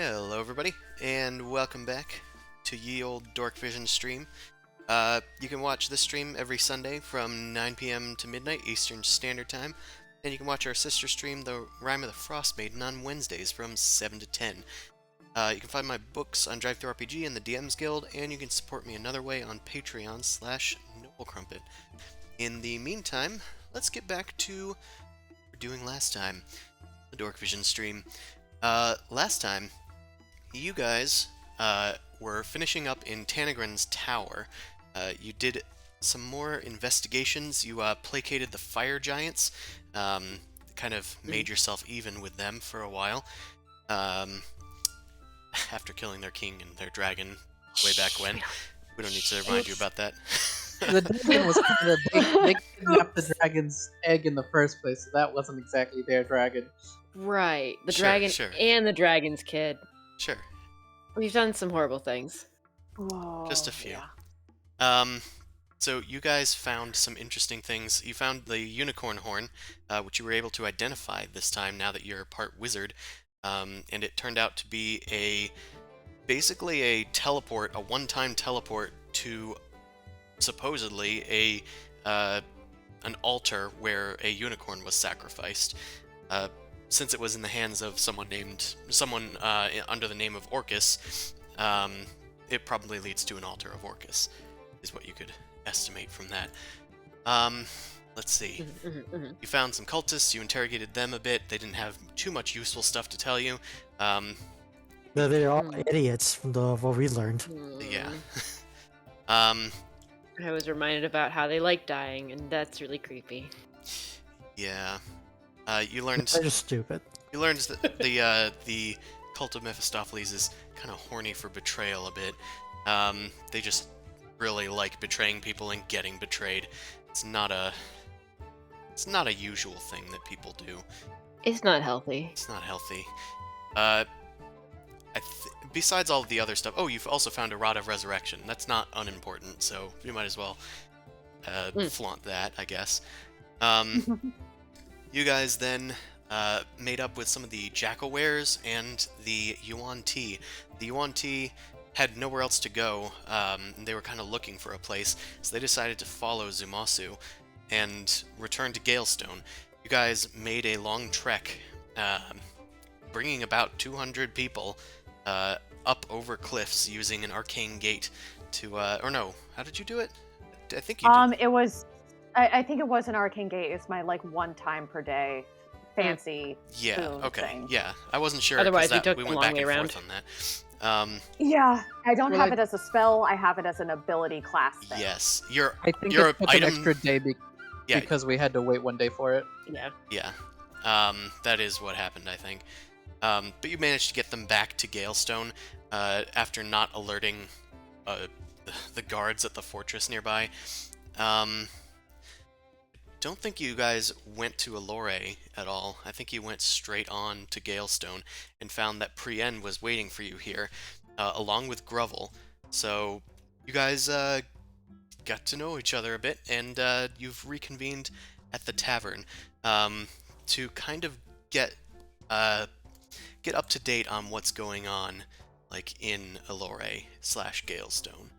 Hello everybody, and welcome back to ye old Dorkvision stream. You can watch this stream every Sunday from 9 p.m. to midnight Eastern Standard Time, and you can watch our sister stream, The Rime of the Frost Maiden, on Wednesdays from 7 to 10. You can find my books on DriveThruRPG and the DMs Guild, and you can support me another way on Patreon/NobleCrumpet. In the meantime, let's get back to what we were doing last time, the Dorkvision stream. Last time, you guys were finishing up in Tanagran's tower. You did some more investigations. You placated the fire giants, kind of made yourself even with them for a while, after killing their king and their dragon way back when. We don't need to remind you about that. The dragon was kind of they kidnapped the dragon's egg in the first place, so that wasn't exactly their dragon. Right. The Sure, dragon sure. and the dragon's kid. Sure. We've done some horrible things. Just a Oh, few. yeah. Um, so you guys found some interesting things. You found the unicorn horn, which you were able to identify this time now that you're part wizard. And it turned out to be basically a teleport, a one-time teleport to supposedly uh, an altar where a unicorn was sacrificed. Uh, since it was in the hands of someone under the name of Orcus, it probably leads to an altar of Orcus, is what you could estimate from that. Um, let's see. You found some cultists, you interrogated them a bit. They didn't have too much useful stuff to tell you. They're all idiots from what we learned. Yeah. I was reminded about how they like dying, and that's really creepy. Yeah. You learned They're just stupid. You learned that the cult of Mephistopheles is kind of horny for betrayal a bit. They just really like betraying people and getting betrayed. It's not a usual thing that people do. It's not healthy. It's not healthy. Besides all of the other stuff, oh, you've also found a Rod of Resurrection. That's not unimportant, so you might as well flaunt that, I guess. You guys then made up with some of the Jackal wares and the Yuan Ti. The Yuan Ti had nowhere else to go, and they were kind of looking for a place, so they decided to follow Zumasu and return to Galestone. You guys made a long trek, bringing about 200 people up over cliffs using an arcane gate to, or no, how did you do it? I think you did. It was, I think it was an arcane gate. It's my like one time per day fancy. Yeah. boon Okay. thing. Yeah, I wasn't sure. Otherwise, 'cause we took we the went long back way and around. forth on that. Yeah, I don't Well, have it as a spell. I have it as an ability class thing. Yes, your I think your it took item. an extra day Yeah. because we had to wait one day for it. Yeah. Yeah. That is what happened, I think. But you managed to get them back to Galestone after not alerting the guards at the fortress nearby. Don't think you guys went to Allore at all. I think you went straight on to Galestone and found that Prien was waiting for you here, along with Grovel. So you guys got to know each other a bit, and you've reconvened at the tavern to kind of get up to date on what's going on, like in Allore / Galestone.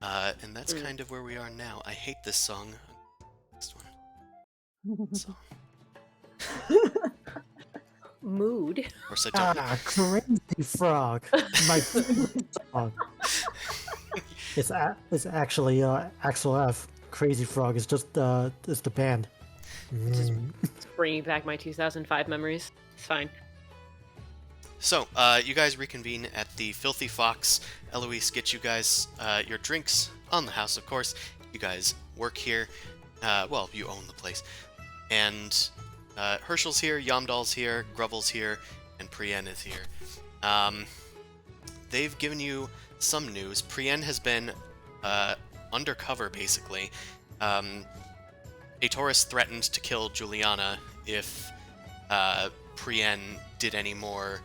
And that's kind of where we are now. I hate this song. Next one. Song. Mood. Or so don't. Crazy Frog, my favorite song. It's actually Axel F. Crazy Frog is just it's the band. Just bringing back my 2005 memories. It's fine. So, you guys reconvene at the Filthy Fox. Eloise gets you guys your drinks on the house, of course. You guys work here. Well, you own the place. And Herschel's here, Yamdal's here, Grovel's here, and Prien is here. They've given you some news. Prien has been undercover, basically. Aetoris threatened to kill Juliana if Prien did any more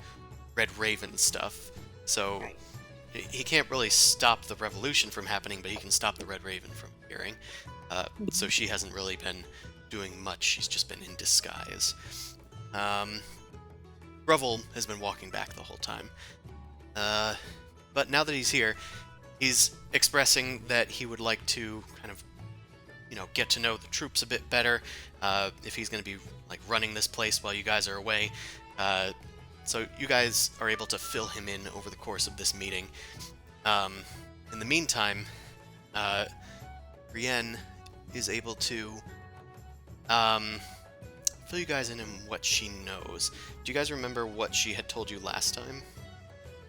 Red Raven stuff. So he can't really stop the revolution from happening, but he can stop the Red Raven from appearing. So she hasn't really been doing much. She's just been in disguise. Grovel has been walking back the whole time. But now that he's here, he's expressing that he would like to kind of, get to know the troops a bit better, if he's going to be, like, running this place while you guys are away. So you guys are able to fill him in over the course of this meeting. In the meantime, Brienne is able to fill you guys in on what she knows. Do you guys remember what she had told you last time?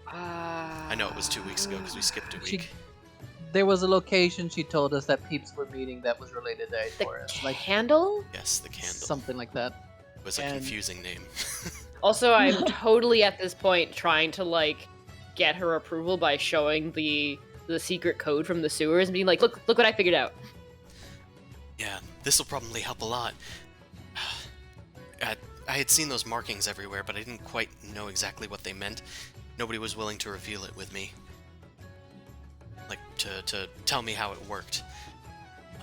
I know it was 2 weeks ago because we skipped a week. There was a location she told us that peeps were meeting that was related to The Aetoris. Like candle? Yes, the candle. something like that. It was a and- confusing name. Also, I'm totally at this point trying to like get her approval by showing the secret code from the sewers and being like, look what I figured out. Yeah, this will probably help a lot. I had seen those markings everywhere, but I didn't quite know exactly what they meant. Nobody was willing to reveal it with me. like to tell me how it worked.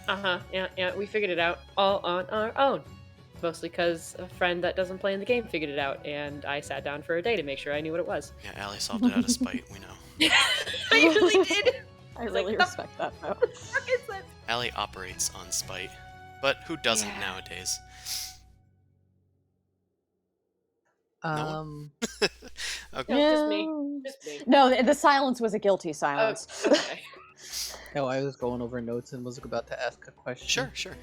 Yeah, we figured it out all on our own. Mostly because a friend that doesn't play in the game figured it out, and I sat down for a day to make sure I knew what it was. Yeah, Allie solved it out of spite. We know. I really did. I It's really like, respect that though. What the fuck is that? Allie operates on spite, but who doesn't Yeah. nowadays? No Um, Okay. No, just me. Just me. No, the silence was a guilty silence. Okay. oh, I was going over notes and was about to ask a question. Sure.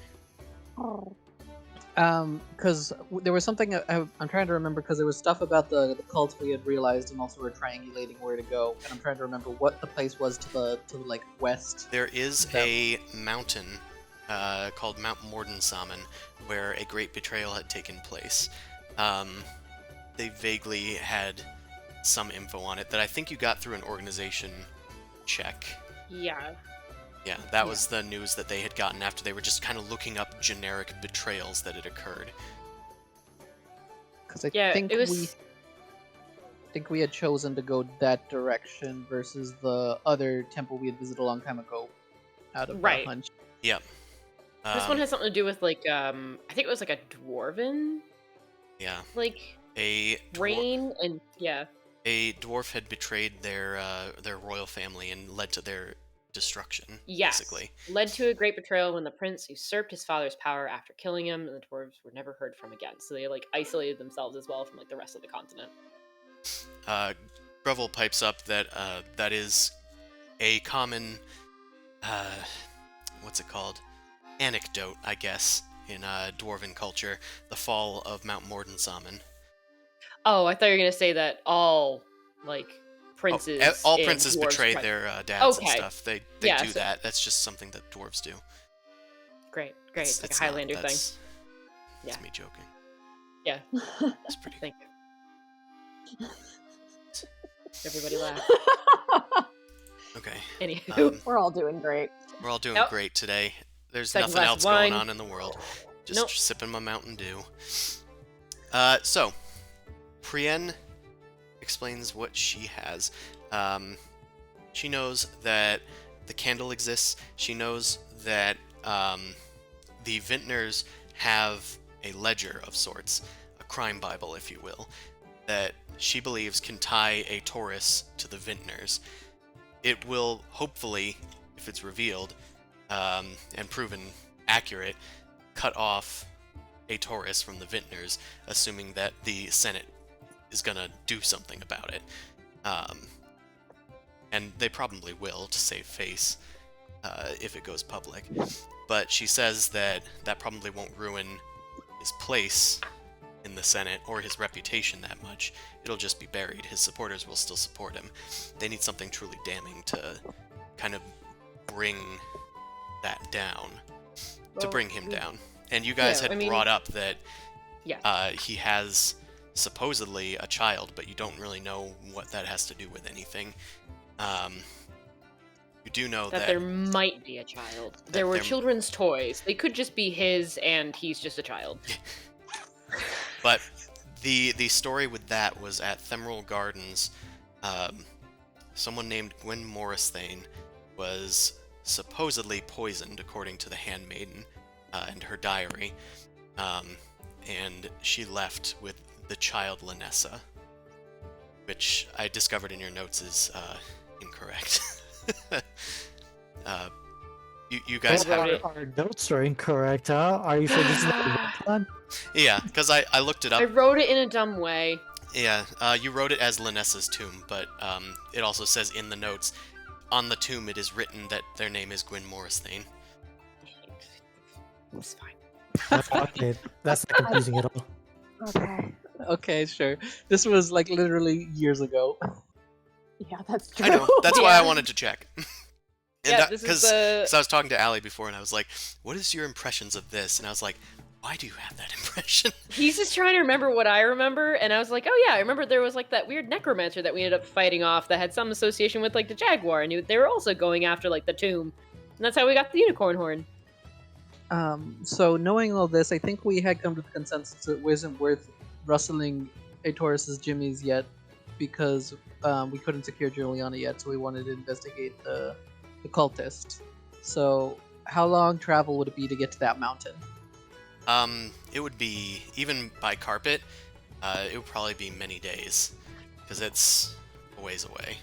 Because there was something I'm trying to remember, because there was stuff about the cult we had realized, and also we're triangulating where to go, and I'm trying to remember what the place was to the like west. There is a mountain called Mount Mordensamen where a great betrayal had taken place. They vaguely had some info on it that I think you got through an organization check. Yeah. Yeah, that was the news that they had gotten after they were just kind of looking up generic betrayals that had occurred. Because I Yeah, think it was. we had chosen to go that direction versus the other temple we had visited a long time ago. Out of Right. a hunch. Yep. This one has something to do with like I think it was like a dwarven Yeah. like A rain and yeah. a dwarf had betrayed their royal family and led to their destruction. Yes. Basically. Led to a great betrayal when the prince usurped his father's power after killing him, and the dwarves were never heard from again. So they like isolated themselves as well from like the rest of the continent. Grevel pipes up that that is a common what's it called? Anecdote, I guess, in dwarven culture, the fall of Mount Mordensamen. Oh, I thought you were gonna say that all like princes. All in princes dwarves betray try- their dads and Okay. stuff. They Yeah, do so- that. That's just something that dwarves do. Great. It's like a not- Highlander thing. that's Yeah. me joking. Yeah. It's pretty. Thank you. Everybody laugh. Okay. Anywho. We're all doing great. We're all doing Yep. great today. There's Second nothing glass else of wine. going on in the world. Just Nope. sipping my Mountain Dew. So, Prienne explains what she has. She knows that the candle exists. She knows that the vintners have a ledger of sorts, a crime bible, if you will, that she believes can tie a Taurus to the vintners. It will hopefully, if it's revealed and proven accurate, cut off a Taurus from the vintners, assuming that the Senate is gonna do something about it. And they probably will, to save face, if it goes public. But she says that that probably won't ruin his place in the Senate or his reputation that much. It'll just be buried. His supporters will still support him. They need something truly damning to kind of bring that down, to Well, bring him down. And you guys yeah, had I mean- brought up that Yeah. he has supposedly a child, but you don't really know what that has to do with anything. You do know That that there might be a child. There were there- children's toys. They could just be his, and he's just a child. But the story with that was at Themeral Gardens. Someone named Gwen Morristhane was supposedly poisoned, according to the Handmaiden and her diary, and she left with the child Lanessa, which I discovered in your notes is incorrect. You guys Well, have... wrote it. Our notes are incorrect, huh? Are you sure this is not the right one? Yeah, because I looked it up. I wrote it in a dumb way. Yeah, you wrote it as Lanessa's tomb, but it also says in the notes, on the tomb it is written that their name is Gwen Morristhane. It's fine. That's okay. That's not confusing at all. Okay. Okay, sure. This was like literally years ago. Yeah, that's true. I know, that's why I Yeah. wanted to check. Yeah, this is the. I was talking to Allie before, and I was like, what is your impressions of this? And I was like, why do you have that impression? He's just trying to remember what I remember, and I was like, oh yeah, I remember there was like that weird necromancer that we ended up fighting off that had some association with like the jaguar, and they were also going after like the tomb, and that's how we got the unicorn horn. So knowing all this, I think we had come to the consensus it wasn't worth rustling a Taurus's jimmies yet, because we couldn't secure Juliana yet, so we wanted to investigate the the cultist. So, how long travel would it be to get to that mountain? It would be, even by carpet, it would probably be many days, because it's a ways away.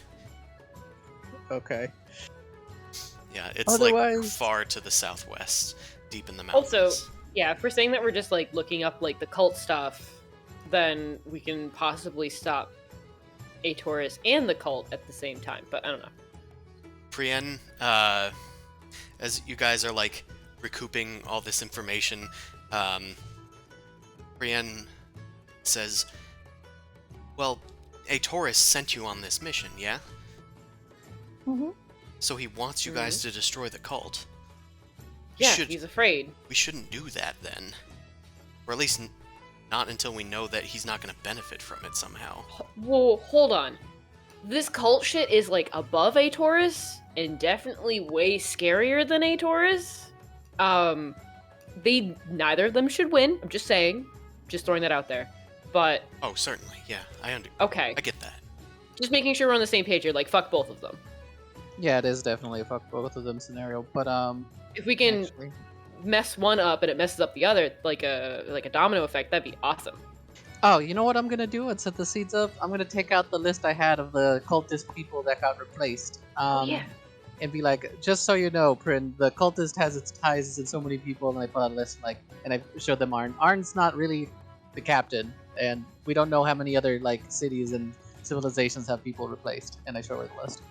Okay. Yeah, it's like Otherwise- far to the southwest, deep in the mountains. Also, yeah, if we're saying that we're just like looking up like the cult stuff, then we can possibly stop a Taurus and the cult at the same time. But I don't know. Brienne, as you guys are like recouping all this information, Brienne says, "Well, a Taurus sent you on this mission, yeah? Mm-hmm. So he wants you guys to destroy the cult. Yeah, Should- he's afraid. We shouldn't do that then, or at least not until we know that he's not going to benefit from it somehow." Whoa, hold on. This cult shit is like above a Taurus and definitely way scarier than a Taurus. They neither of them should win. I'm just saying, just throwing that out there. But Oh, certainly, yeah, okay, I get that. just making sure we're on the same page here. Like, fuck both of them. Yeah, it is definitely a fuck both of them scenario. But If we can actually- mess one up and it messes up the other, like a domino effect, that'd be awesome. Oh, you know what I'm gonna do and set the seeds up? I'm gonna take out the list I had of the cultist people that got replaced. Yeah. And be like, just so you know, Prin, the cultist has its ties in so many people, and I put out a list, like, and I showed them Arn. Arn's not really the captain, and we don't know how many other like cities and civilizations have people replaced, and I showed her the list.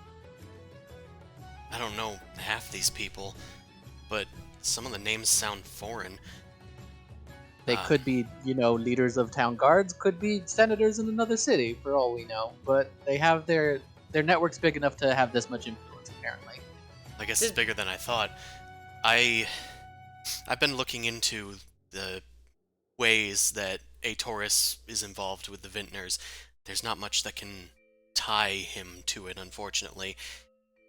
I don't know half these people, but some of the names sound foreign. They could be, leaders of town guards, could be senators in another city, for all we know. But they have their network's big enough to have this much influence, apparently. I guess it's bigger than I thought. I've been looking into the ways that a Taurus is involved with the Vintners. There's not much that can tie him to it, unfortunately.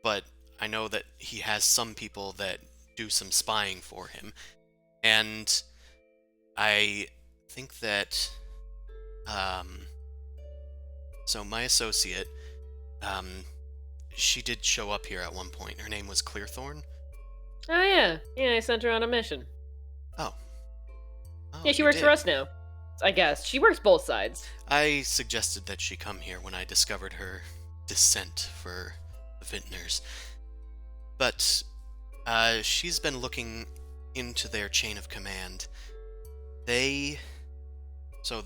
But I know that he has some people that do some spying for him. And I think that, so my associate, she did show up here at one point. Her name was Clearthorn. Oh yeah, I sent her on a mission. Oh, Yeah, she you works for did. us now. I guess she works both sides. I suggested that she come here when I discovered her dissent for the Vintners. But she's been looking into their chain of command. They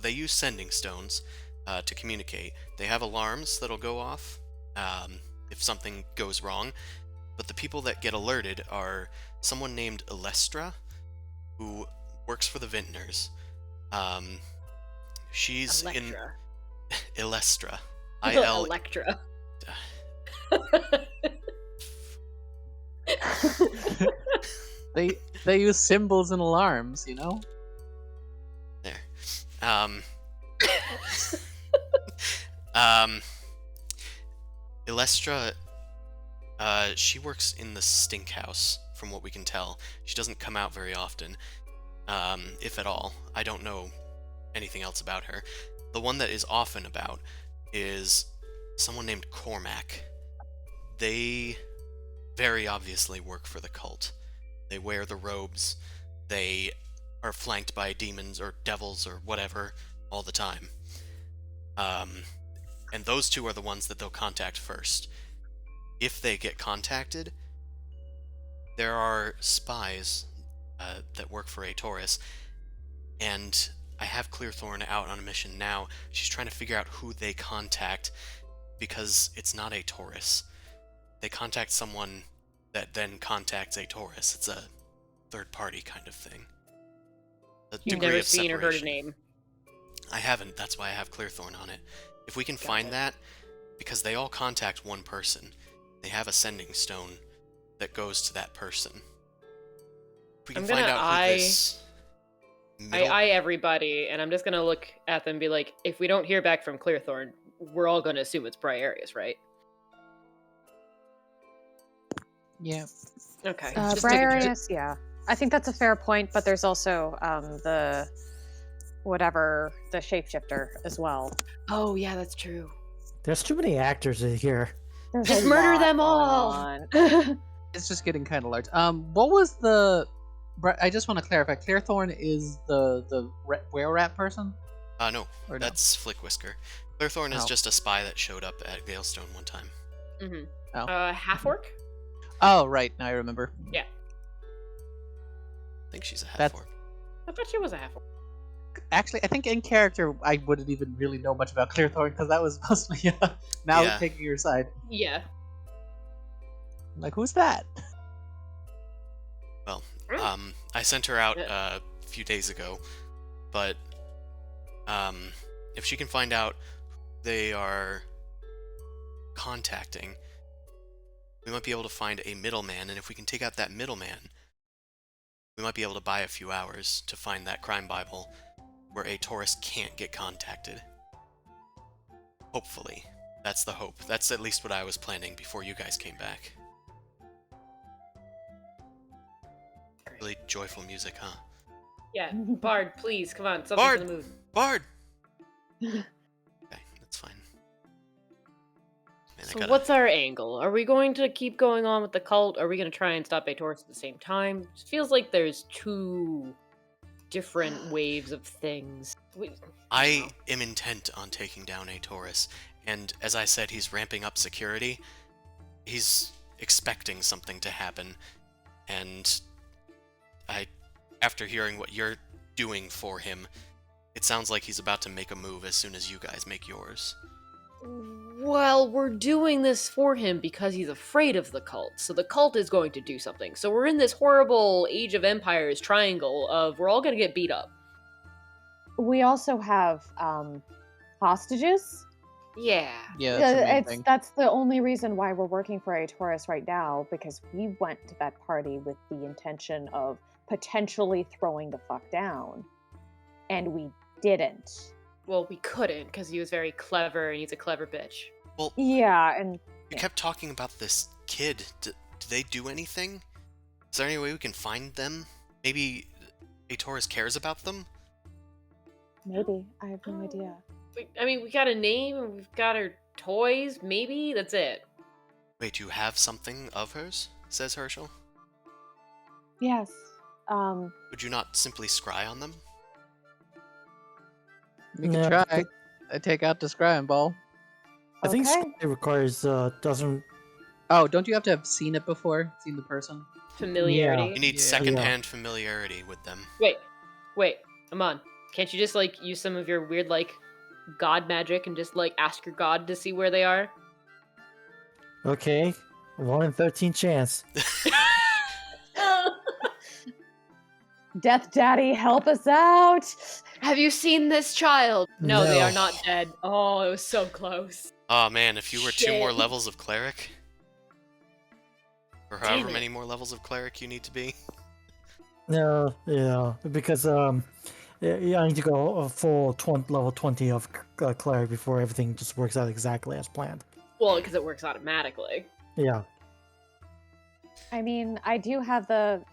use sending stones to communicate. They have alarms that'll go off if something goes wrong. But the people that get alerted are someone named Elestra, who works for the Vintners. She's in Electra. Elestra. I-L. Electra. They use symbols and alarms, There. Elestra, she works in the stink house, from what we can tell. She doesn't come out very often, if at all. I don't know anything else about her. The one that is often about is someone named Cormac. They very obviously work for the cult. They wear the robes. They are flanked by demons or devils or whatever all the time. And those two are the ones that they'll contact first. If they get contacted, there are spies that work for a Taurus, and I have Clearthorn out on a mission now. She's trying to figure out who they contact, because it's not a Taurus. They contact someone that then contacts a Taurus. It's a third-party kind of thing. A You've degree never of seen or heard a separation. name. I haven't. That's why I have Clearthorn on it. If we can find that, because they all contact one person, they have a sending stone that goes to that person. If we can I'm find gonna out who this I eye everybody, and I'm just gonna look at them and be like, if we don't hear back from Clearthorn, we're all gonna assume it's Briarius, right? Yeah. Okay. Briarius, yeah. I think that's a fair point, but there's also the shapeshifter as well. Oh yeah, that's true. There's too many actors in here. There's Just a murder lot them going all. on. It's just getting kind of large. What was the? I just want to clarify. Clairthorn is the were rat person, No, or no? that's Flick Whisker. Clairthorn is Oh. just a spy that showed up at Galestone one time. Mm-hmm. Oh. Half orc. Oh, right. Now I remember. Yeah. I think she's a That's- half-orc. I thought she was a half orc. Actually, I think in character I wouldn't even really know much about Clairthorn because that was mostly now Yeah. taking your side. Yeah. Like, who's that? Well, I sent her out Yeah. a few days ago, but if she can find out who they are contacting, we might be able to find a middleman, and if we can take out that middleman, we might be able to buy a few hours to find that crime Bible where a tourist can't get contacted. Hopefully. That's the hope. That's at least what I was planning before you guys came back. Really joyful music, huh? Yeah. Bard, please, come on, something Bard! for the mood. Bard! Okay, that's fine. Man, So what's our angle? Are we going to keep going on with the cult? Are we going to try and stop Aetorus at the same time? It feels like there's two different waves of things. I am intent on taking down a Taurus, and as I said, he's ramping up security. He's expecting something to happen, and after hearing what you're doing for him, it sounds like he's about to make a move as soon as you guys make yours. Well, we're doing this for him because he's afraid of the cult, so the cult is going to do something. So we're in this horrible Age of Empires triangle of we're all going to get beat up. We also have hostages. Yeah. Yeah, that's the main It's thing. that's the only reason why we're working for Aetorus right now, because we went to that party with the intention of potentially throwing the fuck down, and we didn't. Well, we couldn't because he was very clever and he's a clever bitch. Well, Yeah, and we kept talking about this kid. Do they do anything? Is there any way we can find them? Maybe a Taurus cares about them? maybe I have no idea. We got a name and we've got her toys, maybe? That's it. Wait, you have something of hers? Says Herschel. Yes. Would you not simply scry on them? We can No, try. I take out the scrying ball. I think Okay. it requires doesn't. Oh, don't you have to have seen it before? Seen the person? Familiarity. You need Yeah. secondhand familiarity with them. Wait, Amon. Can't you just, use some of your weird, god magic and just, ask your god to see where they are? Okay, 1 in 13 chance. Death Daddy, help us out! Have you seen this child? No, they are No. not dead. Oh, it was so close. Oh man, if you were 2 more Shit. levels of cleric, or Damn however it. many more levels of cleric you need to be. No, yeah, because yeah, I need to go a full level 20 of cleric before everything just works out exactly as planned. Well, because it works automatically. Yeah. I mean, I do have the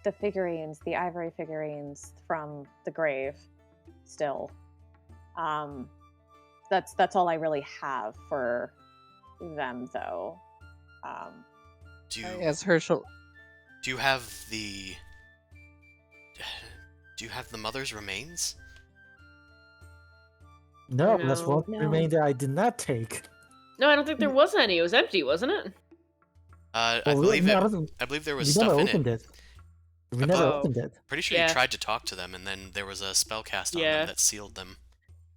the figurines, the ivory figurines from the grave still. That's all I really have for them, though. Do you As Herschel. do you have the mother's remains? No, that's one No. remain that I did not take. No, I don't think there was any. It was empty, wasn't it? I Well, believe no, it. I don't- I believe there we was never stuff in opened it. it. We never Oh. opened it. Pretty sure Yeah. you tried to talk to them, and then there was a spell cast on Yeah. them that sealed them.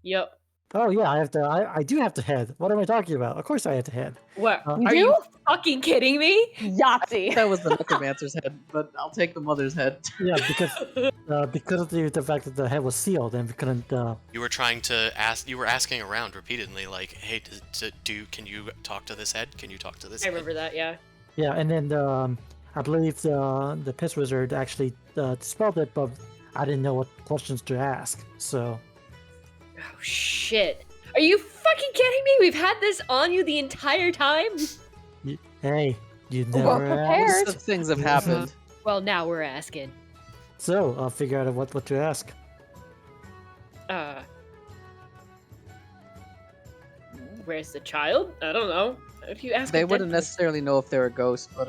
Yep. Oh yeah, I have to. I do have to head. What am I talking about? Of course I have to head. What? You Are do? you fucking kidding me? Yahtzee! That was the necromancer's head, but I'll take the mother's head. Yeah, because of the fact that the head was sealed and we couldn't. You were trying to ask. You were asking around repeatedly, like, "Hey, can you talk to this head? Can you talk to this?" I remember that, yeah. Yeah, and then I believe the piss wizard actually dispelled it, but I didn't know what questions to ask. So Oh, shit. Are you fucking kidding me? We've had this on you the entire time? hey, you We're never prepared. asked. Lots of things have happened. Well, now we're asking. So I'll figure out what to ask. where's the child? I don't know. If you ask, They a dead wouldn't person- necessarily know if they're a ghost, but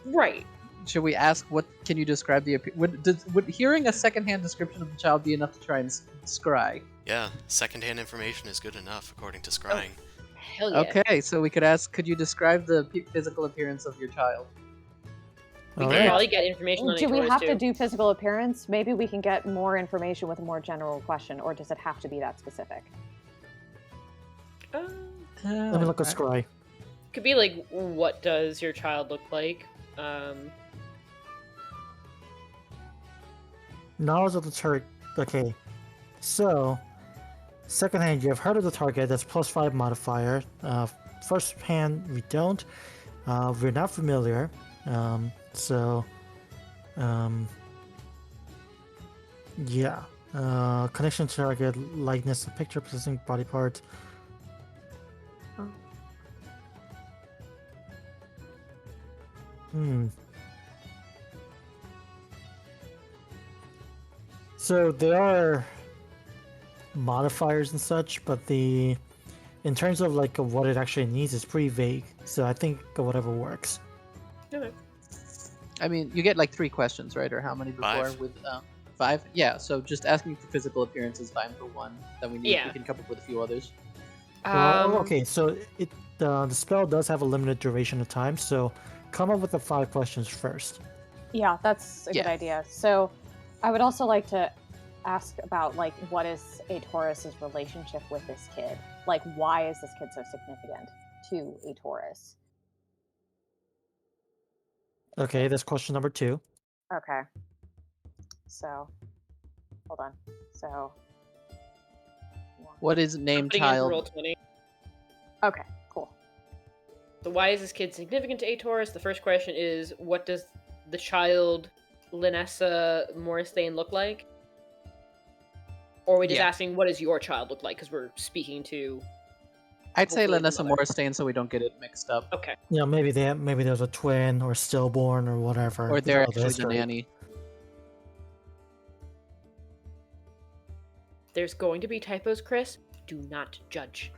Right. should we ask what? Can you describe the? Would hearing a secondhand description of the child be enough to try and scry? Yeah, secondhand information is good enough, according to scrying. Hell yeah. Okay, so we could ask. Could you describe the physical appearance of your child? We All can right. probably get information on Do we Aetorus, have too. to do physical appearance? Maybe we can get more information with a more general question, or does it have to be that specific? Let me look at Scry. Could be like, what does your child look like? Knowledge of the target. Okay, so second hand, you have heard of the target. That's +5 modifier. First hand, we don't. We're not familiar. Yeah. Connection to target, likeness, a picture, possessing body part. So there are modifiers and such, but in terms of like what it actually needs, is pretty vague. So I think whatever works. Okay. I mean, you get like 3 questions, right? Or how many before? 5. With 5? Yeah. So just asking for physical appearance is fine for 1. Then we can come up with a few others. Well, okay, so the spell does have a limited duration of time, so come up with the 5 questions first. Yeah, that's a good idea. So I would also like to ask about, like, what is Aetorus's relationship with this kid? Like, why is this kid so significant to Aetorus? Okay, that's question number 2. Okay. So, hold on. So, What is named Putting in child? Roll20. okay, cool. So why is this kid significant to Aetorus? The first question is, what does the child Linessa Morristain look like? Or are we just Yeah. asking, what does your child look like? Because we're speaking to... I'd say Hopefully Lanessa the mother. Morristain, so we don't get it mixed up. Okay. Yeah, maybe there's a twin or stillborn or whatever. Or they're you know, actually the history. nanny. There's going to be typos, Chris. Do not judge.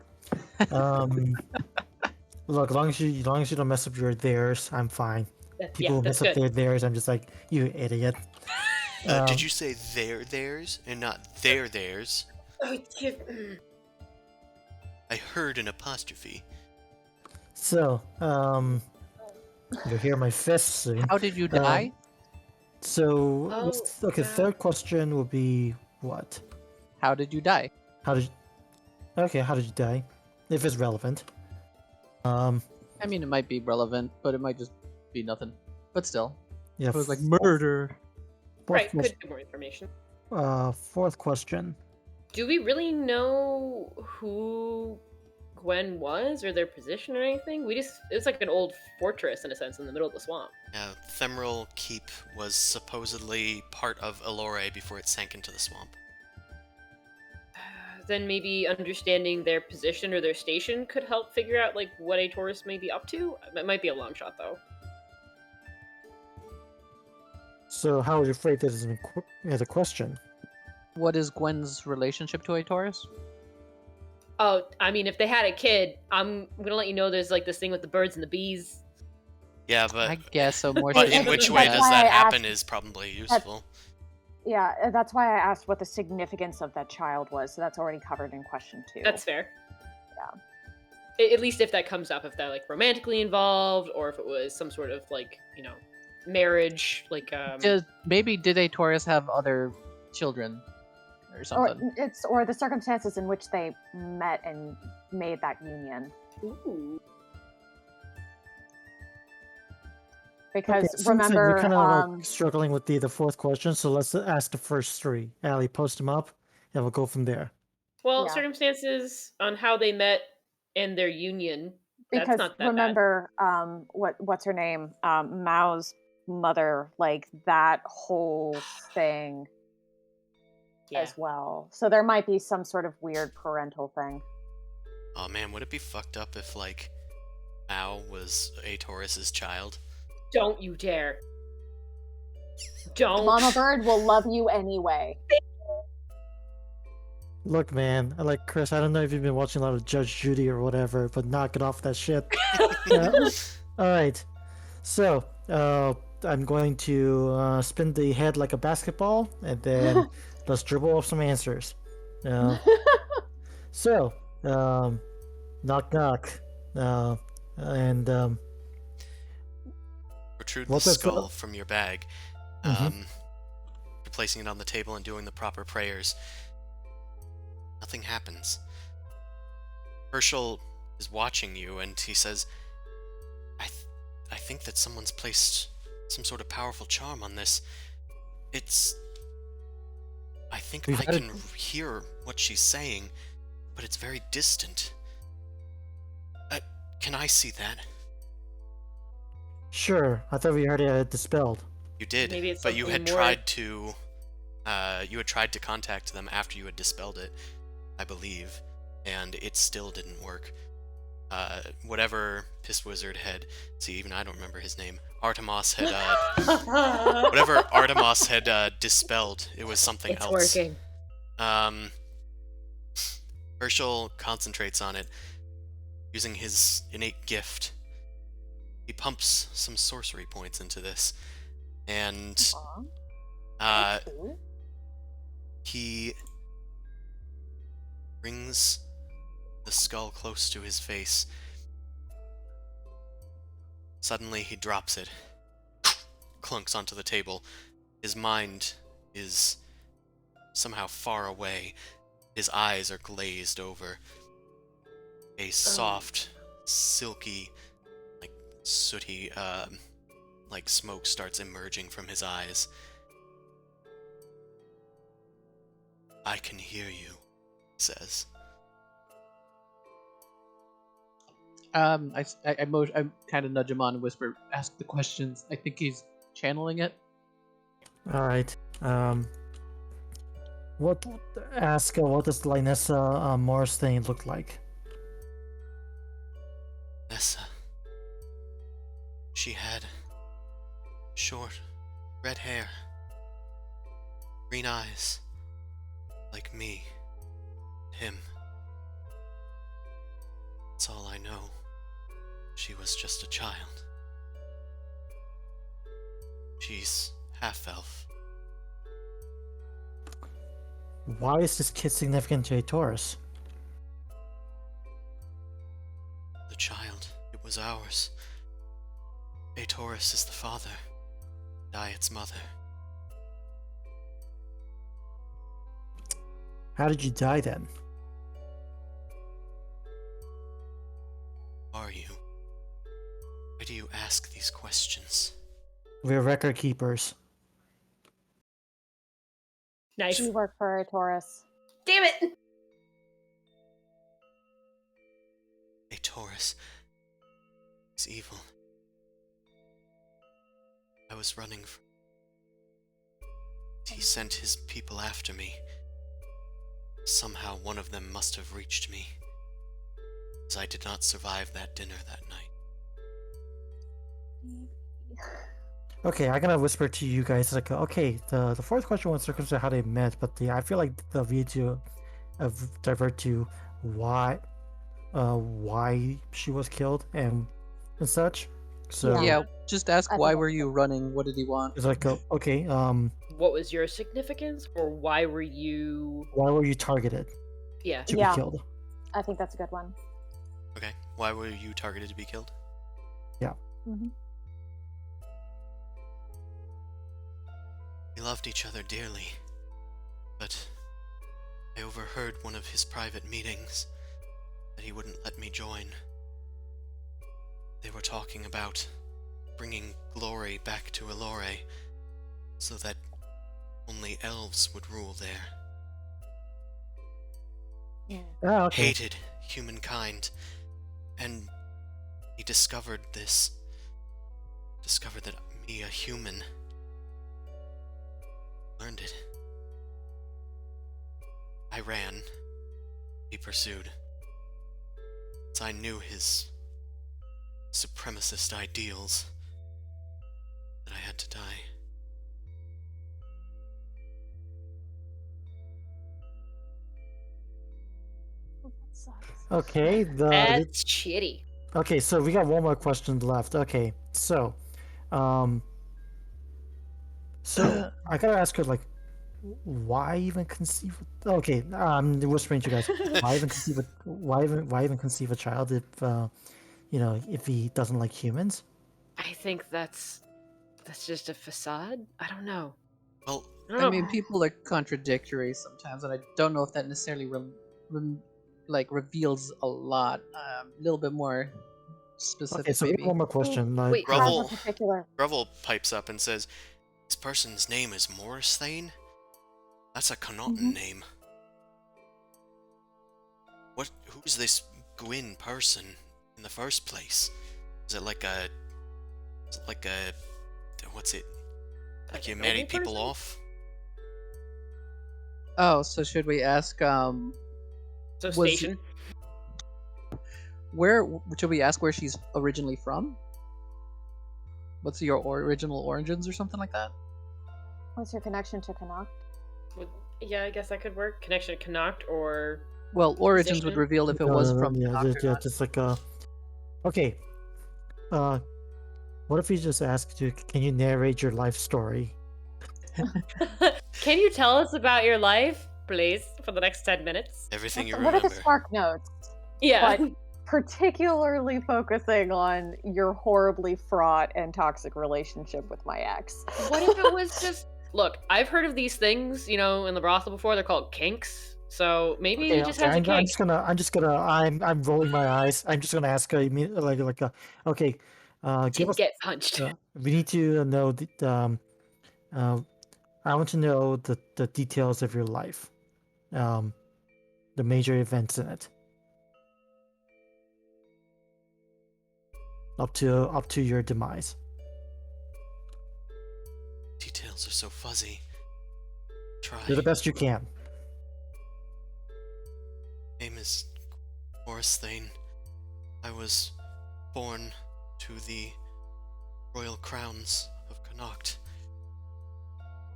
Look, as long as you don't mess up your theirs, I'm fine. People who that's mess up good. their theirs, I'm just like, you idiot. Did you say theirs and not theirs? I heard an apostrophe. So, you'll hear my fists soon. How did you die? So, okay, God. third question will be what? How did you die? How did you die? If it's relevant. I mean, it might be relevant, but it might just be nothing. But still, Yeah. it was like murder. Right, could be more information. Fourth question. Do we really know who Gwen was or their position or anything? It's like an old fortress in a sense in the middle of the swamp. Themeral Keep was supposedly part of Elore before it sank into the swamp. Then maybe understanding their position or their station could help figure out like what Aetorus may be up to. It might be a long shot though. So, how would you phrase this as a question? What is Gwen's relationship to Aetorus? Oh, I mean, if they had a kid, I'm gonna let you know there's like this thing with the birds and the bees. Yeah, I but guess so. More. but Hey, in specific which than way that's does why that I happen asked- is probably useful. Yeah, that's why I asked what the significance of that child was. So that's already covered in question 2. That's fair. Yeah. At least if that comes up, if they're like romantically involved, or if it was some sort of like marriage, like Did Aetorus have other children or Or something? or the circumstances in which they met and made that union. Ooh. Because Okay, remember, you're kind of like struggling with the fourth question, so let's ask the first 3. Allie, post them up, and we'll go from there. Well, Yeah. circumstances on how they met and their union. That's because not that remember, what's her name? Mao's mother, like that whole thing bad. Yeah. as well. So there might be some sort of weird parental thing. Oh man, would it be fucked up if like Mao was Aetorus's child? Don't you dare. Don't. Mama Bird will love you anyway. Look, man, I like Chris. I don't know if you've been watching a lot of Judge Judy or whatever, but knock it off that shit. All right. So, I'm going to spin the head like a basketball, and then let's dribble up some answers. Uh, so, knock knock. Uh, and Protrude the what does skull from your bag. Mhm. You're placing it on the table and doing the proper prayers. Nothing happens. Herschel is watching you, and he says, I think that someone's placed some sort of powerful charm on this. I think We've I had can hear what she's saying, but it's very distant. Can I see that? Sure, I thought we already had it dispelled. You did, Maybe it's but you had something more- tried to contact them after you had dispelled it, I believe, and it still didn't work. Whatever Piss Wizard had, see, even I don't remember his name. Artemis had, whatever Artemis had dispelled, it was something It's else. working. Herschel concentrates on it, using his innate gift. He pumps some sorcery points into this, and he brings the skull close to his face. Suddenly, he drops it, clunks onto the table. His mind is somehow far away. His eyes are glazed over. A soft, silky, like sooty, like smoke starts emerging from his eyes. I can hear you, he says. I kind of nudge him on and whisper, ask the questions. I think he's channeling it. All right. What does Lynessa Morris thing look like? Nessa. She had short, red hair, green eyes, like me, him. That's all I know. She was just a child. She's half-elf. Why is this kid significant to a Taurus? The child, it was ours. Taurus is the father, I its mother. How did you die then? Who are you? Why do you ask these questions? We're record keepers. Nice. You work for a Taurus. Damn it! Taurus is evil. I was running from... He sent his people after me. Somehow one of them must have reached me, as I did not survive that dinner that night. Okay, I'm gonna whisper to you guys like, okay, the fourth question was circumstances how they met, but I feel like the video divert to why she was killed and such. So Yeah, just ask I why think were you running? What did he want? it's like, okay, What was your significance, or why were you? why were you targeted Yeah. to Yeah. be killed? I think that's a good one. Okay, why were you targeted to be killed? Mm-hmm. We loved each other dearly, but I overheard one of his private meetings that he wouldn't let me join. They were talking about bringing glory back to Elore, so that only elves would rule there. Ah, okay. Hated humankind, and he discovered that me, a human, learned it. I ran. He pursued. As I knew his supremacist ideals, that I had to die. Okay, That's shitty. okay, so we got one more question left. Okay, so, um, so I gotta ask her like, why even conceive? Okay, I'm whispering to you guys. Why even conceive a why even conceive a child if if he doesn't like humans? I think that's just a facade. I don't know. Well, I don't I know. mean, people are contradictory sometimes, and I don't know if that necessarily reveals a lot. A little bit more specific, Okay, so we got maybe. one more question. Wait, Has a Revel particular. Revel pipes up and says, "This person's name is Morris Thane? That's a Connaughton name. Who's this Gwyn person in the first place? Is it like a what's it? Like you an marry old people person? off? Oh, so should we ask? So was- station. Where should we ask where she's originally from? What's your original origins or something like that? What's your connection to Canuck? Yeah, I guess that could work. Connection to Connacht or Well, origins would Position? reveal if it was from. yeah, Knock or yeah, not. just like okay. What if we just asked you, can you narrate your life story? Can you tell us about your life, please, for the next 10 minutes? Everything you What are the remember. spark notes? Yeah. But particularly focusing on your horribly fraught and toxic relationship with my ex. What if it was just look, I've heard of these things, in the brothel before, they're called kinks. So maybe he just has a I'm kink. I'm rolling my eyes. I'm just gonna ask her immediately, okay, give Didn't us. get punched. We need to know I want to know the details of your life, the major events in it, up to your demise. Details are so fuzzy. Try. Do the best you can. Name is Morris Thane. I was born to the royal crowns of Connaught.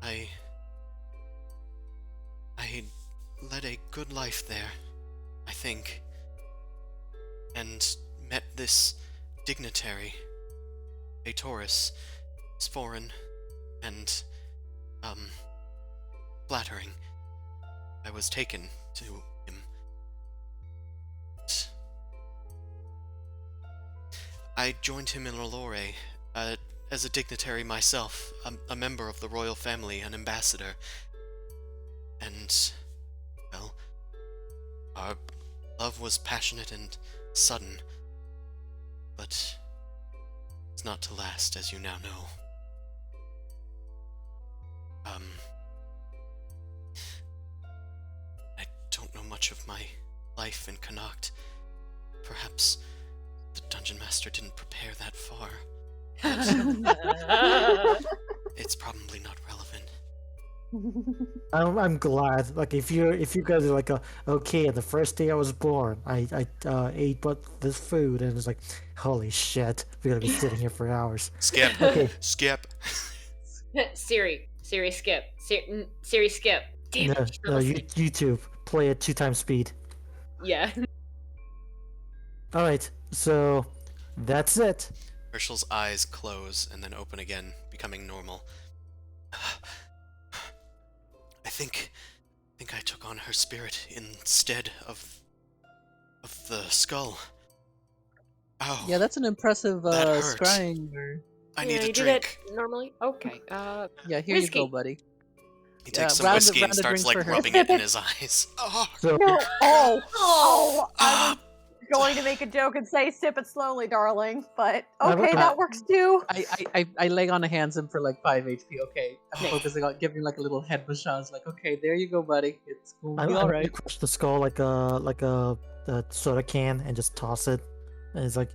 I led a good life there, I think, and met this dignitary, a Taurus. He's foreign and flattering. I was taken to him. I joined him in Allure, as a dignitary myself, a member of the royal family, an ambassador. And, well, our love was passionate and sudden, but it's not to last, as you now know. I don't know much of my life in Connaught. Perhaps the Dungeon Master didn't prepare that far. It's probably not relevant. I'm glad. Like if you guys are like okay, the first day I was born, I ate but this food, and it's like, holy shit, we gotta be sitting here for hours. Skip. Okay. Skip. Siri, skip. Siri, skip. Damn No, it. she's not no, listening. YouTube, play at 2x speed. Yeah. All right, so that's it. Herschel's eyes close and then open again, becoming normal. I think I took on her spirit instead of the skull. Ow. Yeah, that's an impressive That hurts. scrying. I need a you do drink. that normally? Okay. Yeah, here you go, Whiskey. buddy. He takes some round whiskey of and starts drinks like for her. rubbing it in his eyes. Oh, So No. Oh. I ah, was going to make a joke and say, "Sip it slowly, darling." But I- okay, that works too. I lay on a hands him for like 5 HP. Okay, I'm Nice. focusing on giving like a little head massage. Like, okay, there you go, buddy. It's gonna I'm be gonna all right. crush the skull like a soda can and just toss it. And it's like,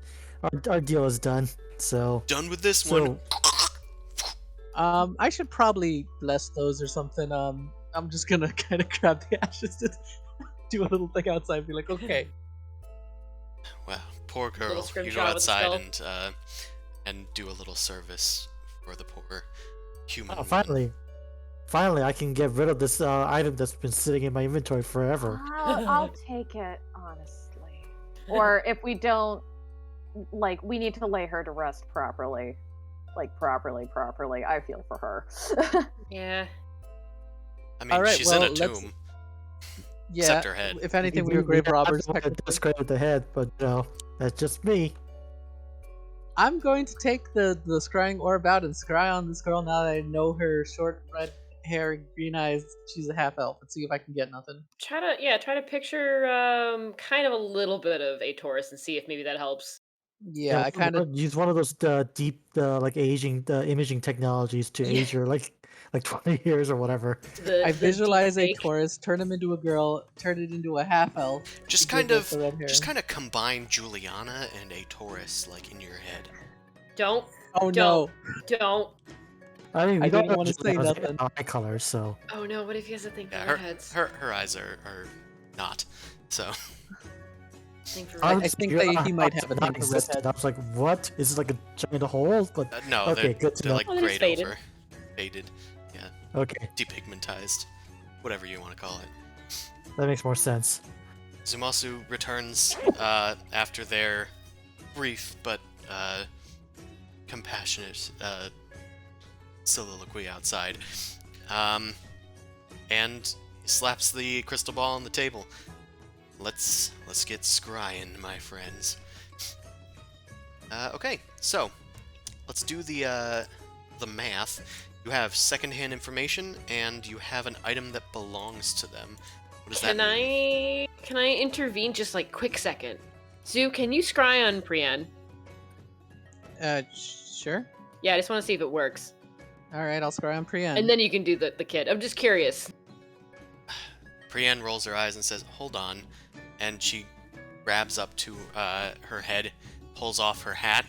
our deal is done. So done with this So- one. I should probably bless those or something. I'm just gonna kind of grab the ashes to do a little thing outside. And be like, okay. Well, poor girl. Little You scrimshaw go with the outside skull. and do a little service for the poor human. oh, finally, I can get rid of this item that's been sitting in my inventory forever. I'll take it honestly. or if we don't, like, we need to lay her to rest properly. Like, properly. I feel for her. Yeah. I mean, Alright, she's in a well, let's- tomb, Yeah. except her head. If anything, we were grave robbers. I describe with the head, but that's just me. I'm going to take the scrying orb out and scry on this girl now that I know her short red hair, green eyes. She's a half elf. Let's see if I can get nothing. Try to picture kind of a little bit of a Taurus and see if maybe that helps. Yeah, I kind of. use one of those deep like aging imaging technologies to Yeah. age her like 20 years or whatever. I visualize a deepfake. Taurus, turn him into a girl, turn it into a half elf. Just give kind us of, the red hair. just kind of combine Juliana and a Taurus like in your head. Don't. Oh Don't. no! Don't. I mean, we I don't didn't know wanna say Juliana's nothing. eye color, so Oh no, what if he has a thing for Yeah, redheads? her eyes are not. So Thing for I redheads. think that he might have a thing for existed. redhead. I was like, what? Is this like a giant hole? But no, Okay, good to they're know. like Oh, they're just grayed faded. over, faded, okay, depigmentized, whatever you want to call it. that makes more sense. Zumasu returns after their brief but compassionate soliloquy outside, and slaps the crystal ball on the table. Let's get scrying, my friends. Okay, so let's do the math. You have secondhand information, and you have an item that belongs to them. What does that mean? Can I intervene just like quick second? Zoo, can you scry on Priyan? Sure. Yeah, I just want to see if it works. All right, I'll scry on Priyan. And then you can do the kid. I'm just curious. Brienne rolls her eyes and says, "Hold on," and she grabs up to her head, pulls off her hat,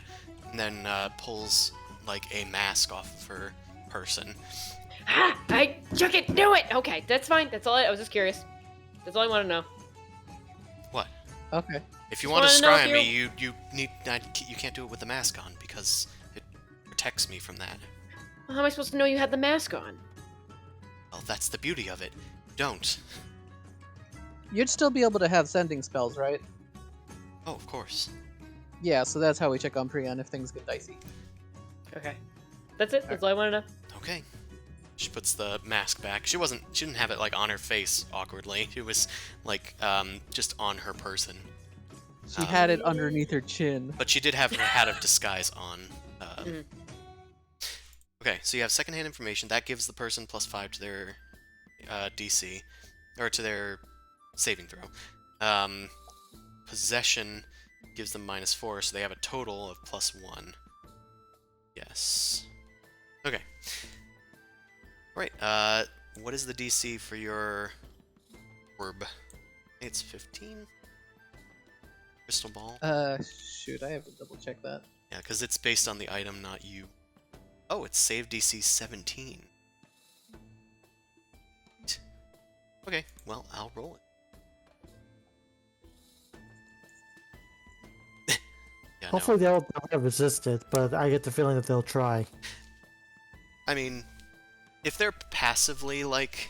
and then pulls like a mask off of her person. Ah, I took it. Do it. Okay, that's fine. That's all. I was just curious. That's all I want to know. What? Okay. If you Just want to wanna know scry if me, you need you can't do it with the mask on because it protects me from that. Well, how am I supposed to know you had the mask on? Well, that's the beauty of it. Don't. You'd still be able to have sending spells, right? Oh, of course. Yeah, so that's how we check on Priyan if things get dicey. Okay, that's it. That's all I want to know. Okay. She puts the mask back. She didn't have it like on her face awkwardly. It was like just on her person. She had it underneath her chin. But she did have her hat of disguise on. Mhm. Okay, so you have secondhand information. That gives the person +5 to their DC, or to their saving throw. Possession gives them -4, so they have a total of +1. Yes. Okay. Right, what is the DC for your orb? It's 15? Crystal ball? Shoot, I have to double check that. Yeah, because it's based on the item, not you. Oh, it's save DC 17. Okay, well, I'll roll it. Yeah, no. Hopefully they'll resist it, but I get the feeling that they'll try. I mean, if they're passively, like,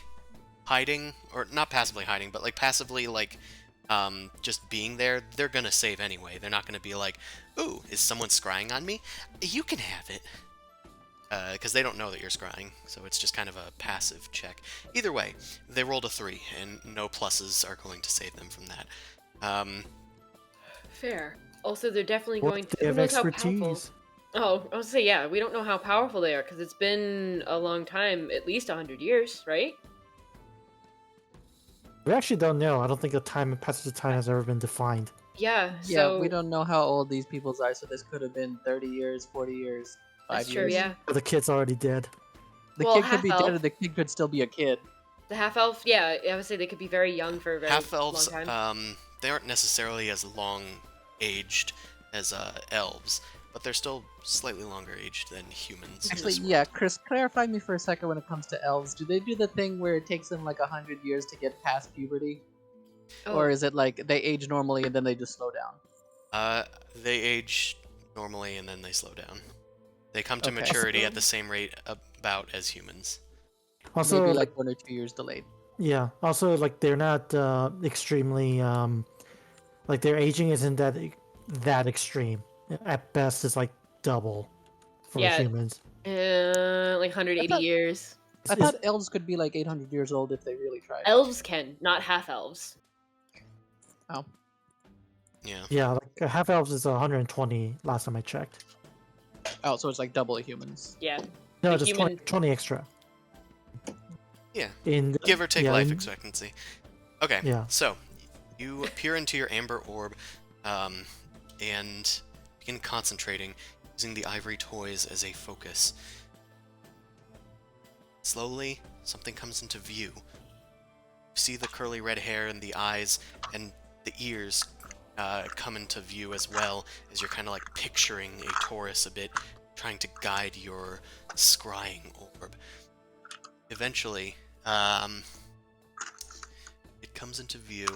hiding, or not passively hiding, but, like, passively, like, just being there, they're gonna save anyway. They're not gonna be like, ooh, is someone scrying on me? You can have it. Because they don't know that you're scrying, so it's just kind of a passive check. Either way, they rolled a 3, and no pluses are going to save them from that. Fair. Also, they're definitely What going if to. they Who have knows how expertise? powerful? Oh, I was say yeah. We don't know how powerful they are because it's been a long time, at least 100 years, right? We actually don't know. I don't think the passage of time has ever been defined. Yeah. Yeah, So we don't know how old these people's are, so this could have been 30 years, 40 years, 5 That's years. true. Yeah. But the kid's already dead. The Well, kid could be half-elf. dead, or the kid could still be a kid. The half elf. Yeah, I would say they could be very young for a very Half-elves, long time. they aren't necessarily as long-aged as elves, but they're still slightly longer-aged than humans. in Actually, this world. yeah, Chris, clarify me for a second when it comes to elves. Do they do the thing where it takes them like 100 years to get past puberty? Oh, Or is it like they age normally and then they just slow down? They age normally and then they slow down. They come to Okay. maturity at the same rate about as humans. Also, Maybe like 1 or 2 years delayed. yeah. Also, like they're not extremely Like their aging isn't that extreme. At best, it's like double for Yeah. humans. Like 180 years. I thought elves could be like 800 years old if they really tried. Elves can, not half elves. Oh. Yeah. Yeah, like half elves is 120 last time I checked. Oh, so it's like double humans. Yeah. No, The just human- 20 extra. Yeah. In Give or take yeah, life in- expectancy. Okay. Yeah. So, you peer into your amber orb, and begin concentrating, using the ivory toys as a focus. Slowly, something comes into view. You see the curly red hair and the eyes and the ears come into view as well, as you're kind of like picturing a Taurus a bit, trying to guide your scrying orb. Eventually, it comes into view.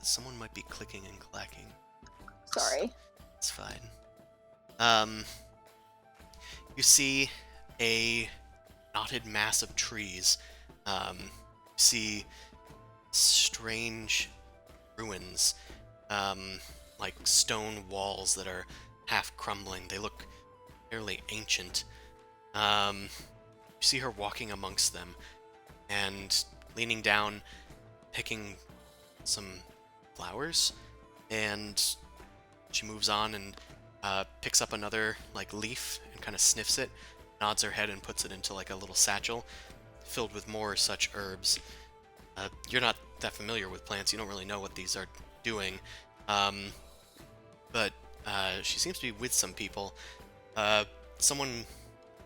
Someone might be clicking and clacking. Sorry. It's fine. You see a knotted mass of trees. You see strange ruins, like stone walls that are half crumbling. They look fairly ancient. You see her walking amongst them and leaning down, picking some flowers, and she moves on and picks up another like leaf and kind of sniffs it, nods her head and puts it into like a little satchel filled with more such herbs. You're not that familiar with plants, you don't really know what these are doing, but she seems to be with some people. Someone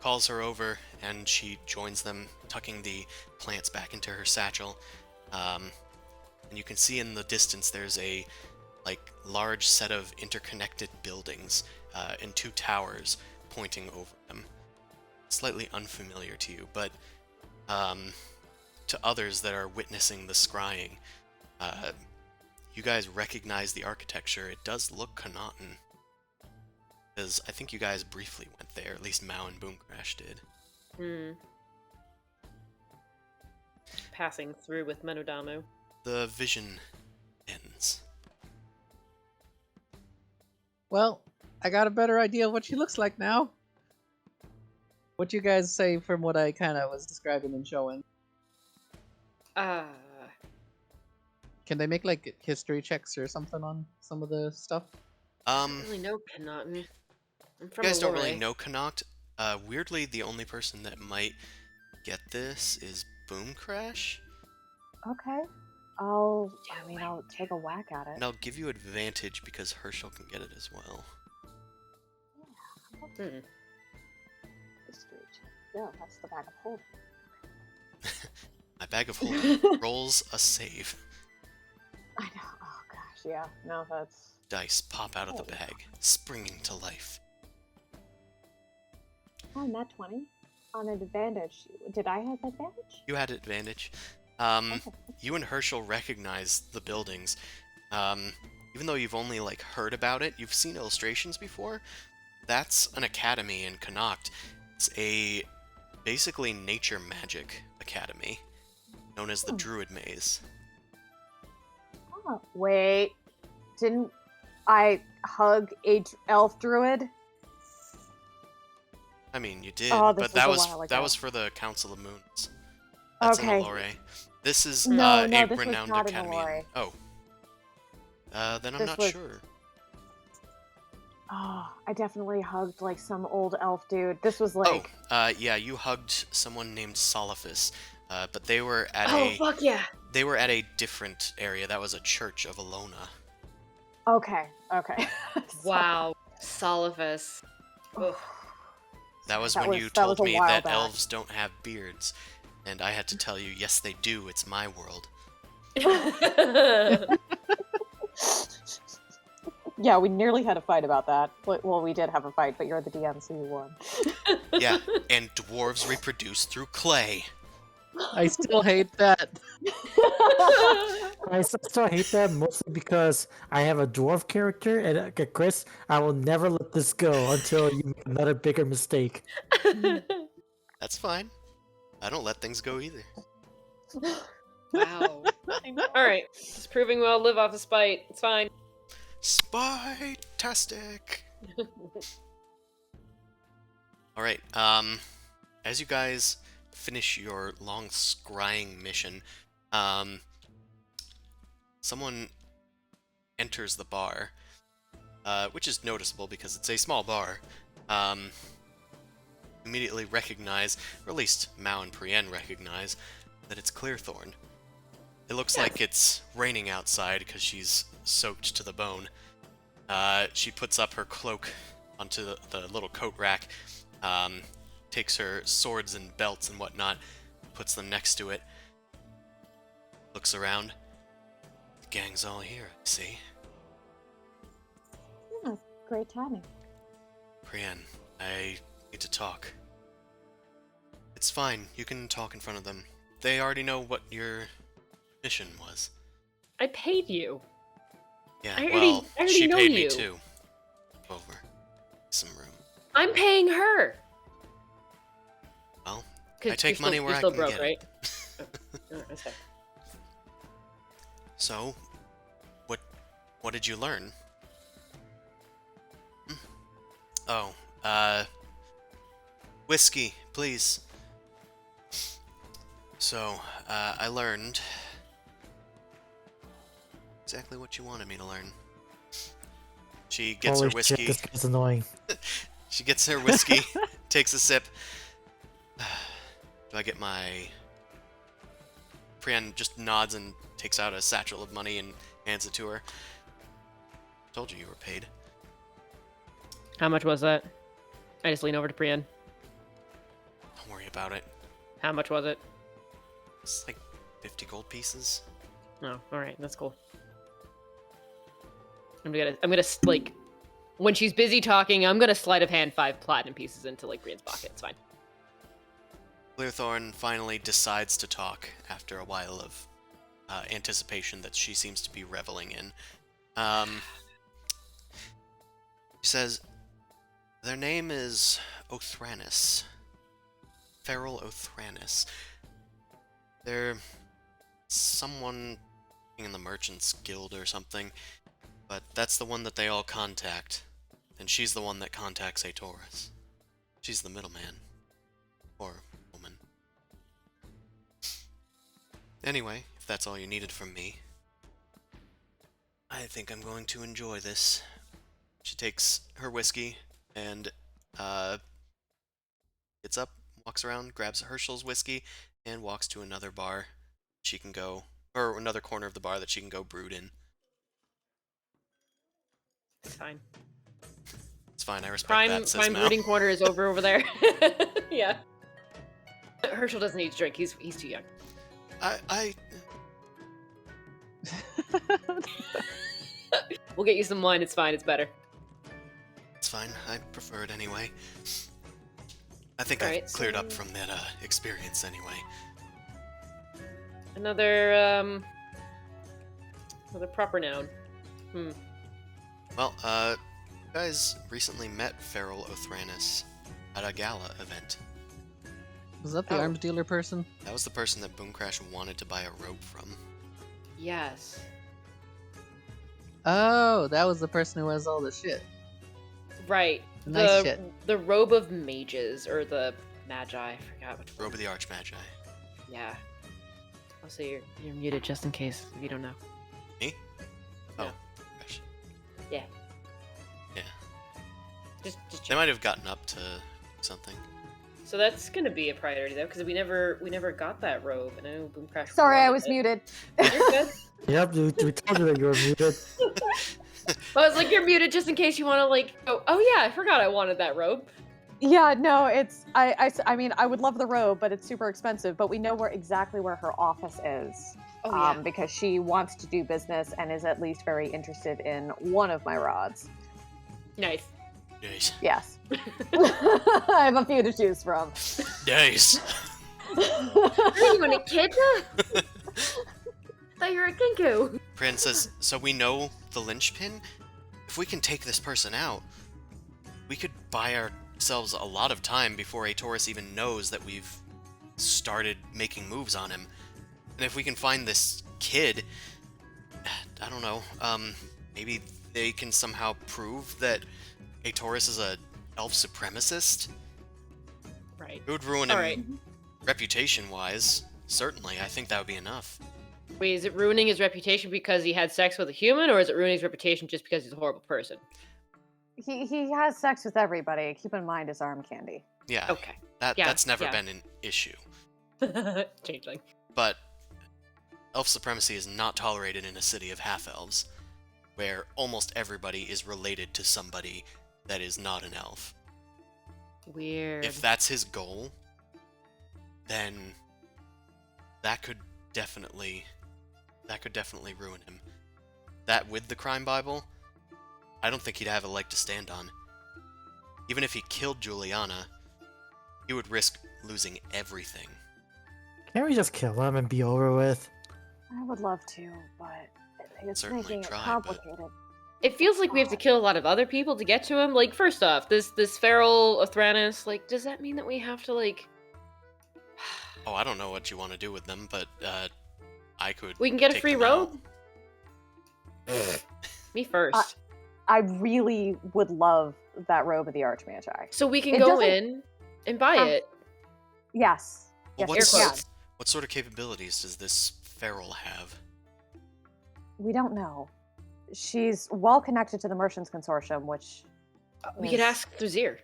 calls her over and she joins them, tucking the plants back into her satchel. And you can see in the distance there's a like large set of interconnected buildings and two towers pointing over them. Slightly unfamiliar to you, but to others that are witnessing the scrying, you guys recognize the architecture. It does look Connaughton, because I think you guys briefly went there, at least Mao and Boomcrash did. Passing through with Menodamu. The vision ends. Well, I got a better idea of what she looks like now. What you guys say from what I kind of was describing and showing? Can they make like history checks or something on some of the stuff? I don't really know Connaughton. I'm from You guys don't Allure. really know Connaught. Weirdly, the only person that might get this is Boomcrash, Okay. I mean, I'll take a whack at it. and I'll give you advantage because Herschel can get it as well. History check. No, that's the bag of holding. My bag of holding rolls a save. I know. Oh gosh, yeah. No, that's. Dice pop out of the bag, springing to life. Oh, nat 20 on an advantage. Did I have advantage? You had advantage. Okay. You and Herschel recognize the buildings. Even though you've only like heard about it, you've seen illustrations before. That's an academy in Connaught. It's a basically nature magic academy, known as the Druid Maze. Oh, wait. Didn't I hug a elf druid? I mean, you did, Oh, this but that was was a while that ago. was for the Council of Moons. That's Okay. in Allure. This is No, a this was renowned not in academy. Allure. Oh. Then I'm This not was- sure. Oh, I definitely hugged like some old elf dude. This was like. Yeah, you hugged someone named Soliphus, but they were at Oh, a fuck yeah! they were at a different area. That was a church of Alona. Okay. Okay. Wow. Soliphus. Ugh. That was That when was- you that was told a me while that back. elves don't have beards, and I had to tell you, yes, they do. It's my world. Yeah, we nearly had a fight about that. Well, we did have a fight, but you're the DM, so you won. Yeah, and dwarves reproduce through clay. I still hate that. I still hate that mostly because I have a dwarf character, and Chris, I will never let this go until you make another bigger mistake. That's fine. I don't let things go either. Wow. All right, it's proving we'll live off of spite. It's fine. Spite-tastic. All right. As you guys finish your long scrying mission, someone enters the bar, which is noticeable because it's a small bar. Immediately recognize, or at least Mao and Brienne recognize, that it's Clearthorn. It looks like it's raining outside because she's soaked to the bone. She puts up her cloak onto the little coat rack, takes her swords and belts and whatnot, puts them next to it, looks around. The gang's all here, I see. Yeah, great timing. Brienne, I need to talk. It's fine, you can talk in front of them. They already know what your mission was. I paid you. Yeah, I already she know paid you. me too. Over. Some room. I'm paying her. Well, 'Cause I take you're money still, where you're I still can broke, get it. right? Oh, that's fine. So, what did you learn? Oh, whiskey, please. So, I learned exactly what you wanted me to learn. She gets Holy her whiskey. shit, this guy's annoying. She gets her whiskey, takes a sip. Do I get my... Brienne just nods and takes out a satchel of money and hands it to her. Told you were paid. How much was that? I just lean over to Brienne. Don't worry about it. How much was it? It's like 50 gold pieces. Oh, all right, that's cool. I'm gonna like, when she's busy talking, I'm gonna sleight of hand 5 platinum pieces into like Brienne's pocket. It's fine. Clearthorn finally decides to talk after a while of anticipation that she seems to be reveling in. She says, their name is Othranis. Feral Othranis. They're someone in the Merchants Guild or something, but that's the one that they all contact, and she's the one that contacts Aetoris. She's the middleman. Or woman. Anyway, if that's all you needed from me, I think I'm going to enjoy this. She takes her whiskey and gets up, walks around, grabs Herschel's whiskey, and walks to another bar she can go, or another corner of the bar that she can go brood in. It's fine. It's fine, I respect Prime that, says prime Mel. brooding corner is over there. Yeah. Herschel doesn't need to drink. He's too young. I We'll get you some wine. It's fine. It's better. It's fine, I prefer it anyway. I think Alright, I've cleared so- up from that experience anyway. Another proper noun. Well, you guys recently met Feral Othranis at a gala event. Was that the Oh. arms dealer person? That was the person that Boomcrash wanted to buy a robe from. Yes. Oh, that was the person who has all the shit. Right. Nice shit. The robe of mages, or the magi. I forgot which one. Robe of the Archmagi. Yeah. Also, you're muted just in case if you don't know. Me? No. Oh, gosh. Yeah. Yeah. Just They check. might have gotten up to something. So that's gonna be a priority though, because we never got that robe, and I know Boomcrash. Sorry, I wanted was it. muted. You're good. Yep, we told you that you were muted. I was like, you're muted just in case you want to like. Oh yeah, I forgot I wanted that robe. Yeah, no, it's I mean, I would love the robe, but it's super expensive. But we know exactly where her office is, Oh yeah. because she wants to do business and is at least very interested in one of my rods. Nice. Nice. Yes, I have a few to choose from. Nice. you want a kid? Thought you were a kinku. Princess, so we know the linchpin? If we can take this person out, we could buy ourselves a lot of time before Aetoris even knows that we've started making moves on him. And if we can find this kid, I don't know, maybe they can somehow prove that Aetoris is a elf supremacist? Right. It would ruin All him right. reputation-wise. Certainly, I think that would be enough. Wait, is it ruining his reputation because he had sex with a human, or is it ruining his reputation just because he's a horrible person? He has sex with everybody. Keep in mind his arm candy. Yeah, Okay. Yeah, that's never yeah. been an issue. Changeling. But elf supremacy is not tolerated in a city of half-elves, where almost everybody is related to somebody that is not an elf. Weird. If that's his goal, then that could definitely ruin him. That with the crime Bible, I don't think he'd have a leg to stand on. Even if he killed Juliana, he would risk losing everything. Can't we just kill him and be over with? I would love to, but it's Certainly making try, it but- complicated. It feels like we have to kill a lot of other people to get to him. Like, first off, this feral Othranus, like, does that mean that we have to, like... Oh, I don't know what you want to do with them, but I could. We can get a take free them out. robe? Me first. I really would love that robe of the Archmagi. So we can it go doesn't- in and buy Um, it. Yes. Well, Yes, air yes, quotes. what sort of capabilities does this feral have? we don't know. She's well connected to the Merchants Consortium, which We could is- ask Thrazir.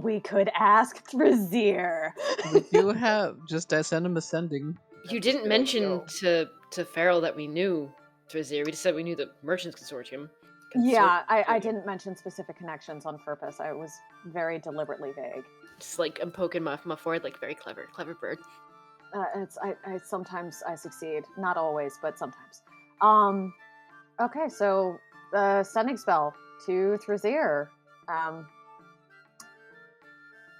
we could ask Thrazir. We do have just send him ascending. You didn't good mention idea. to Farrell that we knew Thrazir. We just said we knew the Merchants Consortium. Yeah, I Consortium. didn't mention specific connections on purpose. I was very deliberately vague. Just like I'm poking my forehead, like very clever bird. I sometimes I succeed, not always, but sometimes. Okay, so sending spell to Thrazir.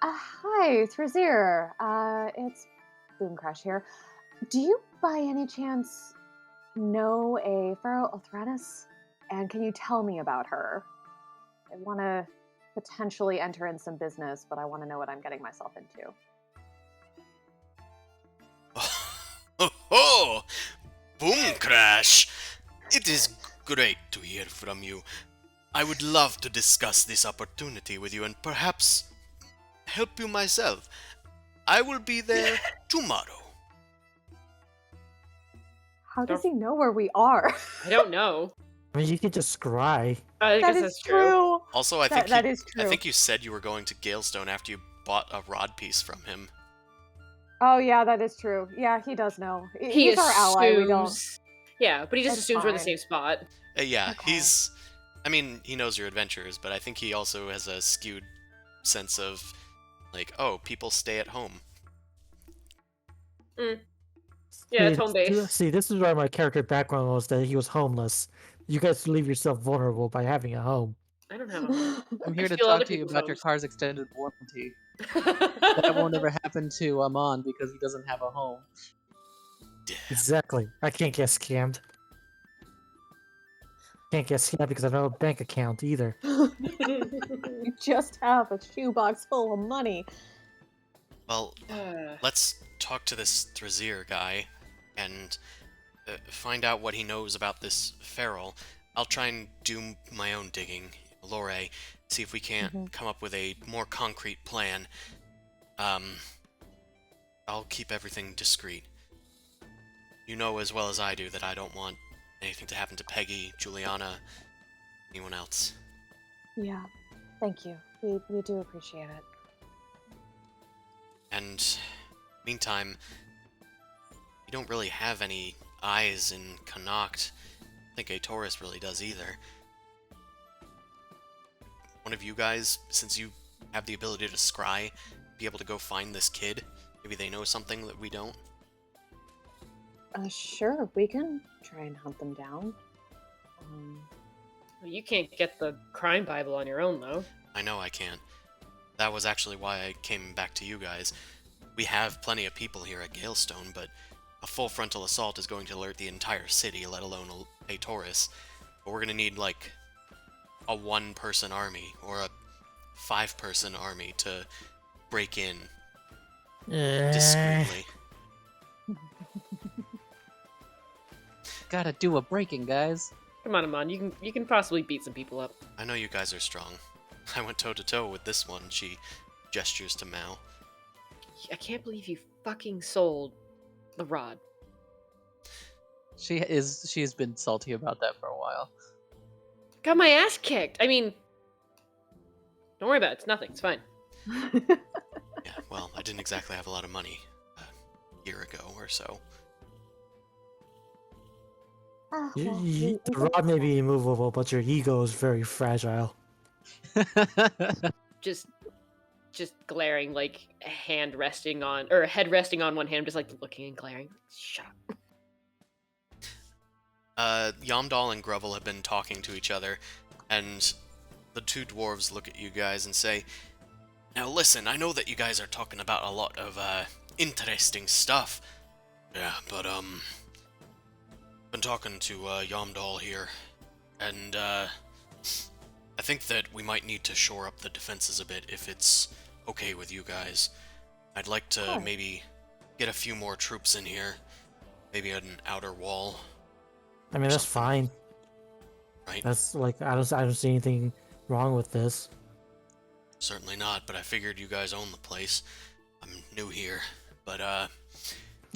Hi, Thrazir. It's Boom Crash here. Do you by any chance know a Pharaoh Othranus? And can you tell me about her? I want to potentially enter in some business, but I want to know what I'm getting myself into. Oh, Boom Crash! It is great to hear from you. I would love to discuss this opportunity with you and perhaps help you myself. I will be there tomorrow. How does he know where we are? I don't know. I mean, you could just scry. I That guess is that's true. true. Also, I think That is true. I think you said you were going to Galestone after you bought a rod piece from him. Oh yeah, that is true. Yeah, he does know. He He's our ally. We don't. assumes- Yeah, but he just It's assumes we're in the fine. same spot. Yeah, Okay. I mean, he knows your adventures, but I think he also has a skewed sense of, like, oh, people stay at home. Yeah, it's home base. See, this is where my character background was that he was homeless. You guys leave yourself vulnerable by having a home. I don't have a I'm here to steal other talk to you people's about your homes. car's extended warranty. That home. won't ever happen to Amon because he doesn't have a home. Exactly. I can't get scammed. Can't get scammed because I don't have a bank account either. You just have a shoebox full of money. Well, let's talk to this Thrazir guy and find out what he knows about this feral. I'll try and do my own digging, Lore, see if we can't come up with a more concrete plan. I'll keep everything discreet. You know as well as I do that I don't want anything to happen to Peggy, Juliana, anyone else. Yeah, thank you. We do appreciate it. And meantime, you don't really have any eyes in Connacht. I think Aetoris really does either. One of you guys, since you have the ability to scry, be able to go find this kid? Maybe they know something that we don't? Sure, we can try and hunt them down. Well, you can't get the crime Bible on your own, though. I know I can't. That was actually why I came back to you guys. We have plenty of people here at Galestone, but a full frontal assault is going to alert the entire city, let alone Aetoris. But we're gonna need, like, a one-person army, or a five-person army to break in discreetly. gotta do a breaking, guys. Come on, Amon. You can possibly beat some people up. I know you guys are strong. I went toe-to-toe with this one. She gestures to Mao. I can't believe you fucking sold the rod. She's been salty about that for a while. Got my ass kicked. I mean, don't worry about it. It's nothing. It's fine. Yeah, well, I didn't exactly have a lot of money a year ago or so. The rod may be immovable, but your ego is very fragile. Just glaring, like head resting on one hand, just like looking and glaring. Shut up. Yamdal and Grovel have been talking to each other, and the two dwarves look at you guys and say, "Now listen, I know that you guys are talking about a lot of interesting stuff. Yeah, but been talking to Yamdal here, and I think that we might need to shore up the defenses a bit if it's okay with you guys. I'd like to maybe get a few more troops in here, maybe an outer wall." I mean, that's Something. fine. Right? That's like I don't see anything wrong with this. Certainly not, but I figured you guys own the place. I'm new here, but I'm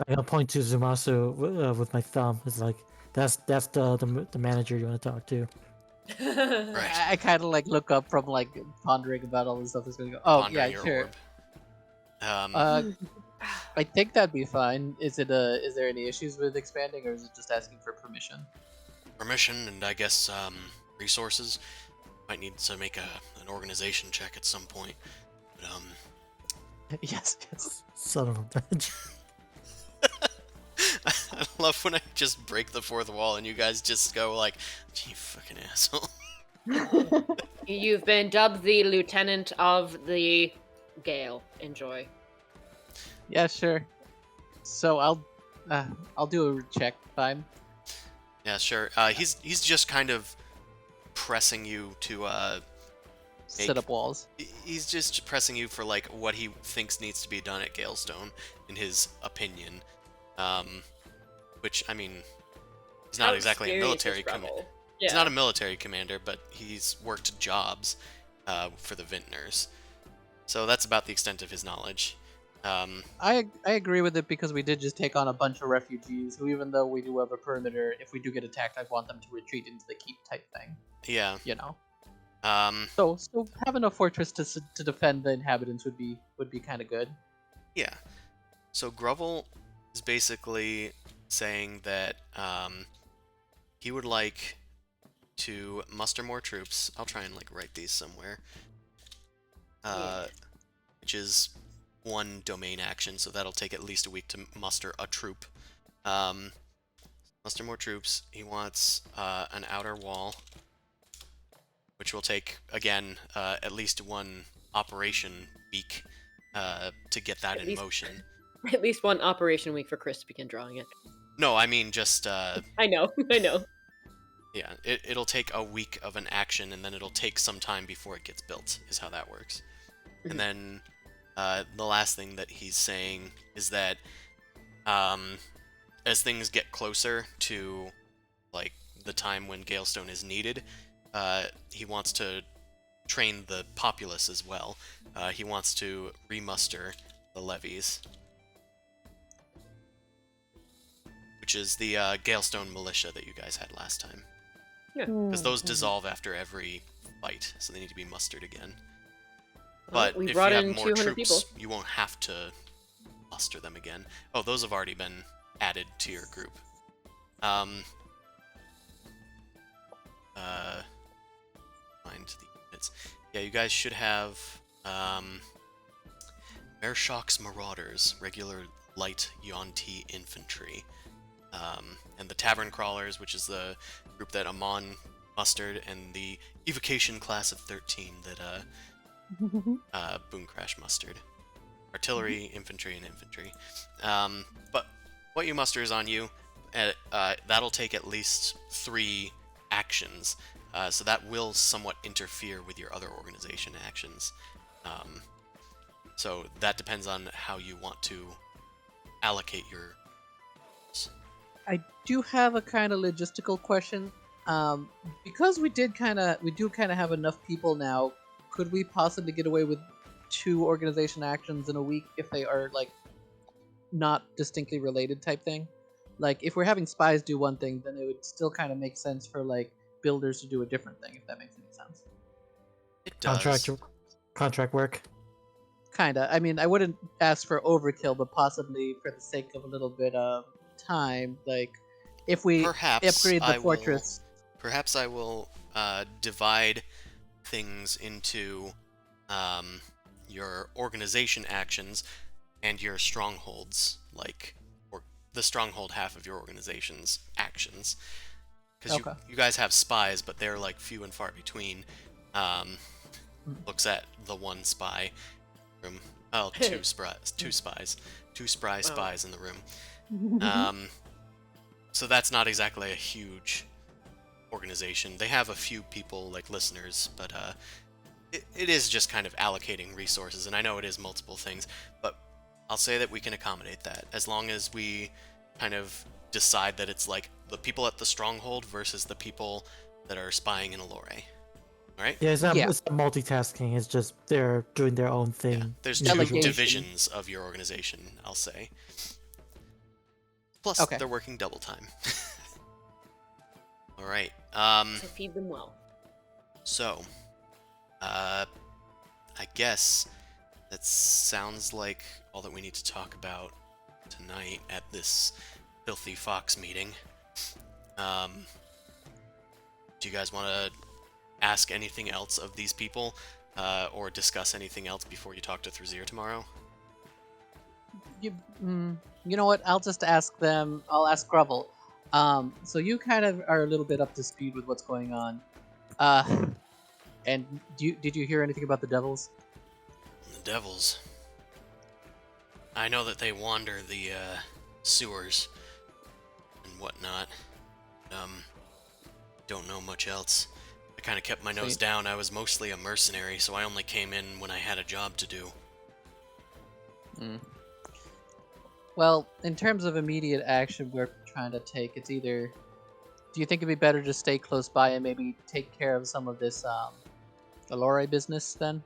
gonna point to Zumasu with my thumb. It's like that's the manager you want to talk to. right. I kind of like look up from like pondering about all the stuff that's going to go. Oh Pondering yeah, your sure. orb. I think that'd be fine. Is there any issues with expanding, or is it just asking for permission? Permission and I guess resources. Might need to make an organization check at some point. But, yes. Son of a bitch. I love when I just break the fourth wall and you guys just go like, "You fucking asshole." You've been dubbed the lieutenant of the Gale. Enjoy. Yeah, sure. So I'll do a check. Fine. Yeah, sure. He's just kind of pressing you to Set up walls. He's just pressing you for like what he thinks needs to be done at Galestone, in his opinion. Which I mean, he's not How exactly a experienced military is commander. Rebel? He's Yeah. not a military commander, but he's worked jobs for the Vintners. So that's about the extent of his knowledge. I agree with it because we did just take on a bunch of refugees who, even though we do have a perimeter, if we do get attacked, I'd want them to retreat into the keep type thing. Yeah. You know. Um, So having a fortress to defend the inhabitants would be kind of good. yeah. So Grovel is basically saying that he would like to muster more troops. I'll try and like write these somewhere. Which is one domain action, so that'll take at least a week to muster a troop. Muster more troops. He wants an outer wall, which will take, again, at least one operation week to get that in motion. At least one operation week for Chris to begin drawing it. No, I mean just... I know. yeah, it'll take a week of an action, and then it'll take some time before it gets built, is how that works. And then the last thing that he's saying is that as things get closer to like the time when Galestone is needed, he wants to train the populace as well. He wants to remuster the levies, which is the Galestone militia that you guys had last time. Yeah. Because those dissolve after every fight, so they need to be mustered again. But we if brought you in have more 200 troops, people. you won't have to muster them again. Oh, those have already been added to your group. Find the units. Yeah, you guys should have Mershok's Marauders, regular light Yuan-Ti infantry, and the Tavern Crawlers, which is the group that Amon mustered, and the Evocation class of 13 that Boom Crash mustered. Artillery, infantry, and infantry. But what you muster is on you. That'll take at least 3 actions, so that will somewhat interfere with your other organization actions. So that depends on how you want to allocate your... I do have a kind of logistical question. Because we do kind of have enough people now. Could we possibly get away with 2 organization actions in a week if they are like not distinctly related type thing? Like if we're having spies do one thing, then it would still kind of make sense for like builders to do a different thing, if that makes any sense. It does. Contract work. Kinda. I mean, I wouldn't ask for overkill, but possibly for the sake of a little bit of time, like if we Perhaps upgrade the I will- fortress. Perhaps I will divide things into your organization actions and your strongholds, or the stronghold half of your organization's actions. Because Okay. you guys have spies, but they're like few and far between. Looks at the one spy room. Oh, two spies. Two spry spies in the room. So that's not exactly a huge organization. They have a few people, like listeners, but it is just kind of allocating resources, and I know it is multiple things, but I'll say that we can accommodate that, as long as we kind of decide that it's like the people at the stronghold versus the people that are spying in Allure. Alright? Yeah, it's not Yeah. multitasking. It's just they're doing their own thing. Yeah, there's Delegation. 2 divisions of your organization, I'll say. Plus, Okay. they're working double time. Alright, So feed them well. so, I guess that sounds like all that we need to talk about tonight at this Filthy Fox meeting. Do you guys want to ask anything else of these people, or discuss anything else before you talk to Thrazir tomorrow? You know what? I'll just ask them. I'll ask Grovel. So you kind of are a little bit up to speed with what's going on. And did you hear anything about the devils? The devils. I know that they wander the sewers and whatnot. Don't know much else. I kind of kept my nose Sweet. down. I was mostly a mercenary, so I only came in when I had a job to do. Well, in terms of immediate action we're trying to take, it's either... Do you think it'd be better to stay close by and maybe take care of some of this Allure business then?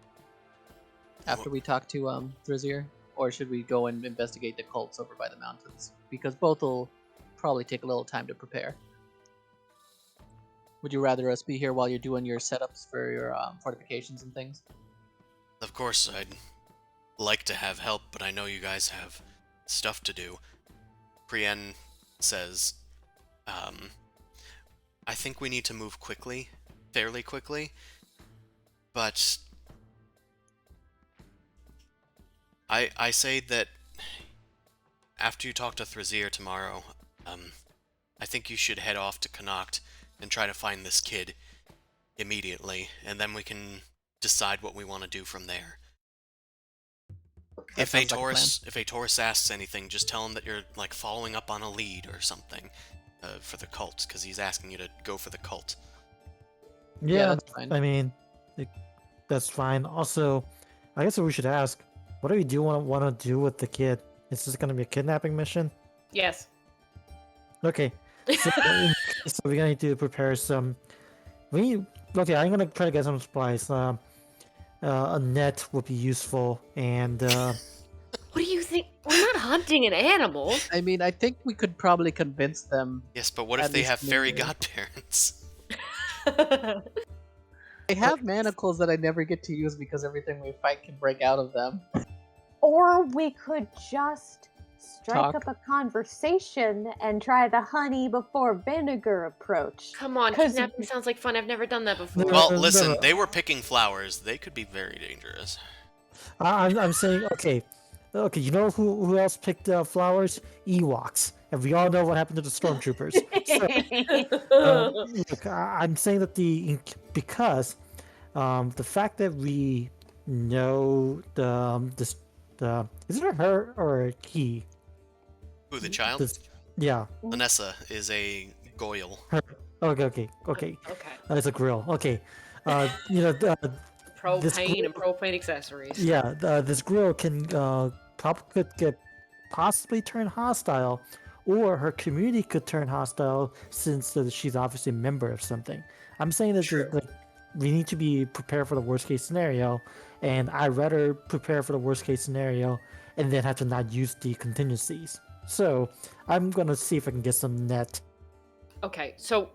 After we talk to Thrazir? Or should we go and investigate the cults over by the mountains? Because both will probably take a little time to prepare. Would you rather us be here while you're doing your setups for your fortifications and things? Of course, I'd like to have help, but I know you guys have stuff to do. Brienne says, I think we need to move quickly, fairly quickly, but I say that after you talk to Thrazir tomorrow, I think you should head off to Connacht and try to find this kid immediately, and then we can decide what we want to do from there. That If sounds like a a Taurus asks anything, just tell him that you're like following up on a lead or something for the cult, because he's asking you to go for the cult. Yeah, that's fine. I mean, that's fine. Also, I guess we should ask, what do we want to do with the kid? Is this going to be a kidnapping mission? Yes. Okay. So, so we're going to need to prepare some. Okay, I'm going to try to get some supplies. A net would be useful, and What do you think? We're not hunting an animal. I mean, I think we could probably convince them. Yes, but what if At they least have fairy maybe. godparents? They have manacles that I never get to use because everything we fight can break out of them. Or we could just strike Talk. up a conversation and try the honey before vinegar approach. Come on, 'Cause- kidnapping sounds like fun. I've never done that before. No, Well, no, listen, no. they were picking flowers. They could be very dangerous. I'm saying, okay, you know who else picked flowers? Ewoks. And we all know what happened to the stormtroopers. So, look, I'm saying that because the fact that we know is it a her or a he? Who, the child? Yeah. Vanessa is a Goyle. Okay. Okay. It's a grill. Okay. You know, This Propane and propane accessories. this grill can possibly turn hostile, or her community could turn hostile since she's obviously a member of something. I'm saying that like, we need to be prepared for the worst case scenario, and I'd rather prepare for the worst case scenario and then have to not use the contingencies. So I'm gonna see if I can get some net. Okay, so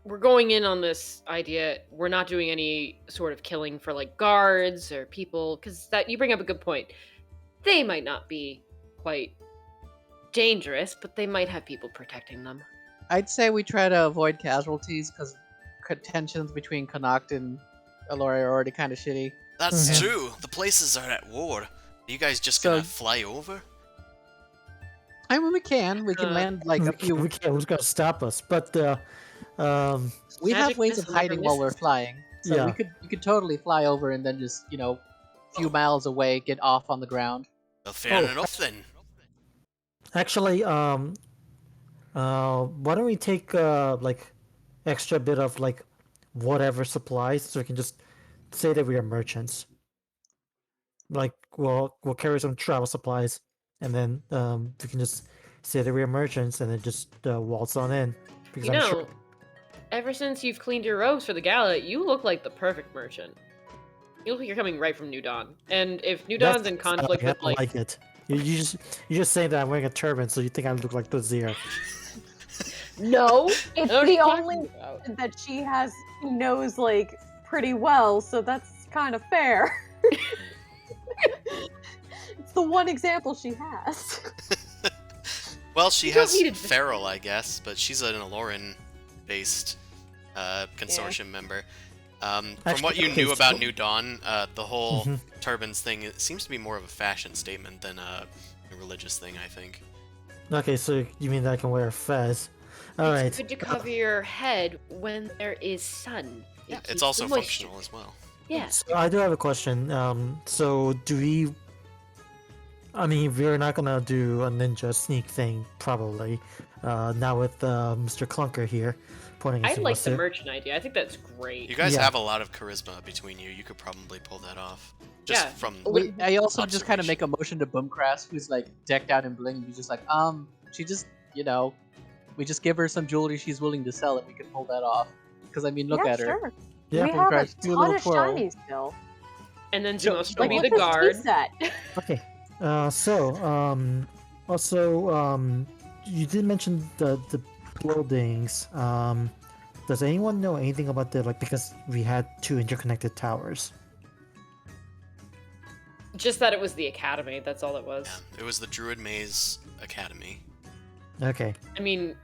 we're going in on this idea. We're not doing any sort of killing for like guards or people, because that you bring up a good point. They might not be quite dangerous, but they might have people protecting them. I'd say we try to avoid casualties because tensions between Connacht and Alori are already kind of shitty. That's Mhm. true. The places are at war. Are you guys just So- gonna fly over? I mean, we can land like a few. We can't. Who's gonna stop us? But We have Magic ways of missile never hiding while we're misses. flying, so Yeah. we could totally fly over and then just a few miles away, get off on the ground. Well, fair Oh. enough then. actually, why don't we take like extra bit of like whatever supplies so we can just say that we are merchants. Like we'll carry some travel supplies, and then we can just say that we are merchants, and then just waltz on in. Because You I'm know, sure ever since you've cleaned your robes for the gala, you look like the perfect merchant. You look like you're coming right from New Dawn. And if New Dawn's in conflict I with don't like it. You just say that I'm wearing a turban, so you think I look like the Zir. No, It's I know what the you're talking only about. that she knows like pretty well, so that's kind of fair. It's the one example she has. Well, she You don't has need it. Feral, I guess, but she's an Aloran-based consortium member. From Actually, what you okay, knew about so- New Dawn, the whole Mhm. turbans thing, it seems to be more of a fashion statement than a religious thing, I think. Okay, so you mean that I can wear a fez? All right. It's good to cover your head when there is sun. It Yeah, keeps it's also the moisture. functional as well. Yeah. So I do have a question. So do we? I mean, we're not gonna do a ninja sneak thing, probably. Now with Mr. Clunker here, pointing I at like the Mr. merchant idea. I think that's great. You guys Yeah. have a lot of charisma between you. You could probably pull that off. Just Yeah. from I also just kind of make observation. a motion to Boomcrass, who's like decked out in bling, and he's just like, she just, we just give her some jewelry she's willing to sell, and we can pull that off. Because I mean, look yeah, at her. sure. Yeah. We have a Boomcrass, do a ton little of twirl. shinies still. And then Show- Zumos show will be off. the What's guard. this tea set? Okay. Also, you did mention the buildings. Does anyone know anything about the because we had two interconnected towers? Just that it was the academy. That's all it was. Yeah, it was the Druid Maze Academy. Okay. I mean,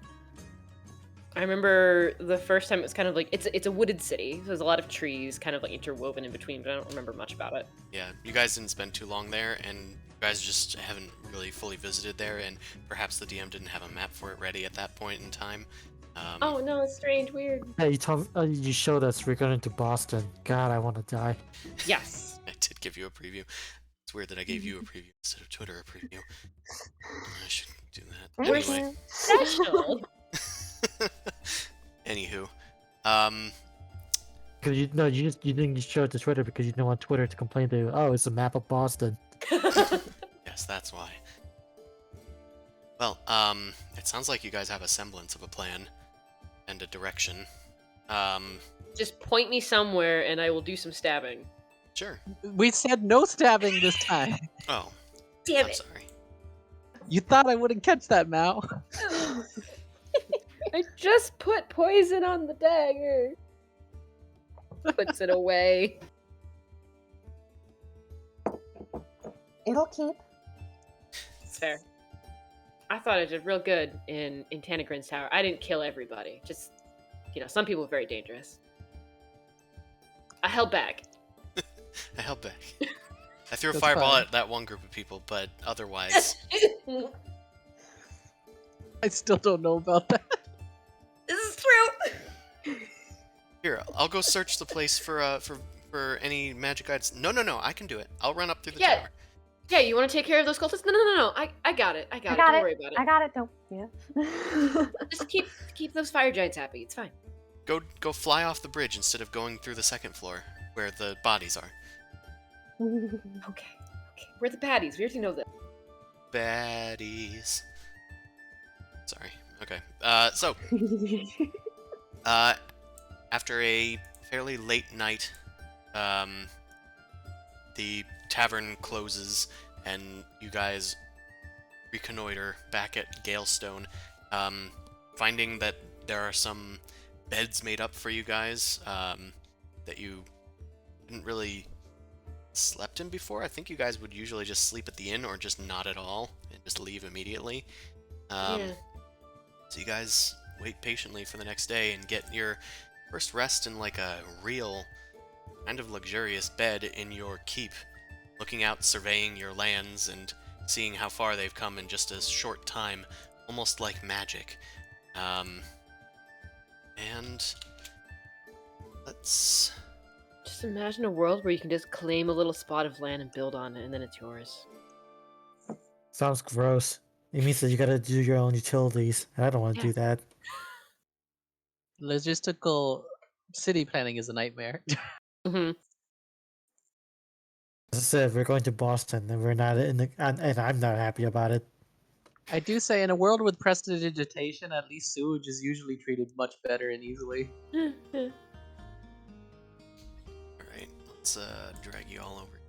I remember the first time it was kind of like it's a wooded city. So there's a lot of trees, kind of like interwoven in between, but I don't remember much about it. Yeah, you guys didn't spend too long there, and you guys just haven't really fully visited there, and perhaps the DM didn't have a map for it ready at that point in time. Oh no, it's strange, weird. Hey, you showed us we're going to Boston. God, I want to die. Yes. I did give you a preview. It's weird that I gave you a preview instead of Twitter a preview. I should do that. We're Anyway. special. Anywho. Because you didn't show it to Twitter because you don't want Twitter to complain to you. Oh, it's a map of Boston. Yes, that's why. Well, it sounds like you guys have a semblance of a plan and a direction. Just point me somewhere and I will do some stabbing. Sure. We said no stabbing this time. Oh, Damn I'm it. sorry. You thought I wouldn't catch that, Mao. I just put poison on the dagger. Puts it away. It'll keep. It's fair. I thought I did real good in Tannagrin's tower. I didn't kill everybody. Just, some people are very dangerous. I held back. I held back. I threw a That's fireball fine. at that one group of people, but otherwise, I still don't know about that. This is true. here I'll go search the place for any magic items. No, I can do it. I'll run up through the Yeah. tower. Yeah, you want to take care of those cultists? No. I got it. Don't worry about it. I got it. Don't. Yeah. Just keep those fire giants happy. It's fine. Go fly off the bridge instead of going through the second floor where the bodies are. Okay. We're the baddies. We already know that. Baddies. Sorry. Okay. So, after a fairly late night, the tavern closes, and you guys reconnoiter back at Galestone, finding that there are some beds made up for you guys that you didn't really slept in before. I think you guys would usually just sleep at the inn or just not at all and just leave immediately. Yeah. So you guys wait patiently for the next day and get your first rest in like a real kind of luxurious bed in your keep, looking out, surveying your lands, and seeing how far they've come in just a short time, almost like magic. And let's... Just imagine a world where you can just claim a little spot of land and build on it, and then it's yours. Sounds gross. It means that you gotta do your own utilities. I don't want to Yeah. do that. Logistical city planning is a nightmare. Hmm. As I said, we're going to Boston, and we're not in the, and I'm not happy about it. I do say, in a world with prestidigitation, at least sewage is usually treated much better and easily. Alright, let's drag you all over.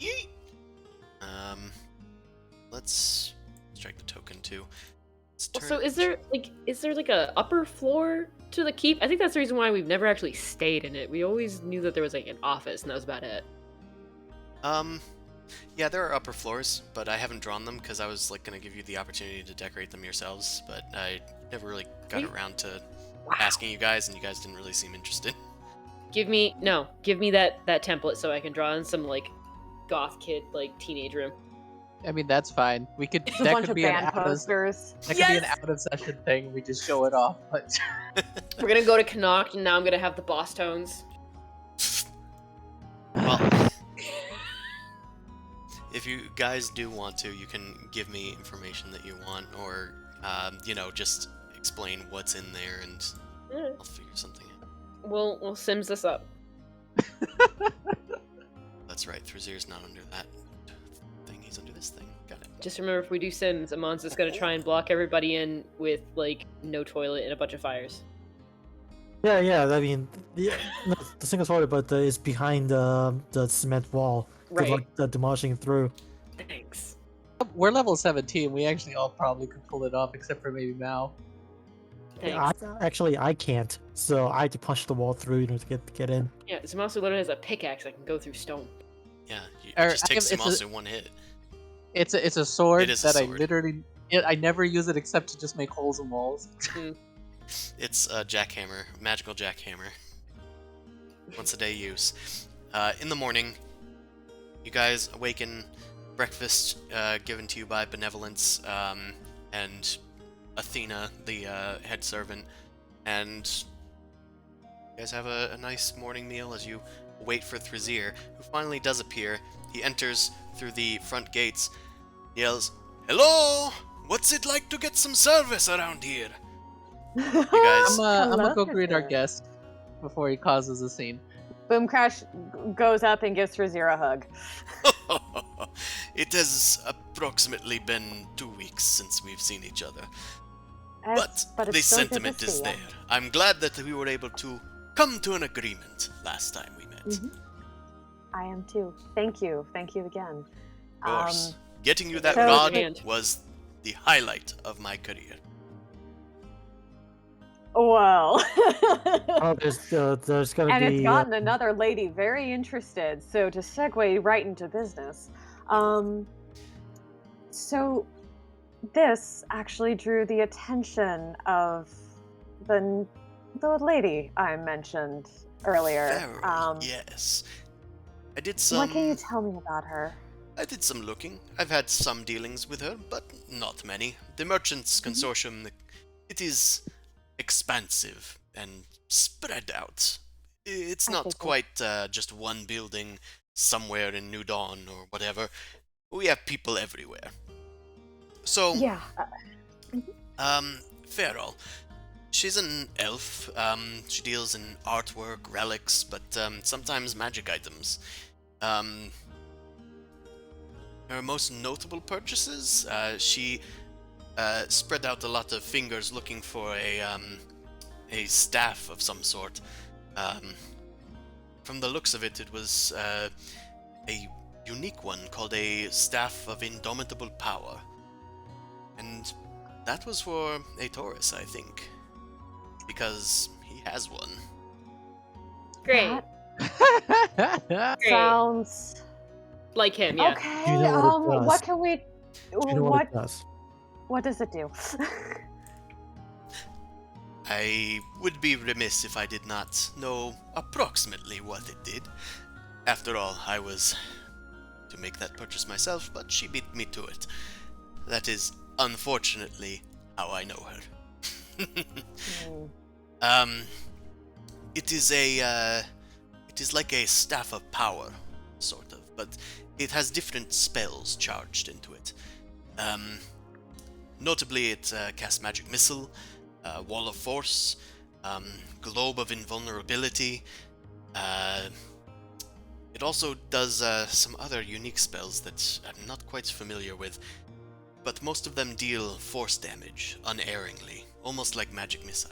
Yeet! Let's strike the token too. So is there like a upper floor to the keep? I think that's the reason why we've never actually stayed in it. We always knew that there was like an office, and that was about it. Yeah, there are upper floors, but I haven't drawn them because I was like gonna give you the opportunity to decorate them yourselves, but I never really got around to asking you guys, and you guys didn't really seem interested. Give me that template so I can draw in some like goth kid like teenage room. I mean, that's fine. We could. Just a That bunch could of be an band out of. posters. That could be an out of session thing. We just show it off. But We're gonna go to Connacht, and now I'm gonna have the boss tones. Well, if you guys do want to, you can give me information that you want, or just explain what's in there, and I'll figure something out. We'll Sims this up. That's right, Thrazir's not under that thing, he's under this thing. Got it. Just remember, if we do Sims, Amon's just gonna try and block everybody in with like no toilet and a bunch of fires. Yeah. I mean, no, the single toilet, but is behind the cement wall. Right. Good luck demolishing through. Thanks. we're level 17. We actually all probably could pull it off, except for maybe Mao. Thanks. I can't. So I had to punch the wall through to get in. Yeah, Zamasu literally has a pickaxe that can go through stone. Yeah, it Or just I takes have- it's Zamasu one hit. It's a sword It is a that sword. I literally. I never use it except to just make holes in walls. It's a jackhammer, magical jackhammer. Once a day use. In the morning, you guys awaken, breakfast given to you by Benevolence, and Athena, the head servant, and you guys have a nice morning meal as you wait for Thrazir, who finally does appear. He enters through the front gates, yells, "Hello! What's it like to get some service around here?" You guys... I'm gonna go Hello, greet our Thrazir. guest before he causes a scene. Boom Crash goes up and gives Thrazir a hug. It has approximately been 2 weeks since we've seen each other. But But the it's still good to sentiment is see there. ya. I'm glad that we were able to come to an agreement last time we met. Mhm. I am too. Thank you again. Of course. Getting you that so- rod And- was the highlight of my career. Well, Oh, there's gonna and be. it's gotten another lady very interested. So to segue right into business, so this actually drew the attention of the lady I mentioned earlier. Farrell, yes. I did some... What can you tell me about her? I did some looking. I've had some dealings with her, but not many. The Merchants Consortium, it is expansive and spread out. It's I not figured. quite just one building somewhere in New Dawn or whatever. We have people everywhere. So, Yeah. Farrell, she's an elf. She deals in artwork, relics, but sometimes magic items. Her most notable purchases, she spread out a lot of fingers looking for a staff of some sort. From the looks of it, it was a unique one called a Staff of Indomitable Power. And that was for a Taurus, I think. Because he has one. Great. That Great. sounds Like him, yeah. okay. Do you know what it does? What can we? Do you know what it does? What does it do? I would be remiss if I did not know approximately what it did. After all, I was to make that purchase myself, but she beat me to it. That is, unfortunately, how I know her. It is like a staff of power, sort of, but it has different spells charged into it. Notably, it casts Magic Missile, Wall of Force, Globe of Invulnerability. It also does some other unique spells that I'm not quite familiar with, but most of them deal force damage unerringly, almost like Magic Missile.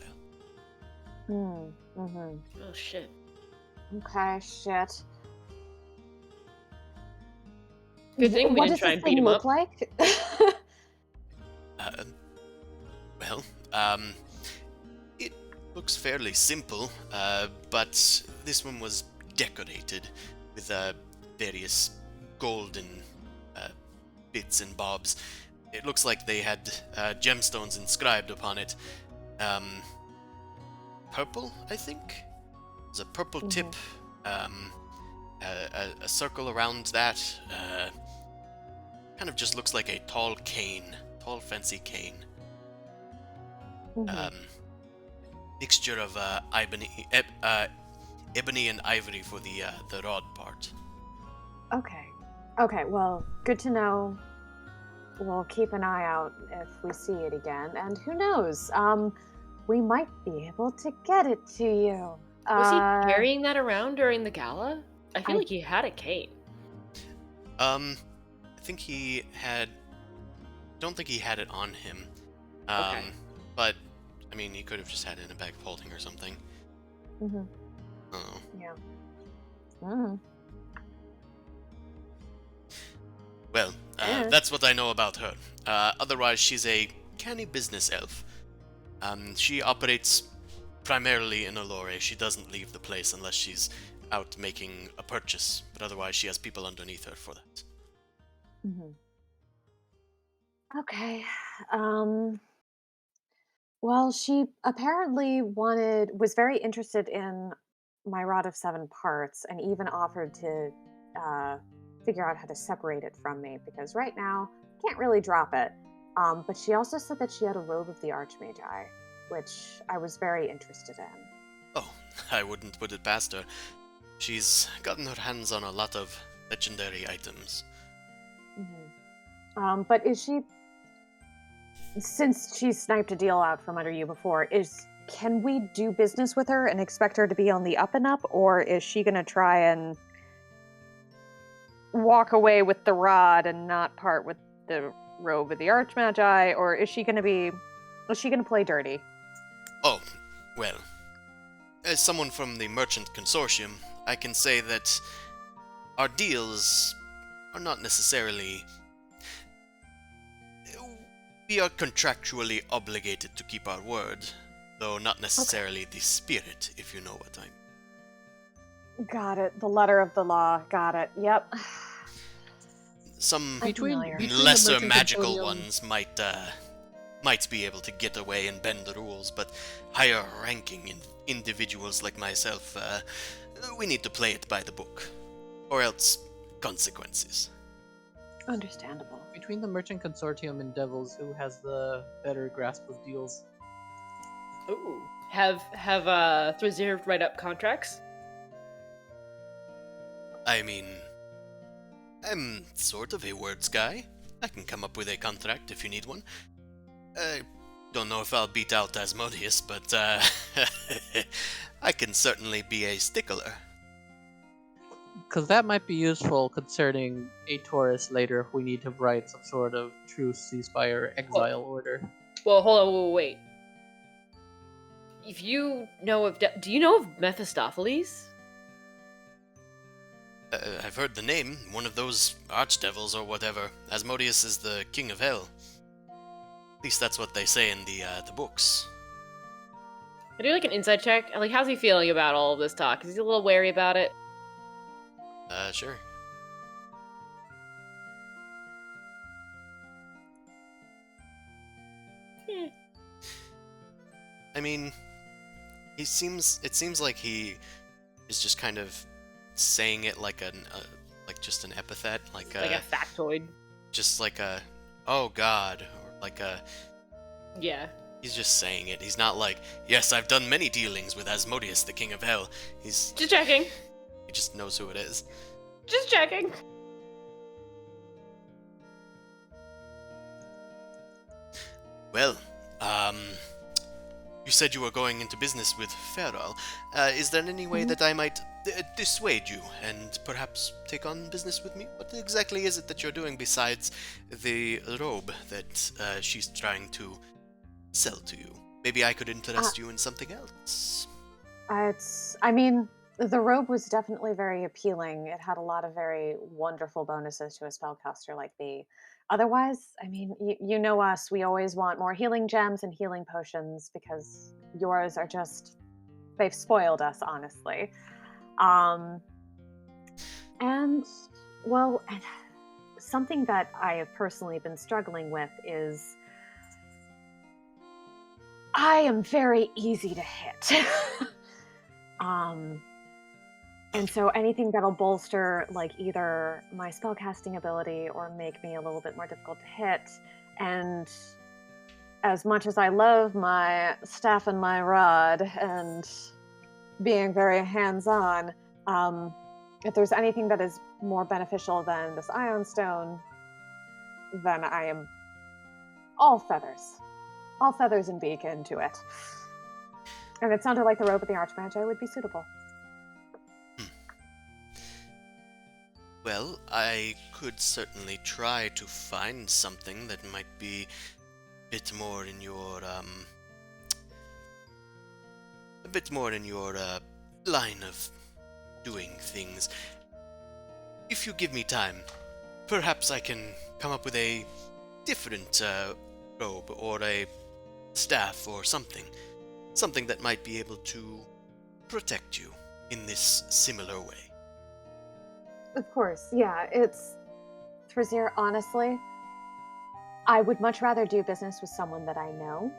Oh shit. Okay, shit. Good thing we What didn't does try this and beat thing him look up. like? It looks fairly simple, but this one was decorated with various golden bits and bobs. It looks like they had gemstones inscribed upon it. Purple, I think? There's a purple tip, a circle around that. Kind of just looks like a tall cane, tall fancy cane. Mixture of ebony and ivory for the rod part. Okay. Okay, well, good to know. We'll keep an eye out if we see it again. And who knows? We might be able to get it to you. Was he carrying that around during the gala? I feel I- like he had a cane. I think he had. Don't think he had it on him. Okay. But I mean, he could have just had it in a bag of holding or something. Oh. Yeah. Mhm. Well, Yeah. that's what I know about her. Otherwise, she's a canny business elf. She operates primarily in Allure. She doesn't leave the place unless she's out making a purchase, but otherwise she has people underneath her for that. Okay. Well, she apparently was very interested in my rod of 7 parts and even offered to figure out how to separate it from me because right now can't really drop it. But she also said that she had a robe of the Archmagi, which I was very interested in. Oh, I wouldn't put it past her. She's gotten her hands on a lot of legendary items. But is she, since she sniped a deal out from under you before, can we do business with her and expect her to be on the up and up, or is she going to try and walk away with the rod and not part with the robe of the Archmagi, or is she going to play dirty? Oh, well, as someone from the Merchant Consortium, I can say that our deals are not necessarily... We are contractually obligated to keep our word, though not necessarily the spirit, if you know what I mean. Got it. The letter of the law. Got it. Yep. Some Familiar. between the lesser Merchant magical Consortium- ones might be able to get away and bend the rules, but higher ranking individuals like myself, we need to play it by the book, or else consequences. Understandable. Between the Merchant Consortium and Devils, who has the better grasp of deals? Ooh. Have Thrazir write up contracts? I mean, I'm sort of a words guy. I can come up with a contract if you need one. I don't know if I'll beat out Asmodeus, but I can certainly be a stickler. Because that might be useful concerning a Taurus later if we need to write some sort of truce, ceasefire, exile order. Well, hold on, wait. If you know of, do you know of Mephistopheles? I've heard the name. One of those archdevils or whatever. Asmodeus is the king of hell. At least that's what they say in the books. I do like an insight check. Like, how's he feeling about all of this talk? Is he a little wary about it? Sure. I mean, it seems like he is just kind of saying it like like just an epithet, like a factoid. Just like a, oh god, or like a... Yeah. He's just saying it. He's not like, yes, I've done many dealings with Asmodeus, the king of hell. He's... Just checking. He just knows who it is. Just checking. Well, you said you were going into business with Feral. Is there any way that I might dissuade you and perhaps take on business with me? What exactly is it that you're doing besides the robe that she's trying to sell to you? Maybe I could interest you in something else. I mean, the robe was definitely very appealing. It had a lot of very wonderful bonuses to a spellcaster like me. Otherwise, I mean, you know us. We always want more healing gems and healing potions because yours are just, they've spoiled us, honestly. And, well, something that I have personally been struggling with is I am very easy to hit. And so anything that'll bolster like either my spellcasting ability or make me a little bit more difficult to hit. And as much as I love my staff and my rod and being very hands-on, if there's anything that is more beneficial than this Ion Stone, then I am all feathers and beak into it. And it sounded like the robe of the Archmagi would be suitable. Well, I could certainly try to find something that might be a bit more in your, line of doing things. If you give me time, perhaps I can come up with a different, robe or a staff or something. Something that might be able to protect you in this similar way. Of course, yeah, it's... Trazir, honestly, I would much rather do business with someone that I know.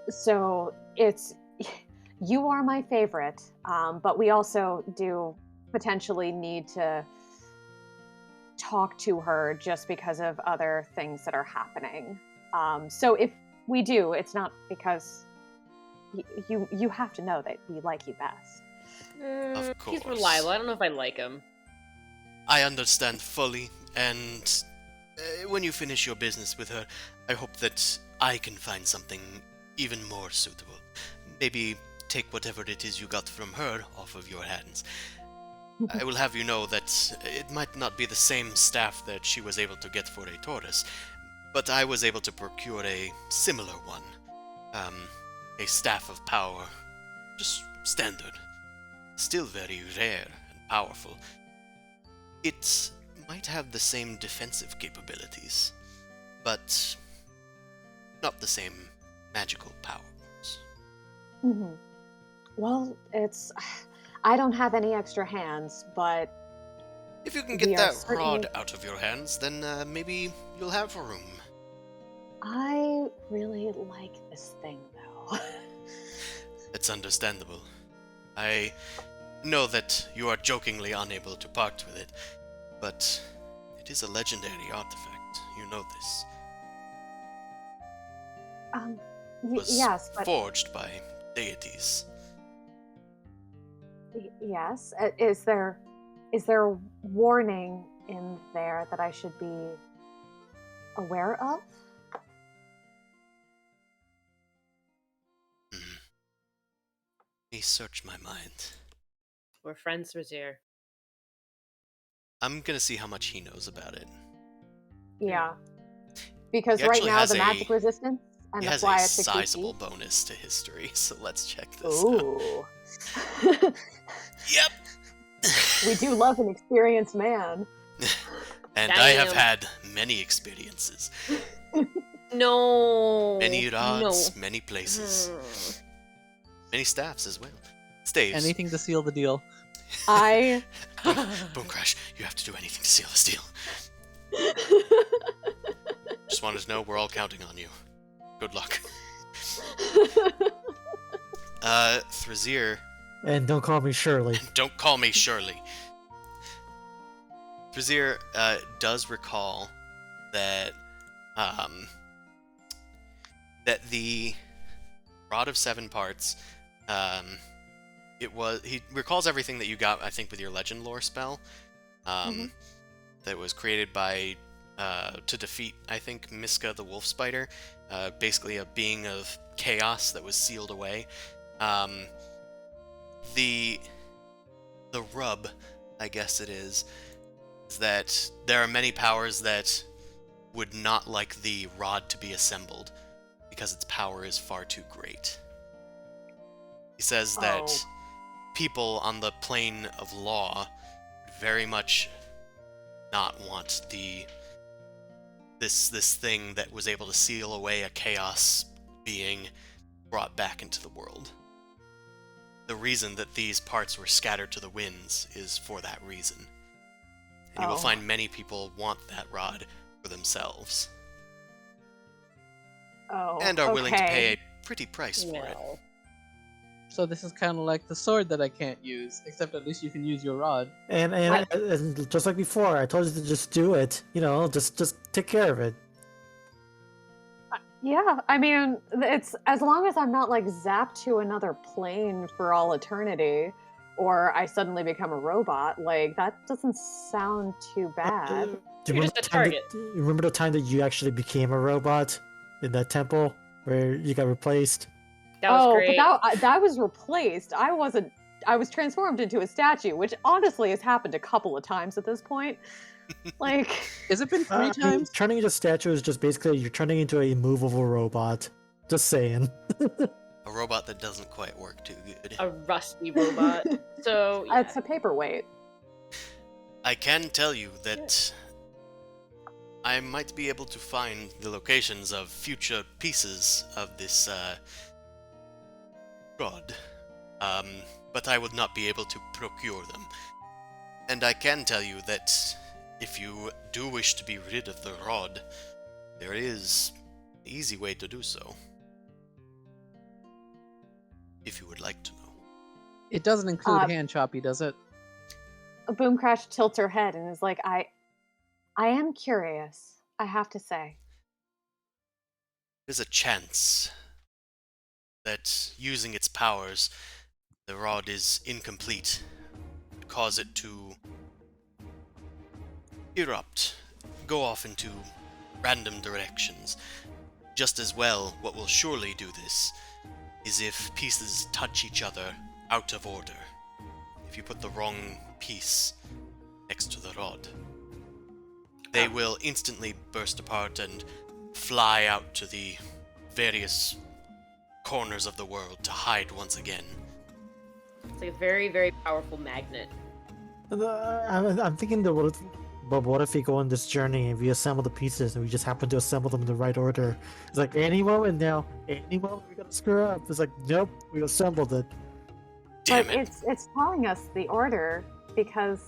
So, it's... You are my favorite, but we also do potentially need to talk to her just because of other things that are happening. So if we do, it's not because... You have to know that we like you best. Of course. He's reliable. I don't know if I like him. I understand fully, and when you finish your business with her, I hope that I can find something even more suitable. Maybe take whatever it is you got from her off of your hands. I will have you know that it might not be the same staff that she was able to get for a Taurus, but I was able to procure a similar one. A staff of power. Just standard. Still very rare and powerful. It might have the same defensive capabilities, but not the same magical powers. Mm-hmm. Well, it's... I don't have any extra hands, but... If you can get that rod out of your hands, then maybe you'll have room. I really like this thing, though. It's understandable. I know that you are jokingly unable to part with it, but it is a legendary artifact. You know this. It was yes, but... forged by deities. Yes. Is there a warning in there that I should be aware of? Let me search my mind. We're friends, Razier. I'm gonna see how much he knows about it. Yeah. Because He right actually now has the a- magic resistance and He the has fly a at 60 sizable feet. bonus to history, so let's check this out. Ooh. Yep. We do love an experienced man. And I have Damn. had many experiences, No. many rods, No. many places, Hmm. many staffs as well. Staves. Anything to seal the deal. I Boom Crash, you have to do anything to seal this deal. Just wanted to know we're all counting on you. Good luck. Thrazir, And don't call me Shirley. don't call me Shirley. Thrazir, does recall that, that the Rod of Seven Parts, he recalls everything that you got, I think, with your Legend Lore spell, that was created by, to defeat, I think, Miska the Wolf Spider, basically a being of chaos that was sealed away. The rub, I guess it is that there are many powers that would not like the rod to be assembled because its power is far too great. He says that people on the plane of law very much not want this thing that was able to seal away a chaos being brought back into the world. The reason that these parts were scattered to the winds is for that reason. And you will find many people want that rod for themselves. And are willing to pay a pretty price for it. No. So this is kind of like the sword that I can't use, except at least you can use your rod. And just like before, I told you to just do it. You know, just take care of it. Yeah, I mean, it's as long as I'm not like zapped to another plane for all eternity, or I suddenly become a robot. Like that doesn't sound too bad. Do You're you just a remember, target. you remember the time that you actually became a robot in that temple where you got replaced? That was great. But that was replaced. I wasn't. I was transformed into a statue, which honestly has happened a couple of times at this point. Like, Has it been three I mean, times? turning into a statue is just basically you're turning into a movable robot. Just saying. A robot that doesn't quite work too good. A rusty robot. So yeah. it's a paperweight. I can tell you that I might be able to find the locations of future pieces of this rod, but I would not be able to procure them. And I can tell you that if you do wish to be rid of the rod, there is an easy way to do so. If you would like to know. It doesn't include hand choppy, does it? Boom Crash tilts her head and is like, I am curious, I have to say. There's a chance that using its powers, the rod is incomplete, could cause it to erupt, go off into random directions. Just as well, what will surely do this is if pieces touch each other out of order. If you put the wrong piece next to the rod, they will instantly burst apart and fly out to the various corners of the world to hide once again. It's like a very, very powerful magnet. I'm thinking that what if we go on this journey and we assemble the pieces and we just happen to assemble them in the right order? It's like any moment now, any moment we gotta screw up. It's like, nope, we assembled it. Damn But it. it's telling us the order because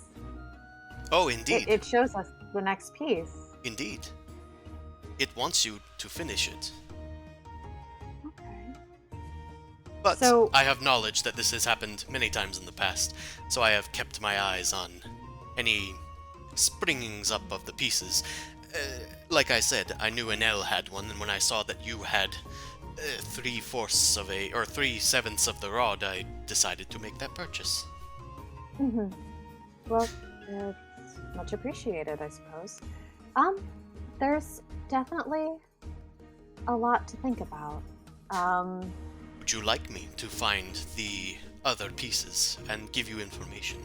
Oh, indeed. it shows us the next piece. Indeed. It wants you to finish it. Okay. But So- I have knowledge that this has happened many times in the past, so I have kept my eyes on any springings up of the pieces. Like I said, I knew Enel had one, and when I saw that you had 3/7 of the rod, I decided to make that purchase. Mm-hmm. Well, it's much appreciated, I suppose. There's definitely a lot to think about. Would you like me to find the other pieces and give you information.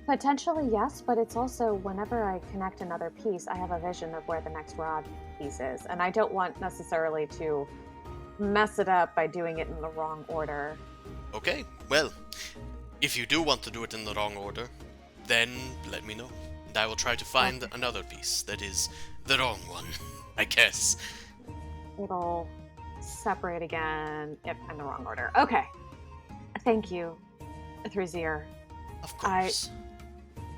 Potentially yes, but it's also whenever I connect another piece, I have a vision of where the next rod piece is, and I don't want necessarily to mess it up by doing it in the wrong order. Okay, well, if you do want to do it in the wrong order, then let me know. And I will try to find another piece that is the wrong one, I guess. It'll separate again if in the wrong order. Okay. Thank you, Thrizir. Of course.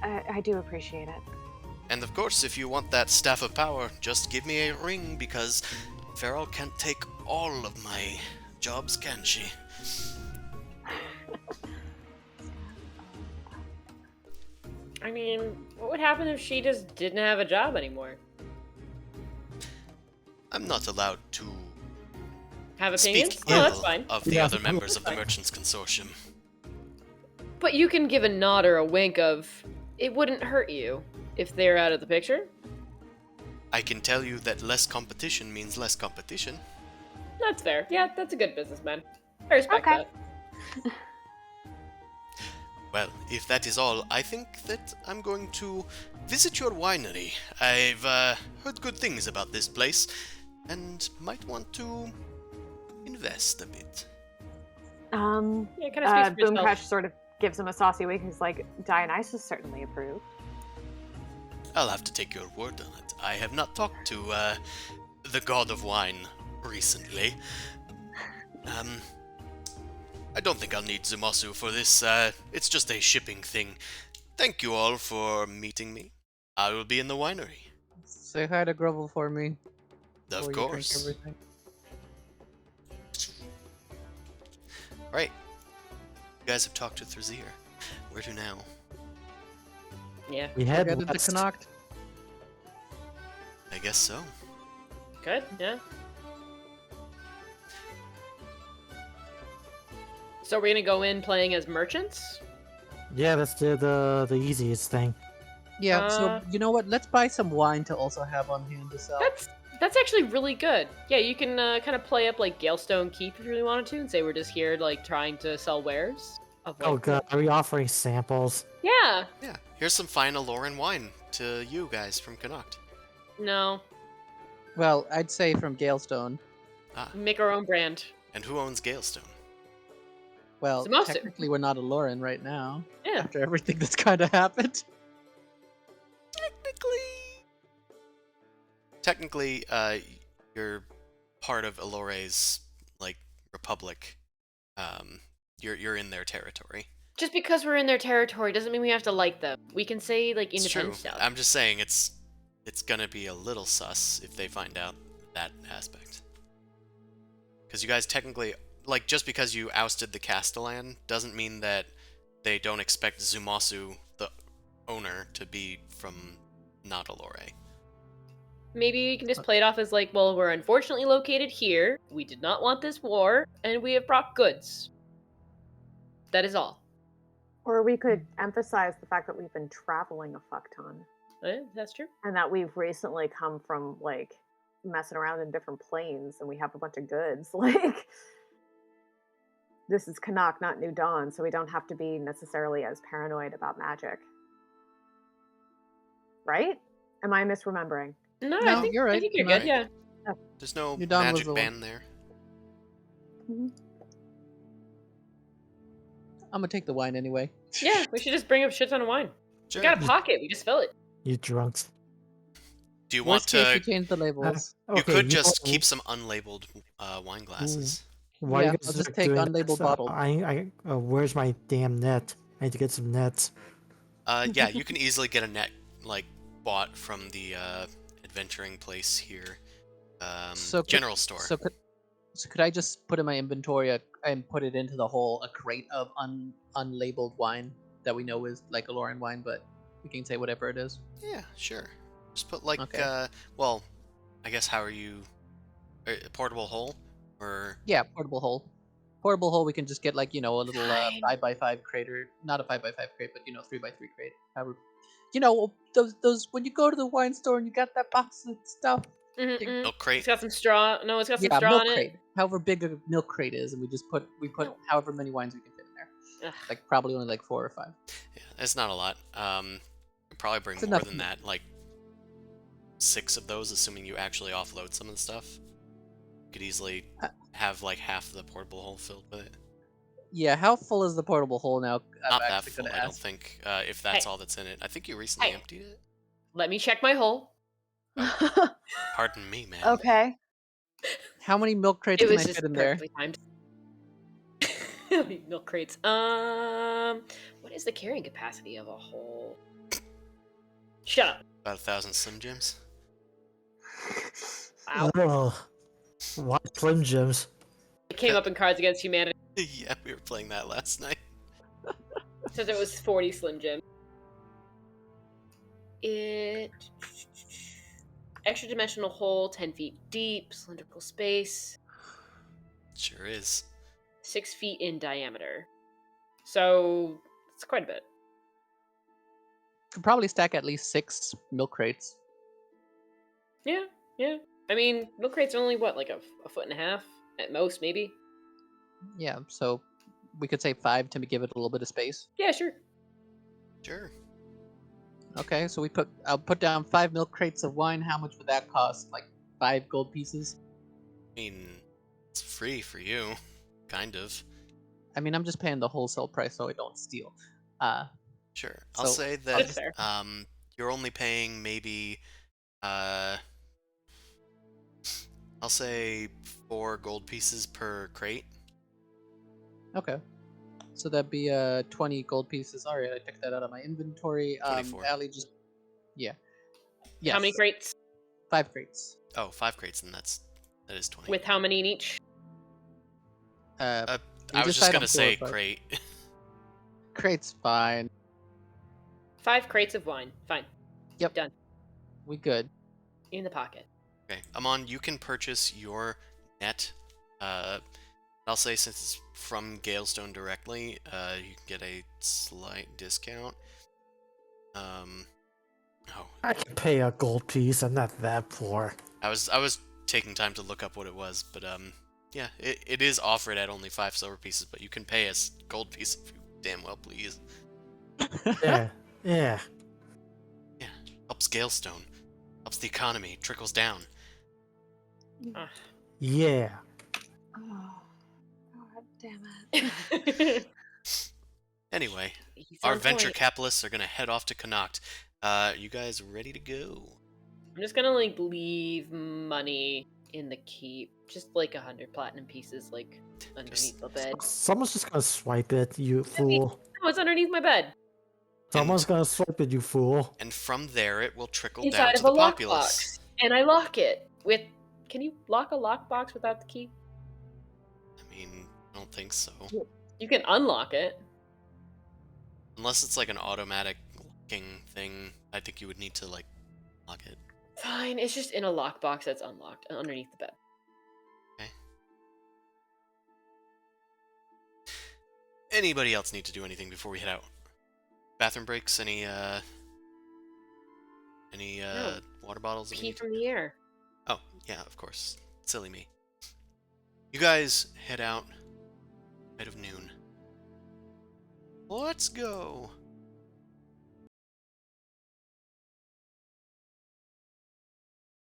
I do appreciate it. And of course, if you want that Staff of Power, just give me a ring, because Farrell can't take all of my jobs, can she? I mean, what would happen if she just didn't have a job anymore? I'm not allowed to Have opinions? speak Oh, that's ill fine. of the Yeah. other members of the Merchants Consortium. But you can give a nod or a wink of, it wouldn't hurt you if they're out of the picture. I can tell you that less competition means less competition. That's fair. Yeah, that's a good businessman. I respect Okay. that. Well, if that is all, I think that I'm going to visit your winery. I've heard good things about this place, and might want to invest a bit. Yeah, it kind of speaks for Boom yourself. Crush sort of gives him a saucy wink. He's like, Dionysus certainly approved. I'll have to take your word on it. I have not talked to the god of wine recently. I don't think I'll need Zumasu for this. It's just a shipping thing. Thank you all for meeting me. I will be in the winery. Say hi to Grovel for me. Of before you drink course. everything. Right. You guys have talked to Thrazir. Where to now? Yeah, We We're had headed to west. Connacht. I guess so. good, yeah. So we're gonna go in playing as merchants? Yeah, that's the easiest thing. Yeah, so Uh, you know what? Let's buy some wine to also have on hand to sell. That's actually really good. Yeah, you can kind of play up like Galestone Keep if you really wanted to, and say we're just here like trying to sell wares. Of, like, Oh god, are we offering samples? Yeah. Yeah, here's some fine Aloran wine to you guys from Connacht. No. Well, I'd say from Galestone. Ah, Make our own brand. and who owns Galestone? Well, Zumasu. technically we're not a Lauren right now. Yeah. After everything that's kind of happened. Technically, you're part of Alore's, like, republic. You're in their territory. Just because we're in their territory doesn't mean we have to like them. We can say like It's true. independent stuff. I'm just saying it's gonna be a little sus if they find out that aspect. Because you guys technically, like, just because you ousted the Castellan doesn't mean that they don't expect Zumasu, the owner, to be from not Alore. Maybe you can just play it off as like, well, we're unfortunately located here. We did not want this war, and we have brought goods. That is all. Or we could emphasize the fact that we've been traveling a fuck ton. That's true. And that we've recently come from, like, messing around in different planes and we have a bunch of goods. Like, this is Connacht, not New Dawn, so we don't have to be necessarily as paranoid about magic. Right? Am I misremembering? No, No, I think you're right. I think you're You're good. Yeah. There's no New Dawn was magic the one. ban there. I'm gonna take the wine anyway. Yeah. We should just bring up shit ton of wine. Sure. We got a pocket. We just fill it. You drunks. Do you want Worst case, to? we change the labels. You could know- just keep some unlabeled wine glasses. Why Yeah, you guys I'll just are take doing unlabeled this? bottle. Where's my damn net? I need to get some nets. Yeah, you can easily get a net, like, bought from the adventuring place here. So could- General store. So could I just put in my inventory and put it into the whole a crate of unlabeled wine that we know is like a Lauren wine, but we can say whatever it is. Yeah, sure. Just put, like, Okay. well, I guess how are you? A portable hole? Or Yeah, portable hole. Portable hole. We can just get, like, a little Fine. 5x5 crate, or not a 5x5 crate, but 3x3 crate. However, those when you go to the wine store and you got that box of stuff, Milk crate. It's got some straw. No, it's got some Yeah, straw milk in it. crate. However big a milk crate is, and we put No. however many wines we can fit in there. Ugh. Like probably only like 4 or 5. Yeah, it's not a lot. Could probably bring It's more enough. than that. Like 6 of those, assuming you actually offload some of the stuff. You could easily have like half the portable hole filled with it. Yeah, how full is the portable hole now? Not I'm that actually full, gonna I don't ask. think. If that's Hey. all that's in it, I think you recently Hey. emptied it. Let me check my hole. Pardon me, man. Okay. How many milk crates It can was I just fit in there? perfectly timed. Milk crates. What is the carrying capacity of a hole? Shut up. About 1,000 Slim Jims. Wow. Oh, why Slim Jims? It came up in Cards Against Humanity. Yeah, we were playing that last night. It says it was 40 Slim Jim. Extra dimensional hole, 10 feet deep, cylindrical space, Sure is. 6 feet in diameter. So it's quite a bit. Could probably stack at least 6 milk crates. Yeah. I mean, milk crates are only what, like a foot and a half at most, maybe. Yeah, so we could say 5 to give it a little bit of space. Yeah, sure. Sure. Okay, so I'll put down 5 milk crates of wine. How much would that cost? Like 5 gold pieces? I mean, it's free for you, kind of. I mean, I'm just paying the wholesale price so I don't steal. Sure. I'll So, say That's that fair. you're only paying maybe I'll say 4 gold pieces per crate. Okay. So that'd be 20 gold pieces. Alright, I took that out of my inventory. 24. Allie just yeah. Yes. How many crates? 5 crates. Oh, 5 crates, then that is 20. With how many in each? We I was just decide gonna on 4 say or 5. crate. Crates fine. 5 crates of wine. Fine. Yep. Done. We good. In the pocket. Okay, Amon, you can purchase your net. I'll say since it's from Galestone directly, you can get a slight discount. Oh, I can pay a gold piece. I'm not that poor. I was taking time to look up what it was, but yeah, it is offered at only 5 silver pieces, but you can pay us gold piece if you damn well please. Yeah, yeah. Yeah, helps Galestone, helps the economy, trickles down. Ah. Yeah. Oh, God damn it. Anyway, He's our on venture point. capitalists are gonna head off to Connacht. You guys ready to go? I'm just gonna like leave money in the keep, just like 100 platinum pieces, like underneath the bed. Someone's just gonna swipe it, you fool. No, it's underneath my bed, Someone's gonna swipe it, you fool. And from there, it will trickle inside down of to a the populace. lockbox, and I lock it with. Can you lock a lockbox without the key? I mean, I don't think so. You can unlock it. Unless it's like an automatic locking thing, I think you would need to like lock it. Fine, it's just in a lockbox that's unlocked underneath the bed. Okay. Anybody else need to do anything before we head out? Bathroom breaks? Any No. water bottles? that we Pee need to- from the air. Oh, yeah, of course. Silly me. You guys head out ahead of noon. Let's go.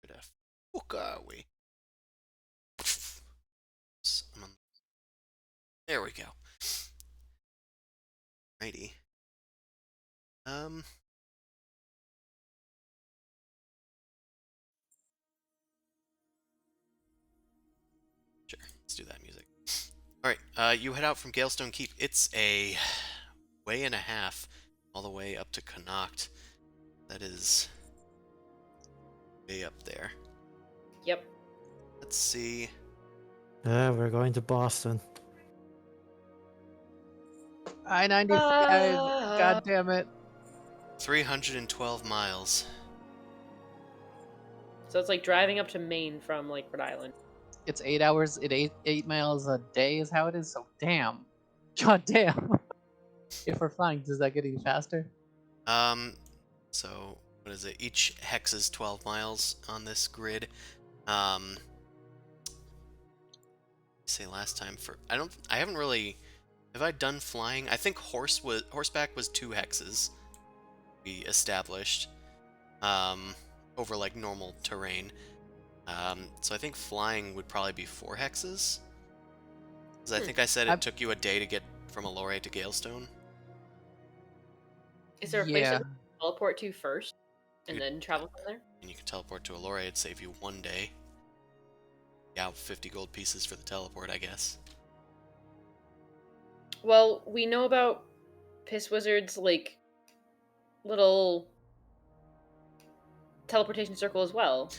Where the fuck are we? There we go. Righty. Sure, let's do that music. Alright, you head out from Galestone Keep. It's a way and a half all the way up to Connacht. That is way up there. Yep. Let's see. Yeah, we're going to Boston. I-95. God damn it. 312 miles. So it's like driving up to Maine from like Rhode Island. It's 8 hours. 8 miles a day is how it is. So damn. God damn. If we're flying, does that get any faster? So what is it? Each hex is 12 miles on this grid. Say last time for I haven't really, have I done flying? I think horseback was 2 hexes we established over like normal terrain. So I think flying would probably be 4 hexes. Because I think I said it took you a day to get from Allure to Galestone. Is there a place Yeah. that we can teleport to first and You- then travel from there? And you can teleport to Allure, it'd save you 1 day. Yeah, 50 gold pieces for the teleport, I guess. Well, we know about Piss Wizard's like little teleportation circle as well.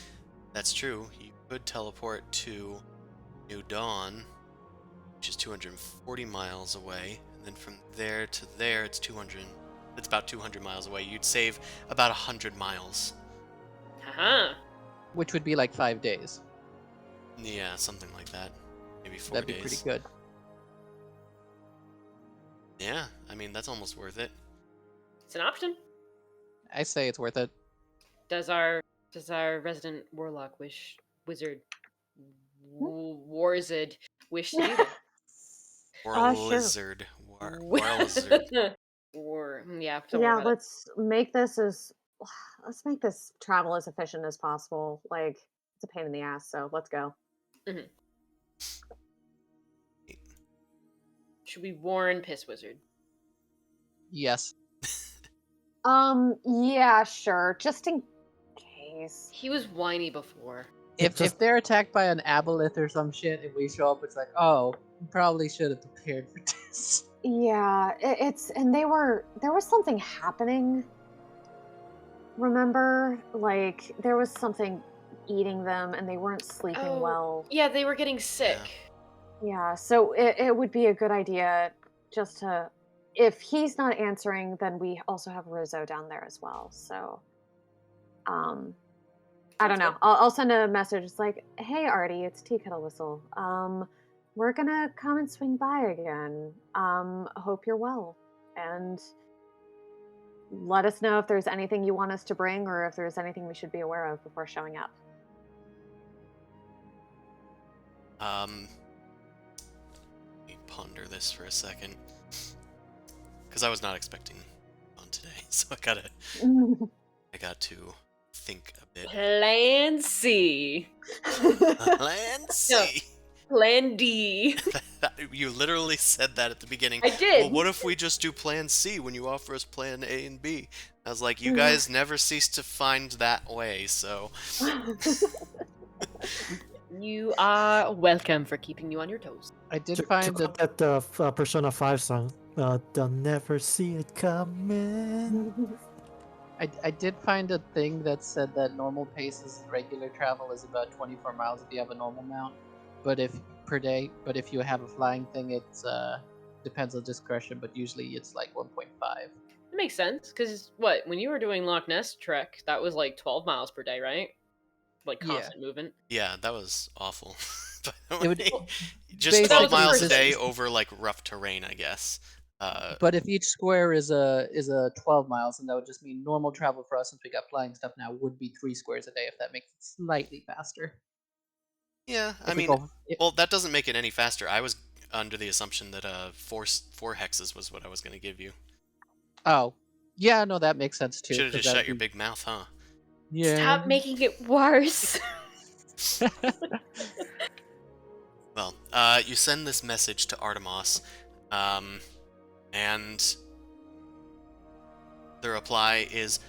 That's true. You could teleport to New Dawn, which is 240 miles away, and then from there to there, it's about 200 miles away. You'd save about 100 miles. Haha. Which would be like 5 days. Yeah, something like that. Maybe 4 That'd days. be pretty good. Yeah, I mean, that's almost worth it. It's an option. I say it's worth it. Does our resident warlock wizard Warzid wish to do that? Or Sure. lizard. War lizard. Yeah. Yeah, let's make this travel as efficient as possible. Like, it's a pain in the ass, so let's go. Should we warn Piss Wizard? Yes. Yeah, sure. Just in case. He was whiny before. If Just- they're attacked by an aboleth or some shit and we show up, it's like, oh, we probably should have prepared for this. Yeah, and there was something happening. Remember? Like, there was something eating them and they weren't sleeping Oh. well. Yeah, they were getting sick. Yeah, so it would be a good idea just to, if he's not answering, then we also have Rizzo down there as well. So, I don't know. good. I'll send a message. It's like, hey, Artie, it's Tea Kettle Whistle. We're gonna come and swing by again. Hope you're well, and let us know if there's anything you want us to bring or if there's anything we should be aware of before showing up. Let me ponder this for a second. Because I was not expecting on today, so I got to think a bit. Plan C. Plan C. Plan D. You literally said that at the beginning. I did. Well, what if we just do Plan C when you offer us Plan A and B? I was like, you guys never cease to find that way, so... You are welcome for keeping you on your toes. I did To find quote that. that Persona 5 song, they'll never see it coming. I did find a thing that said that normal pace is regular travel is about 24 miles if you have a normal mount, but if per day. But if you have a flying thing, it's depends on discretion. But usually it's like 1.5. It makes sense, because when you were doing Loch Ness Trek, that was like 12 miles per day, right? Like Yeah. constant movement. Yeah, that was awful. It would Just basically 12 miles a just- day over, like, rough terrain, I guess. But if each square is a 12 miles, then that would just mean normal travel for us, since we got flying stuff now, would be 3 squares a day, if that makes it slightly faster. Yeah, I If we mean, go- well, that doesn't make it any faster. I was under the assumption that 4 hexes was what I was going to give you. Oh, yeah, no, that makes sense too. Should have 'cause just that'd shut your be- big mouth, huh? Yeah. Stop making it worse. Well, you send this message to Artemis, and the reply is,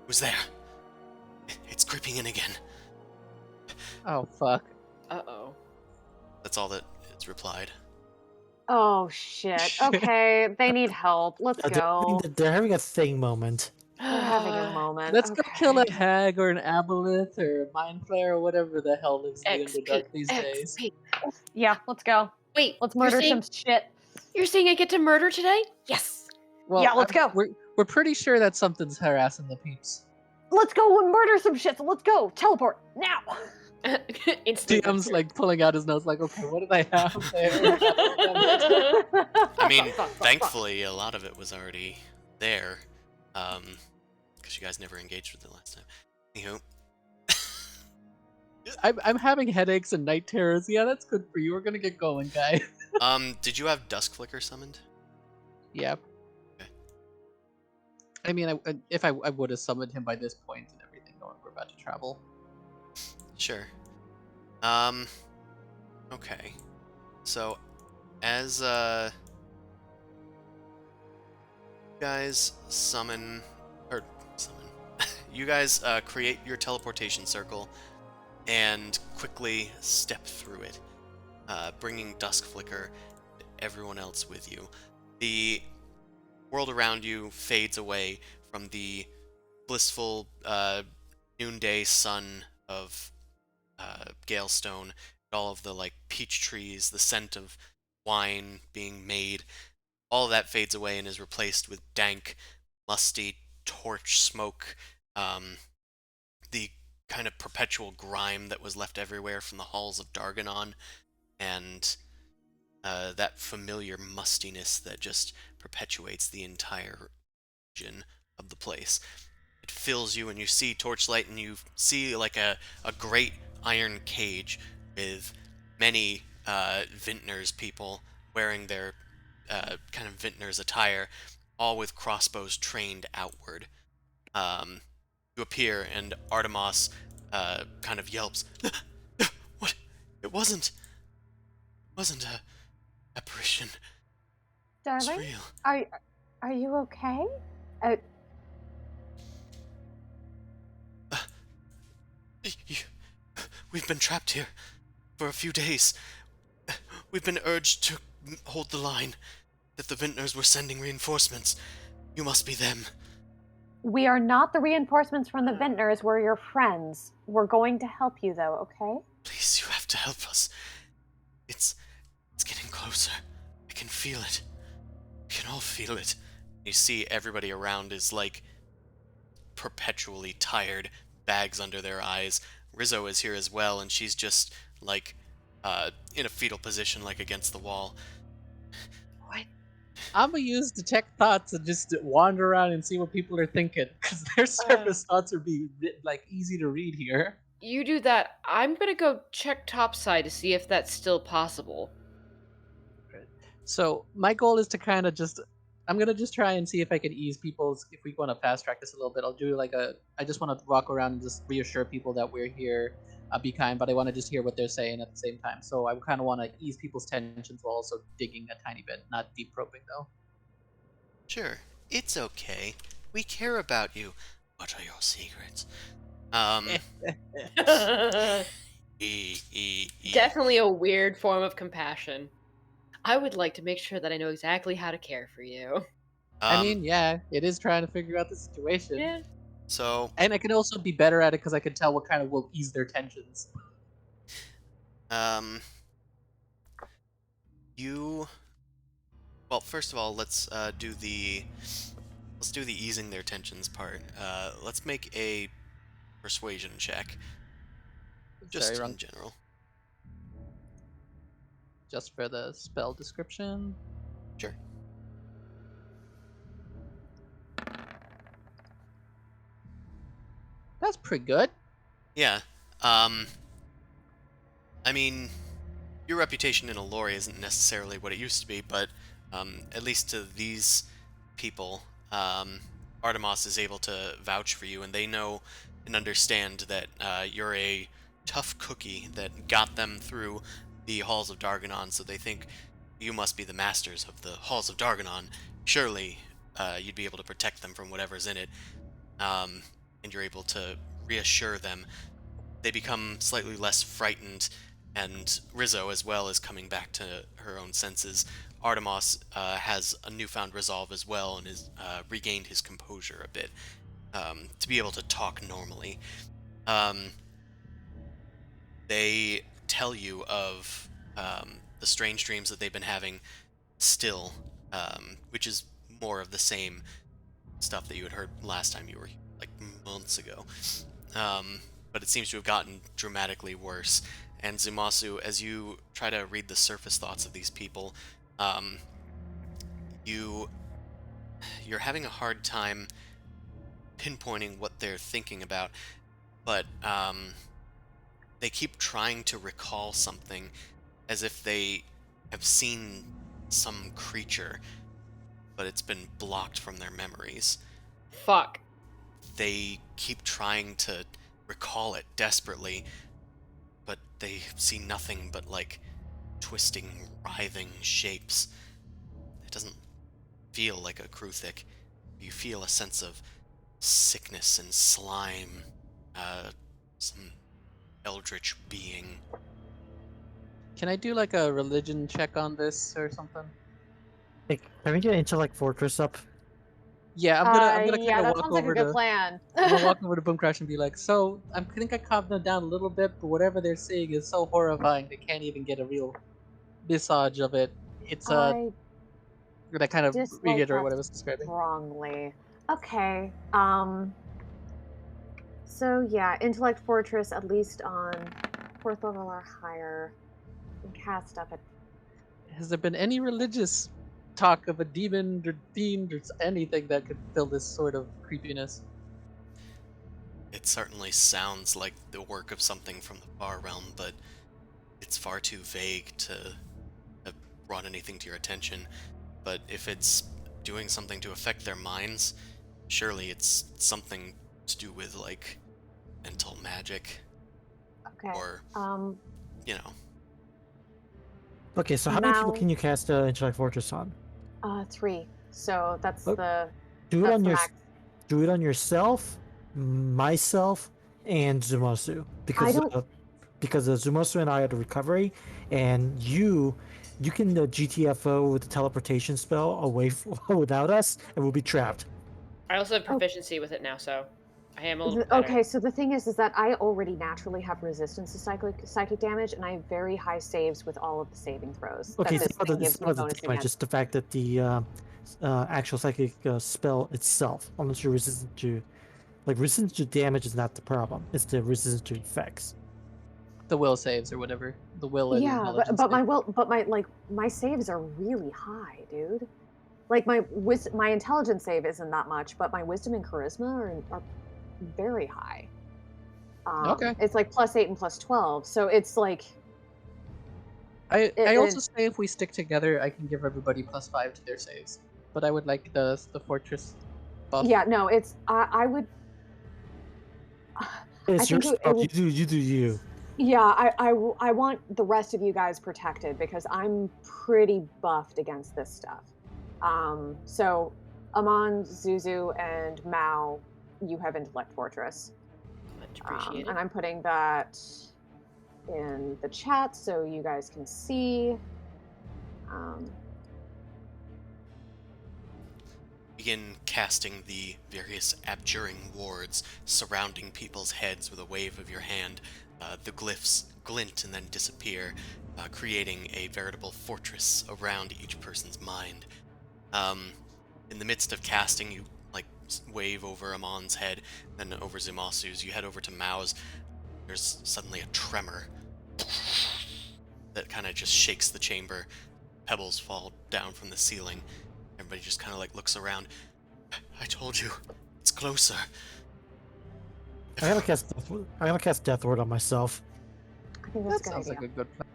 "Who's there? It's creeping in again." Oh fuck. Uh-oh. That's all that it's replied. Oh shit. Okay, they need help. Let's go. They're having a thing moment. We're having a moment. Let's go kill a Okay. hag or an aboleth or a mind flayer or whatever the hell lives in the XP, Underdark these days. XP. Yeah, let's go. Wait, Let's murder some shit. You're saying I get to murder today? Yes. Well, Yeah, let's go. We're pretty sure that something's harassing the peeps. Let's go and murder some shit. So let's go. Teleport now. Instantly. DM's like pulling out his nose, like, okay, what did I have there? I mean, Fuck, fuck, fuck. thankfully, a lot of it was already there. because you guys never engaged with it last time. Anywho. I'm having headaches and night terrors. Yeah, that's good for you. We're gonna get going, guys. Did you have Dusk Flicker summoned? Yeah. Okay. I mean, if I would have summoned him by this point and everything, knowing we're about to travel. Sure. Okay. So, as, guys summon, you guys, create your teleportation circle and quickly step through it, bringing Dusk Flicker and everyone else with you. The world around you fades away from the blissful, noonday sun of Galestone, all of the like peach trees, the scent of wine being made, all of that fades away and is replaced with dank, musty torch smoke, the kind of perpetual grime that was left everywhere from the halls of Darganon, and that familiar mustiness that just perpetuates the entire region of the place. It fills you, and you see Torchlight, and you see like a great iron cage with many vintners people wearing their kind of vintners attire, all with crossbows trained outward. You appear, and Artemis kind of yelps, "What? It wasn't a apparition. It's Darling, real." are you okay? We've been trapped here for a few days. We've been urged to hold the line, that the vintners were sending reinforcements. You must be them. We are not the reinforcements from the vintners. We're your friends. We're going to help you, though. Okay? Please, you have to help us. It's getting closer. I can feel it. We can all feel it. You see everybody around is like perpetually tired, bags under their eyes. Rizzo is here as well, and she's just like in a fetal position, like against the wall. I'm gonna use detect thoughts and just wander around and see what people are thinking, because their surface thoughts are being like easy to read here. You do that. I'm gonna go check topside to see if that's still possible. So my goal is to kind of just, I'm gonna just try and see if I can ease people's. If we want to fast track this a little bit, I'll do like a. I just want to walk around and just reassure people that we're here. Be kind, but I want to just hear what they're saying at the same time. So I kind of want to ease people's tensions while also digging a tiny bit, not deep probing though. Sure, it's okay. We care about you. What are your secrets? Definitely a weird form of compassion. I would like to make sure that I know exactly how to care for you. I mean, yeah, it is trying to figure out the situation. Yeah. So, And I can also be better at it because I can tell what kind of will ease their tensions. you. Well, first of all, let's do the easing their tensions part. Let's make a persuasion check, just Sorry, wrong. in general. Just for the spell description. Sure. That's pretty good. Yeah. I mean, your reputation in Alori isn't necessarily what it used to be, but at least to these people, Artemis is able to vouch for you, and they know and understand that you're a tough cookie that got them through the halls of Darganon, so they think you must be the masters of the halls of Darganon. Surely you'd be able to protect them from whatever's in it, and you're able to reassure them. They become slightly less frightened, and Rizzo as well is coming back to her own senses. Artemis has a newfound resolve as well, and has regained his composure a bit, to be able to talk normally. They tell you of the strange dreams that they've been having still, which is more of the same stuff that you had heard last time you were here, like months ago. But it seems to have gotten dramatically worse. And Zumasu, as you try to read the surface thoughts of these people, you're having a hard time pinpointing what they're thinking about, but they keep trying to recall something as if they have seen some creature, but it's been blocked from their memories. Fuck. They keep trying to recall it desperately, but they see nothing but like twisting, writhing shapes. It doesn't feel like a Kruthic. You feel a sense of sickness and slime, some eldritch being. Can I do like a religion check on this or something? Hey, can we get Intellect Fortress up? Yeah, I'm gonna kind Yeah, of that walk sounds like a over good to plan. I'm gonna walk over to Boom Crash and be like, so I think I calmed them down a little bit, but whatever they're seeing is so horrifying they can't even get a real visage of it. It's I that kind of dislike reiterate that what I was describing. strongly. Okay. So yeah, Intellect Fortress at least on 4th level or higher. And cast stuff at. Has there been any religious talk of a demon or fiend or anything that could fill this sort of creepiness? It certainly sounds like the work of something from the far realm, but it's far too vague to have brought anything to your attention. But if it's doing something to affect their minds, surely it's something to do with, like, mental magic, Okay. or, you know. Okay, so how many people Now, can you cast Intellect Fortress on? 3. So that's Oh, the Do it that's on the your, max. do it on yourself, myself, and Zumasu, I don't. because Zumasu and I are the recovery, and you can GTFO with the teleportation spell away without us, and we'll be trapped. I also have Oh. proficiency with it now, so I am a little bit better. Okay, so the thing is that I already naturally have resistance to psychic damage, and I have very high saves with all of the saving throws. Okay, that it's this not thing the, gives it's me not the bonus damage, against. just the fact that the actual psychic spell itself, unless you're resistant to, like, resistance to damage is not the problem. It's the resistance to effects. The will saves or whatever. The will and Yeah, intelligence. but save. my saves are really high, dude. Like my intelligence save isn't that much, but my wisdom and charisma are very high. Okay. It's like +8 and +12, so it's like I also it, say if we stick together, I can give everybody +5 to their saves. But I would like the fortress buff. yeah, no, it's I would. I It's your think it spell. would. You do you. Yeah, I want the rest of you guys protected because I'm pretty buffed against this stuff. So Amon, Zuzu, and Mao, you have Intellect Fortress. Much appreciated. And I'm putting that in the chat so you guys can see. Begin casting the various abjuring wards surrounding people's heads with a wave of your hand. The glyphs glint and then disappear, creating a veritable fortress around each person's mind. In the midst of casting, you like wave over Amon's head, then over Zumasu's. You head over to Mao's. There's suddenly a tremor that kind of just shakes the chamber. Pebbles fall down from the ceiling. Everybody just kind of like looks around. I told you, it's closer. I gotta cast Death Ward on myself. I think that's That a good sounds idea. like a good plan.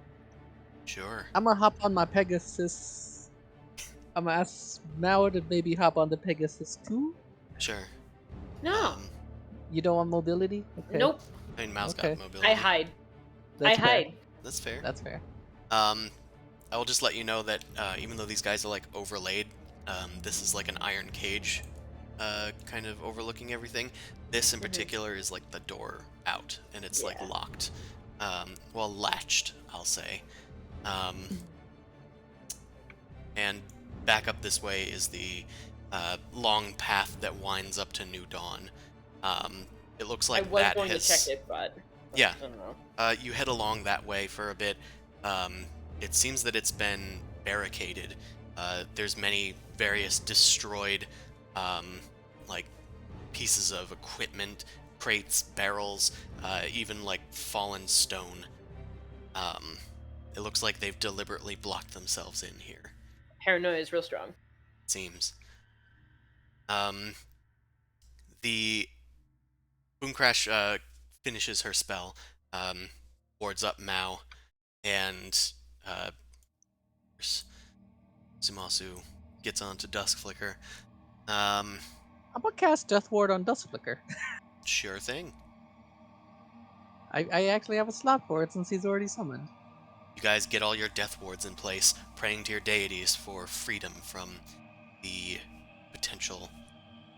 Sure. I'm gonna hop on my Pegasus. I'm gonna ask Mao to maybe hop on the Pegasus too. Sure. No. You don't want mobility? Okay. Nope. I mean, Mao's Okay. got mobility. I hide. That's I fair. hide. That's fair. That's fair. I will just let you know that even though these guys are like overlaid, this is like an iron cage, kind of overlooking everything. This in particular is like the door out, and it's like locked. Well, latched, I'll say. And back up this way is the long path that winds up to New Dawn. It looks like I was that going has. to check it, but Yeah. I don't know. You head along that way for a bit. It seems that it's been barricaded. There's many various destroyed, like, pieces of equipment, crates, barrels, even, like, fallen stone. It looks like they've deliberately blocked themselves in here, Paranoia is real strong. it seems. The Boomcrash finishes her spell, boards up Mao, and Sumasu gets onto Dusk Flicker. How about cast Death Ward on Dust Flicker? Sure thing. I actually have a slot for it since he's already summoned. You guys get all your death wards in place, praying to your deities for freedom from the potential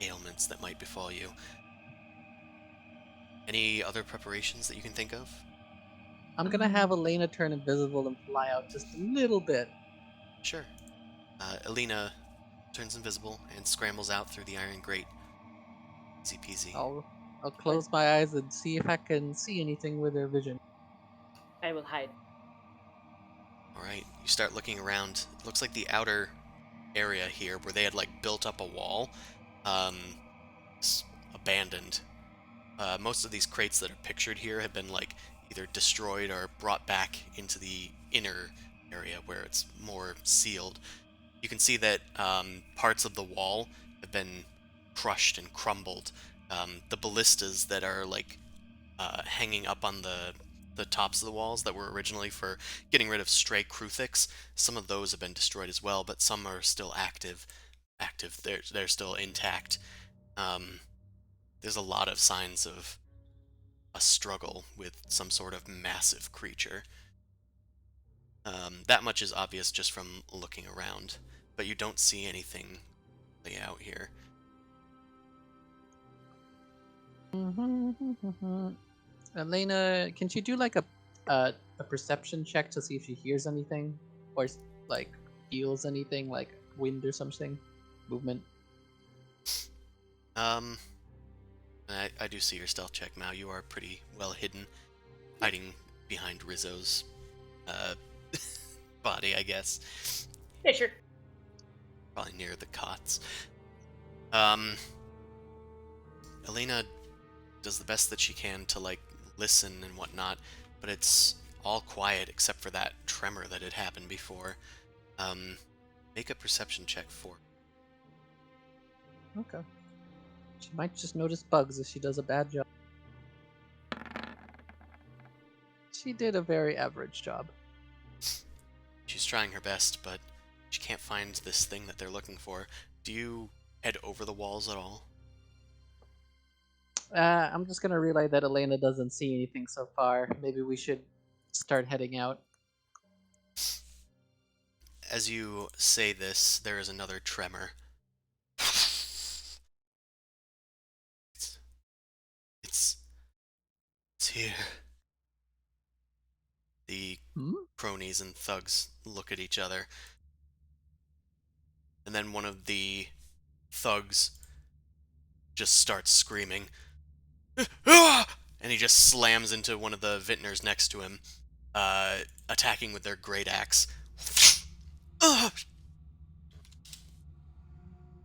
ailments that might befall you. Any other preparations that you can think of? I'm gonna have Elena turn invisible and fly out just a little bit. Sure. Elena turns invisible and scrambles out through the iron grate. Easy peasy. I'll close my eyes and see if I can see anything with their vision. I will hide. Alright, you start looking around. It looks like the outer area here, where they had, like, built up a wall, is abandoned. Most of these crates that are pictured here have been, like, either destroyed or brought back into the inner area where it's more sealed. You can see that parts of the wall have been crushed and crumbled. The ballistas that are, like, hanging up on the tops of the walls that were originally for getting rid of stray Kruthix, some of those have been destroyed as well, but some are still active. They're still intact. There's a lot of signs of a struggle with some sort of massive creature. That much is obvious just from looking around, but you don't see anything lay out here. Elena, can she do like a perception check to see if she hears anything, or like feels anything, like wind or something, movement? I do see your stealth check, Mao. You are pretty well hidden, hiding behind Rizzo's body, I guess. Yeah, sure. Probably near the cots. Elena does the best that she can to, like, listen and whatnot, but it's all quiet except for that tremor that had happened before. Make a perception check for. Okay. She might just notice bugs if she does a bad job. She did a very average job. She's trying her best, but she can't find this thing that they're looking for. Do you head over the walls at all? I'm just gonna relay that Elena doesn't see anything so far. Maybe we should start heading out. As you say this, there is another tremor. It's here. The cronies and thugs look at each other. And then one of the thugs just starts screaming. And he just slams into one of the vintners next to him, attacking with their great axe.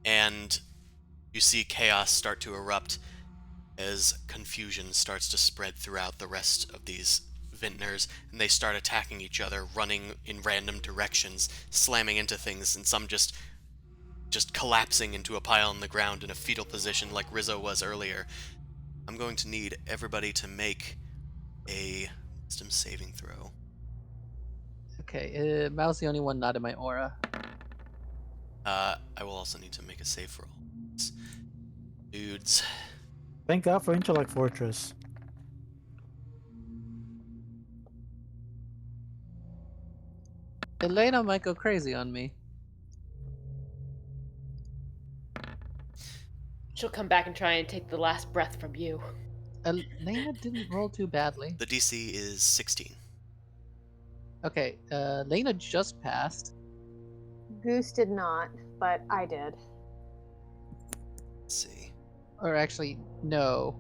And you see chaos start to erupt as confusion starts to spread throughout the rest of these vintners, and they start attacking each other, running in random directions, slamming into things, and some just collapsing into a pile on the ground in a fetal position like Rizzo was earlier. I'm going to need everybody to make a wisdom saving throw. Okay, Mao's the only one not in my aura. I will also need to make a save for all these dudes. Thank God for Intellect Fortress. Elena might go crazy on me. She'll come back and try and take the last breath from you. Elena didn't roll too badly. The DC is 16. Okay, Lena just passed. Goose did not, but I did. Let's see. Or actually, no.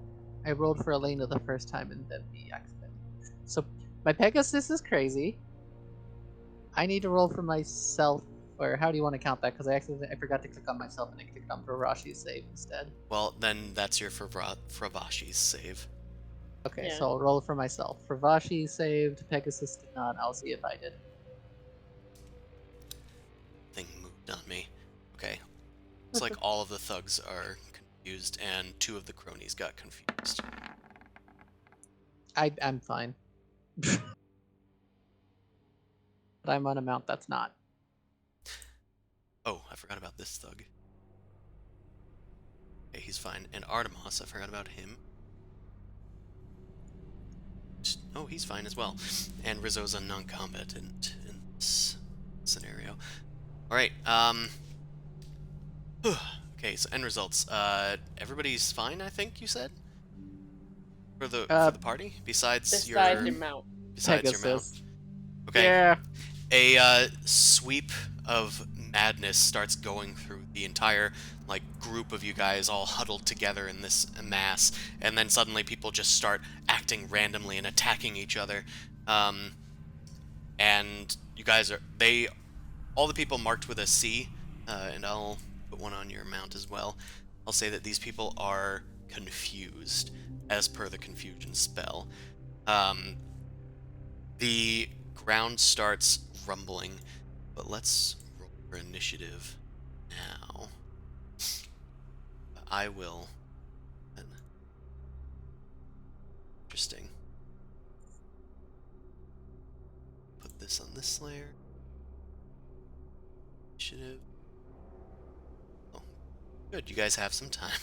I rolled for Elena the first time and then the accident. So my Pegasus is crazy. I need to roll for myself, or how do you want to count that? Because I forgot to click on myself and I clicked on Farashi's save instead. Well, then that's your Fravashi's save. Okay, Yeah. so I'll roll for myself. Fravashi saved, Pegasus did not. I'll see if I did. Thing moved on me. Okay. It's like all of the thugs are confused, and 2 of the cronies got confused. I'm fine. But I'm on a mount that's not. Oh, I forgot about this thug. Okay, he's fine. And Artemis, I forgot about him. Oh, he's fine as well. And Rizzo's a non-combatant in this scenario. Alright, okay, so end results. Everybody's fine, I think you said? For the party? Besides your mount. Besides your mount? Pegasus. Okay. Yeah. A sweep of madness starts going through the entire group of you guys all huddled together in this mass, and then suddenly people just start acting randomly and attacking each other. And you guys all the people marked with a C, and I'll put one on your mount as well. I'll say that these people are confused, as per the confusion spell. The ground starts rumbling, but let's roll for initiative now. I will. Interesting. Put this on this layer. Initiative. Oh, good. You guys have some time.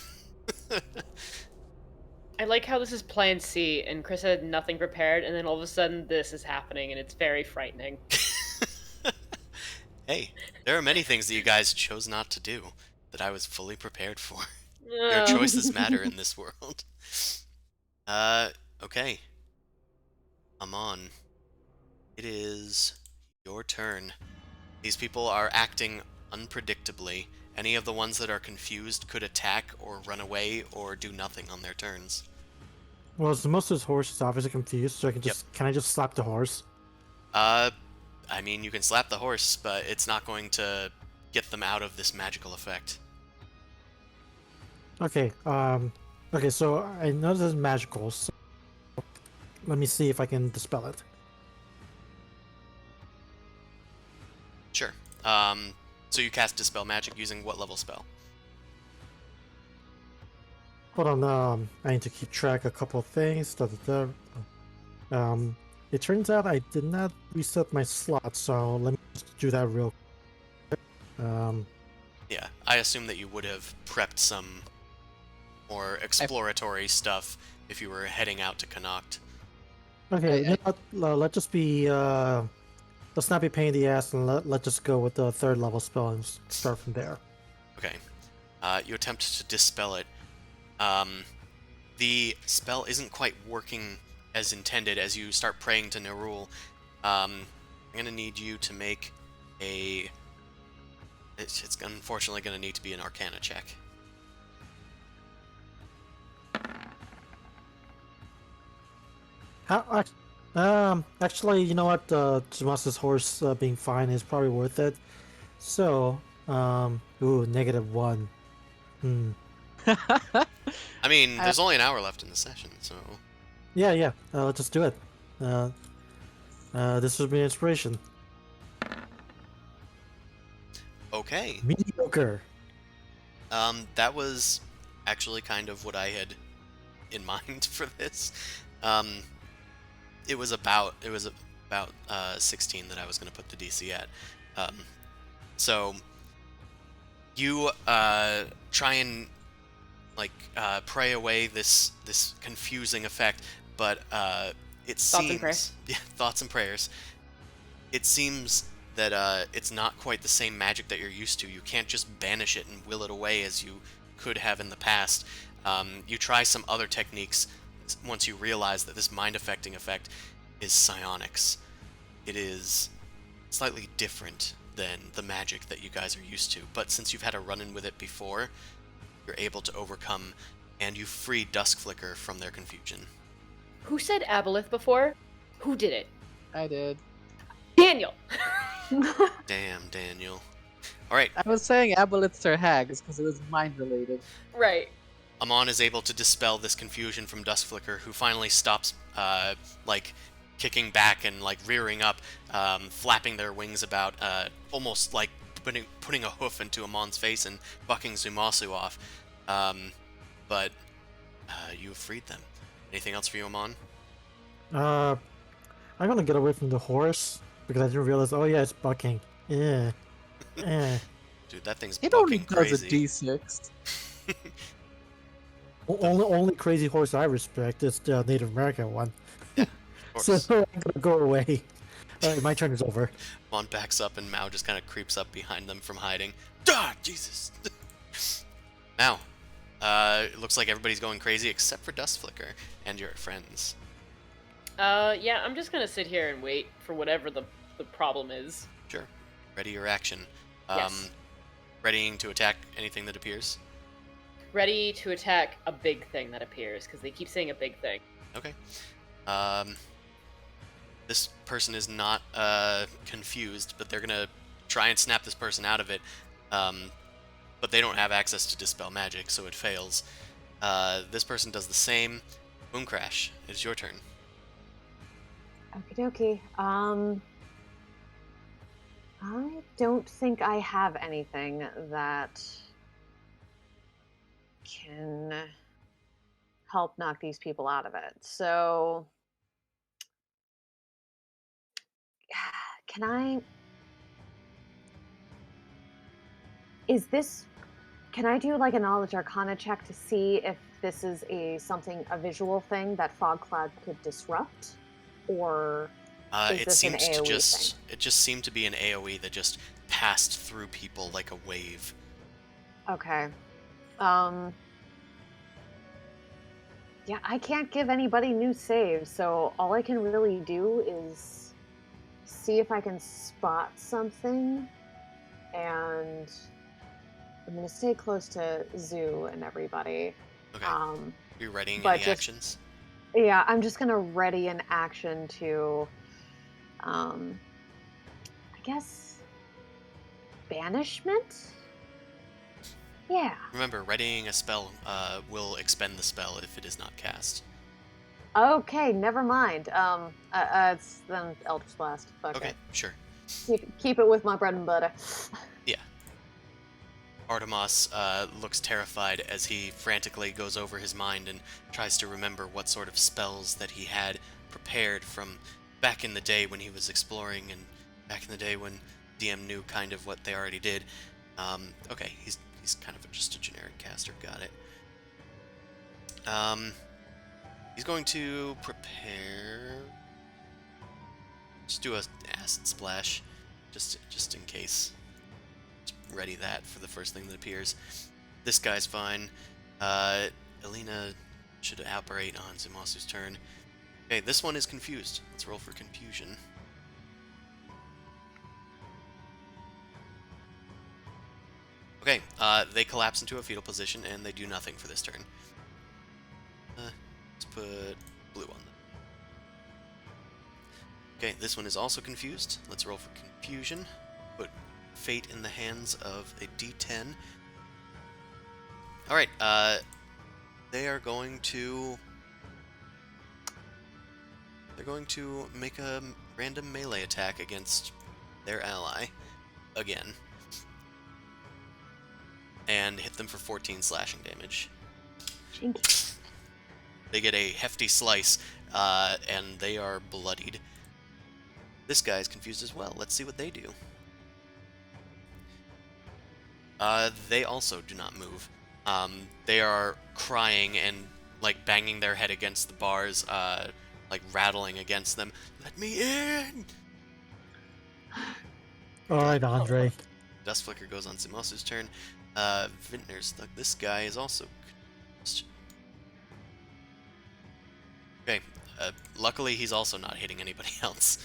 I like how this is Plan C, and Chris had nothing prepared, and then all of a sudden this is happening, and it's very frightening. Hey, there are many things that you guys chose not to do that I was fully prepared for. Your choices matter in this world. Okay. Amon, it is your turn. These people are acting unpredictably. Any of the ones that are confused could attack or run away or do nothing on their turns. Well, most of his horse is obviously confused, so can I just slap the horse? I mean, you can slap the horse, but it's not going to get them out of this magical effect. Okay, okay, so I know this is magical, so let me see if I can dispel it. Sure. So you cast Dispel Magic using what level spell? Hold on, I need to keep track of a couple of things. It turns out I did not reset my slot, so let me just do that real quick. Yeah, I assume that you would have prepped some more exploratory stuff if you were heading out to Connacht. Okay, you know what, let's just be, let's not be pain in the ass, and let's just go with the 3rd level spell and start from there. Okay. You attempt to dispel it. The spell isn't quite working as intended as you start praying to Nerul. I'm going to need you to make a... It's unfortunately going to need to be an Arcana check. Actually, you know what? Tomas's horse being fine is probably worth it. So, ooh, -1. I mean, there's only an hour left in the session, so... Yeah, let's just do it. This would be an inspiration. Okay. Mediocre. That was actually kind of what I had in mind for this. It was about 16 that I was going to put the DC at. So you try and pray away this confusing effect, but it seems Thoughts and prayers. Yeah, thoughts and prayers. It seems that it's not quite the same magic that you're used to. You can't just banish it and will it away as you could have in the past. You try some other techniques once you realize that this mind-affecting effect is psionics. It is slightly different than the magic that you guys are used to, but since you've had a run-in with it before, you're able to overcome, and you free Duskflicker from their confusion. Who said Aboleth before? Who did it? I did. Daniel! Damn, Daniel. Alright, I was saying aboleths are hags because it was mind related. Right. Amon is able to dispel this confusion from Duskflicker, who finally stops, kicking back and, rearing up, flapping their wings about, almost like putting a hoof into Amon's face and bucking Zumasu off. but you have freed them. Anything else for you, Amon? I'm gonna get away from the horse because I didn't realize. Oh yeah, it's bucking. Yeah. Eh. Dude, that thing's It only bucking does a crazy. D6. Only crazy horse I respect is the Native American one. Of So course. I'm gonna go away. Alright, my turn is over. Amon backs up and Mao just kind of creeps up behind them from hiding. Ah, Jesus! Now, it looks like everybody's going crazy except for Dust Flicker and your friends. Yeah, I'm just gonna sit here and wait for whatever the problem is. Sure. Ready your action. Yes. Readying to attack anything that appears. Ready to attack a big thing that appears, because they keep saying a big thing. Okay. This person is not confused, but they're gonna try and snap this person out of it. But they don't have access to Dispel Magic, so it fails. This person does the same. Boom Crash, it's your turn. Okie dokie. I don't think I have anything that can help knock these people out of it. So, can I? Is this? Can I do like a knowledge arcana check to see if this is a visual thing that fog cloud could disrupt, or is It this an seems to AoE just thing? it just seemed to be an AoE that just passed through people like a wave. Okay. Um. Yeah, I can't give anybody new saves, so all I can really do is see if I can spot something, and I'm gonna stay close to Zoo and everybody. Okay. You readying but any just- actions? Yeah, I'm just gonna ready an action to, I guess, banishment? Yeah. Remember, readying a spell will expend the spell if it is not cast. Okay, never mind. It's then Eldritch Blast. Fuck Okay, it. sure. Keep it with my bread and butter. Yeah. Artemis looks terrified as he frantically goes over his mind and tries to remember what sort of spells that he had prepared from back in the day when he was exploring and back in the day when DM knew kind of what they already did. Okay, he's kind of just a generic caster. Got it. He's going to prepare. Just do a acid splash, just in case. Just ready that for the first thing that appears. This guy's fine. Elena should operate on Zumasu's turn. Okay, this one is confused. Let's roll for confusion. Okay, they collapse into a fetal position and they do nothing for this turn. Let's put blue on them. Okay, this one is also confused. Let's roll for confusion. Put fate in the hands of a d10. Alright, they are going to... They're going to make a random melee attack against their ally. Again. And hit them for 14 slashing damage. Jinky. They get a hefty slice, and they are bloodied. This guy's confused as well. Let's see what they do. They also do not move. They are crying and, like, banging their head against the bars, like, rattling against them. Let me in! Alright, Andre. Dust Flicker goes on Zimasu's turn. Vintner's, look, this guy is also confused. Okay, luckily he's also not hitting anybody else.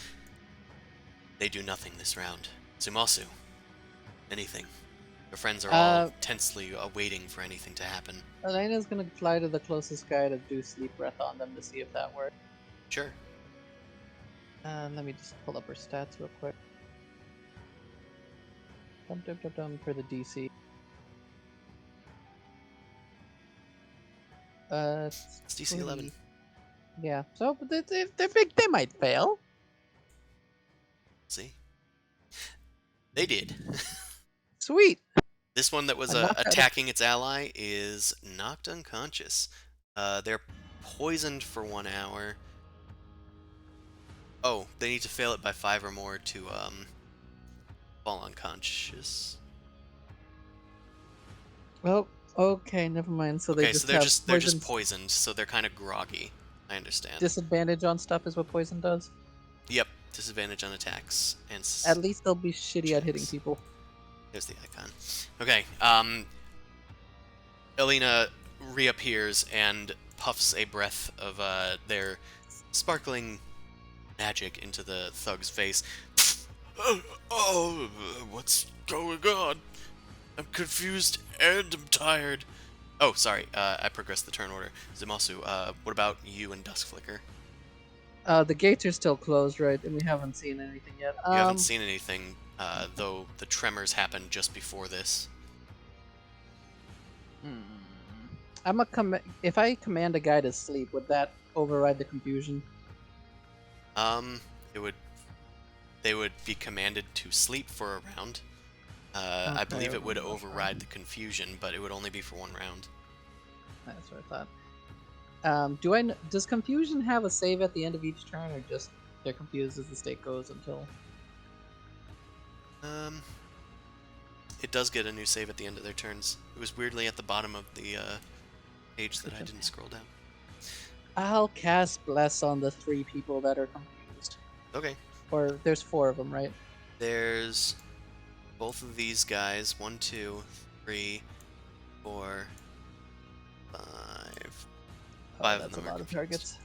They do nothing this round. Zumasu, anything. Your friends are all tensely awaiting for anything to happen. Elena's gonna fly to the closest guy to do sleep breath on them to see if that works. Sure. Let me just pull up her stats real quick. For the DC. It's DC 11. Yeah, so but they're big. They might fail. See? They did. Sweet. This one that was I knocked out a- attacking its ally is knocked unconscious. They're poisoned for 1 hour. Oh, they need to fail it by 5 or more to fall unconscious. Oh, okay, never mind. So they Okay, just so they're have just poison poisoned, so they're kind of groggy. I understand. disadvantage on stuff is what poison does. Yep, disadvantage on attacks and. At least they'll be shitty at hitting checks. people. There's the icon. Okay, Elena reappears and puffs a breath of their sparkling magic into the thug's face. Oh, what's going on? I'm confused and I'm tired. Oh, sorry, I progressed the turn order. Zimasu, what about you and Duskflicker? The gates are still closed, right? And we haven't seen anything yet. You haven't seen anything, though the tremors happened just before this. If I command a guy to sleep, would that override the confusion? It would. They would be commanded to sleep for a round. I Okay, believe it would that's override fine. the confusion, but it would only be for 1 round. That's what I thought. Does confusion have a save at the end of each turn, or just they're confused as the state goes until? It does get a new save at the end of their turns. It was weirdly at the bottom of the page that I didn't scroll down. I'll cast Bless on the 3 people that are confused. Okay. Or there's 4 of them, right? There's both of these guys. 1, 2, 3, 4, 5. Oh, 5 of that's them a are lot of confused.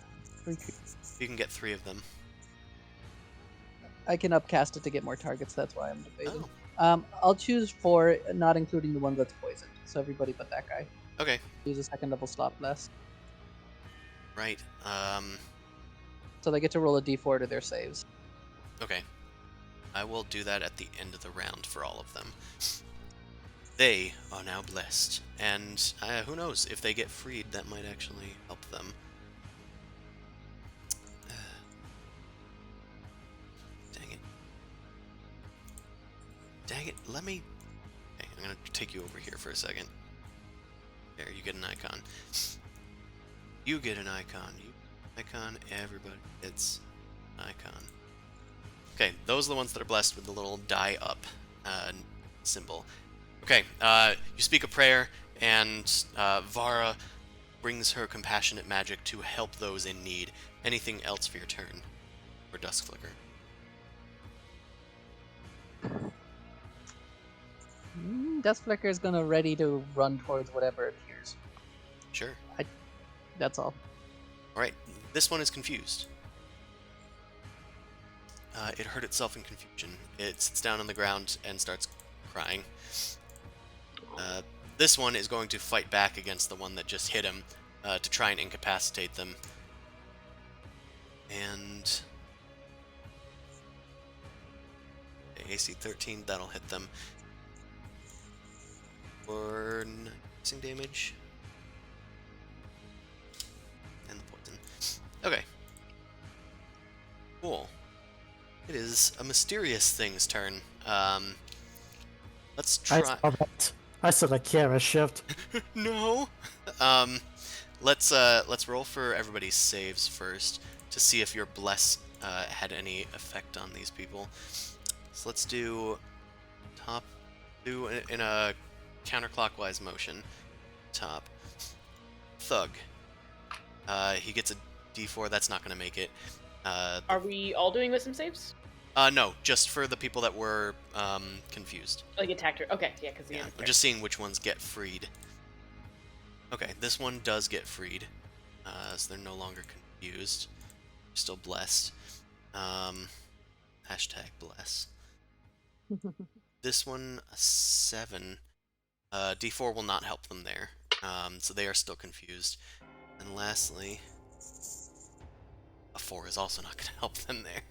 targets. You can get 3 of them. I can upcast it to get more targets. That's why I'm debating. Oh. I'll choose 4, not including the one that's poisoned. So everybody but that guy. Okay. Use a second double slot Bless. Right. So they get to roll a d4 to their saves. Okay. I will do that at the end of the round for all of them. They are now blessed, and who knows, if they get freed, that might actually help them. Dang it. Dang it, let me... Okay, I'm gonna take you over here for a second. There, you get an icon. You get an icon. You icon, everybody gets an icon. Okay, those are the ones that are blessed with the little die up symbol. Okay, you speak a prayer, and Vara brings her compassionate magic to help those in need. Anything else for your turn? For Duskflicker? Duskflicker is gonna ready to run towards whatever appears. Sure. That's all. Alright, this one is confused. It hurt itself in confusion. It sits down on the ground and starts crying. This one is going to fight back against the one that just hit him to try and incapacitate them. And... AC 13, that'll hit them. For piercing damage. And the poison. Okay. Cool. It is a mysterious thing's turn. Let's try. I saw that. I saw the camera shift. No. Let's roll for everybody's saves first to see if your bless had any effect on these people. So let's do top. Do in a counterclockwise motion. Top. Thug. He gets a D4. That's not gonna make it. Are we all doing wisdom saves? No, just for the people that were confused. Like attacked her. Okay, yeah, because Yeah, I'm just seeing which ones get freed. Okay, this one does get freed, so they're no longer confused. Still blessed. Hashtag bless. This one, a 7. D4 will not help them there, so they are still confused. And lastly, a 4 is also not going to help them there.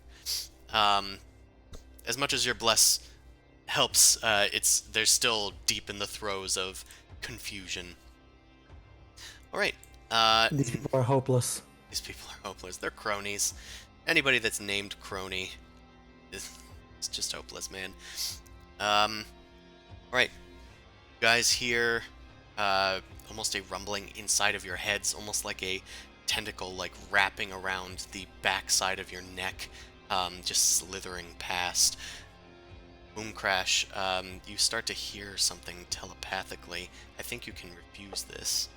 As much as your bless helps, they're still deep in the throes of confusion. All right. These people are hopeless. These people are hopeless. They're cronies. Anybody that's named crony is just hopeless, man. All right. guys hear almost a rumbling inside of your heads, almost like a tentacle like wrapping around the back side of your neck, just slithering past. Boom Crash, you start to hear something telepathically. I think you can refuse this.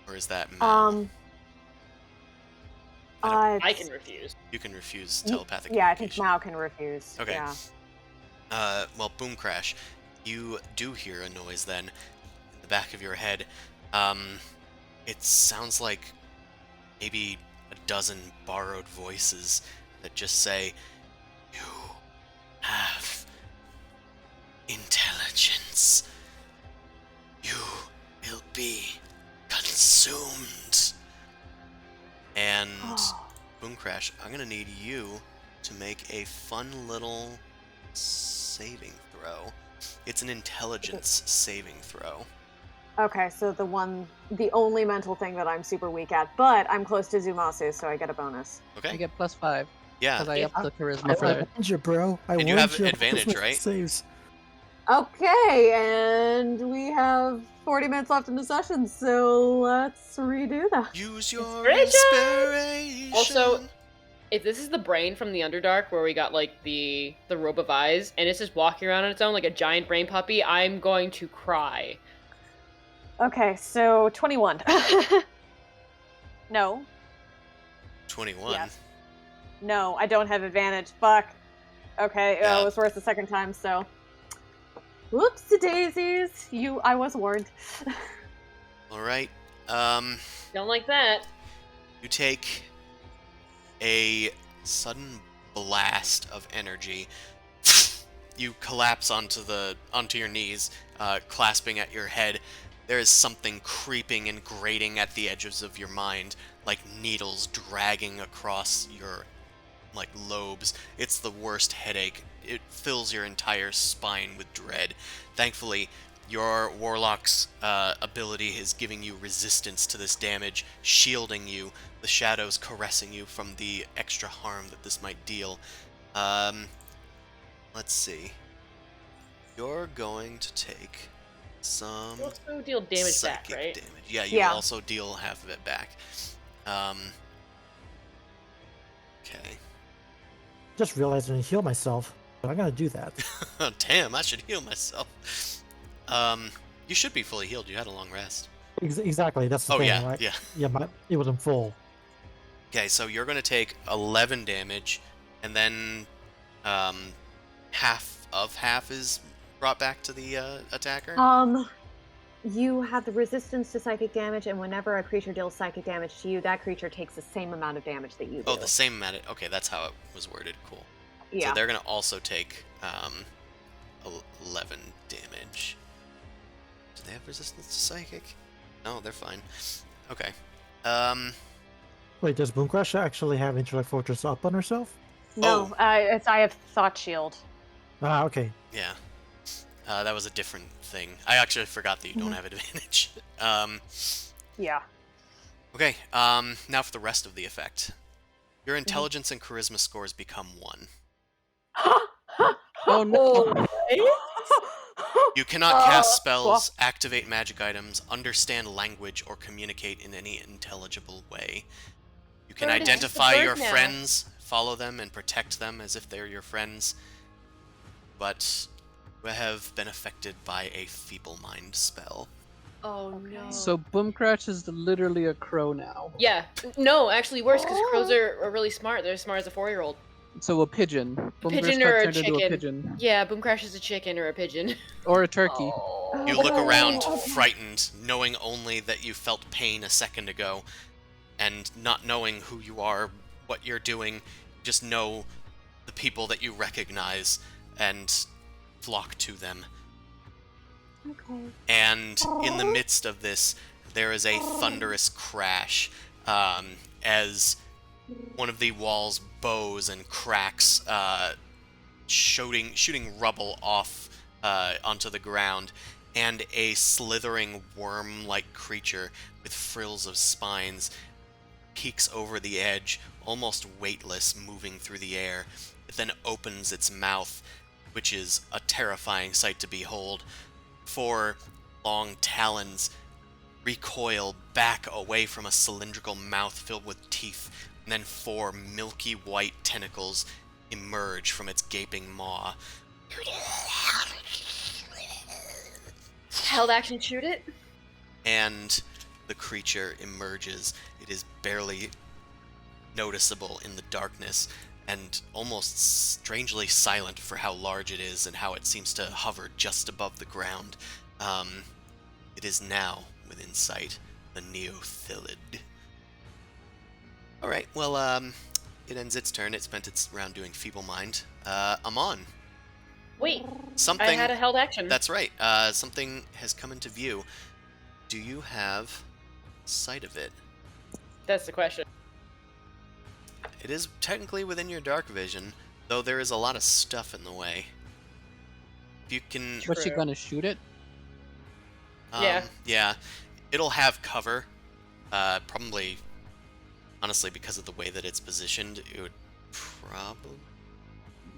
Or is that Mal? I can refuse. You can refuse telepathic Yeah, I think communication. Mao can refuse. Okay. Yeah. Well, Boom Crash, you do hear a noise then in the back of your head. It sounds like maybe a dozen borrowed voices that just say, "You have intelligence. You will be consumed." And Boom Crash, I'm gonna need you to make a fun little saving throw. It's an intelligence saving throw. Okay, so the only mental thing that I'm super weak at, but I'm close to Zumasu, so I get a bonus. I Okay? get +5 Yeah. because I upped the I charisma for it. warned you, bro. I And you warned have you. advantage, Christmas right? Saves. Okay, and we have 40 minutes left in the session, so let's redo that. Use your Inspiration! inspiration. Also, if this is the brain from the Underdark where we got like the robe of eyes and it's just walking around on its own like a giant brain puppy, I'm going to cry. Okay, so 21. No. 21. Yes. No, I don't have advantage. Fuck. Okay, Yeah. it was worse the second time, so. Whoopsie daisies. I was warned. All right. Don't like that. You take a sudden blast of energy. You collapse onto your knees, clasping at your head. There is something creeping and grating at the edges of your mind, like needles dragging across your lobes. It's the worst headache. It fills your entire spine with dread. Thankfully, your Warlock's ability is giving you resistance to this damage, shielding you, the shadows caressing you from the extra harm that this might deal. Let's see. You're going to take some You also deal damage back, psychic right? damage. Yeah, you Yeah. also deal half of it back. Okay. Just realized I didn't heal myself, but I'm gonna do that. Damn, I should heal myself. You should be fully healed. You had a long rest. Exactly, that's the Oh thing, yeah, right? yeah. Yeah, it wasn't full. Okay, so you're gonna take 11 damage, and then half is brought back to the attacker. You have the resistance to psychic damage, and whenever a creature deals psychic damage to you, that creature takes the same amount of damage that you do. Oh, the same amount. Okay, that's how it was worded. Cool. Yeah. So they're gonna also take 11 damage. Do they have resistance to psychic? No, they're fine. Okay. Wait, does Boomcrush actually have Intellect Fortress up on herself? No, Oh. I have Thought Shield. Ah, okay. Yeah. That was a different thing. I actually forgot that you don't have advantage. Yeah. Okay, now for the rest of the effect. Your intelligence and charisma scores become 1. Oh no! You cannot cast spells, activate magic items, understand language, or communicate in any intelligible way. You can Bird is just a identify bird your now. friends, follow them, and protect them as if they're your friends, but you have been affected by a feeble mind spell. Oh no. So Boomcratch is literally a crow now. Yeah. No, actually worse because crows are really smart. They're as smart as a 4-year-old. So a pigeon. Pigeon Boomcratch or a turned into a chicken. pigeon. Yeah, Boom Crash is a chicken or a pigeon. Or a turkey. You look around, frightened, knowing only that you felt pain a second ago, and not knowing who you are, what you're doing, just know the people that you recognize, and flock to them. Okay. And in the midst of this, there is a thunderous crash, as one of the walls bows and cracks, shooting rubble off onto the ground, and a slithering worm-like creature with frills of spines peeks over the edge, almost weightless, moving through the air. It then opens its mouth, which is a terrifying sight to behold. 4 long talons recoil back away from a cylindrical mouth filled with teeth, and then 4 milky white tentacles emerge from its gaping maw. Held action, shoot it. And the creature emerges. It is barely noticeable in the darkness and almost strangely silent for how large it is and how it seems to hover just above the ground. It is now within sight, the Neothylid. Alright, well, it ends its turn. It spent its round doing Feeble Mind. Amon. Wait, Something... I had a held action. That's right. Something has come into view. Do you have sight of it? That's the question. It is technically within your dark vision, though there is a lot of stuff in the way. If you can... What's she True. gonna shoot it? Yeah. Yeah. It'll have cover. Probably, honestly, because of the way that it's positioned, it would probably...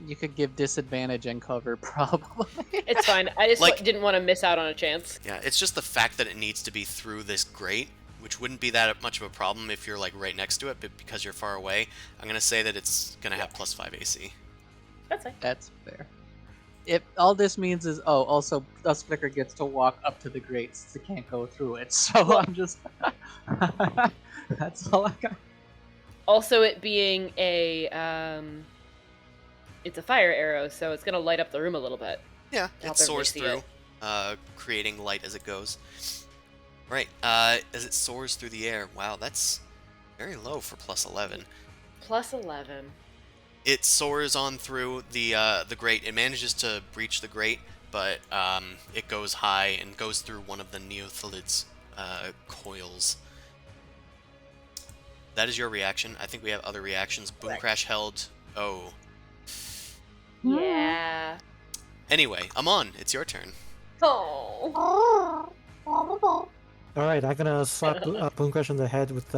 You could give disadvantage and cover, probably. It's fine. I just Like- didn't want to miss out on a chance. Yeah, it's just the fact that it needs to be through this grate, which wouldn't be that much of a problem if you're, like, right next to it, but because you're far away, I'm gonna say that it's gonna have +5 AC. That's fine. That's fair. If all this means is, also Dust Flicker gets to walk up to the grate since it can't go through it. So I'm just, that's all I got. Also, it being a it's a fire arrow, so it's gonna light up the room a little bit. Yeah, Help it soars everybody through, see creating light as it goes. Right, as it soars through the air. Wow, that's very low for +11. +11. It soars on through the grate. It manages to breach the grate, but it goes high and goes through one of the Neothylid's coils. That is your reaction. I think we have other reactions. Boom Correct. Crash held. Oh. Yeah. Anyway, Amon, it's your turn. Oh. All right, I'm gonna slap Boom Crash on the head with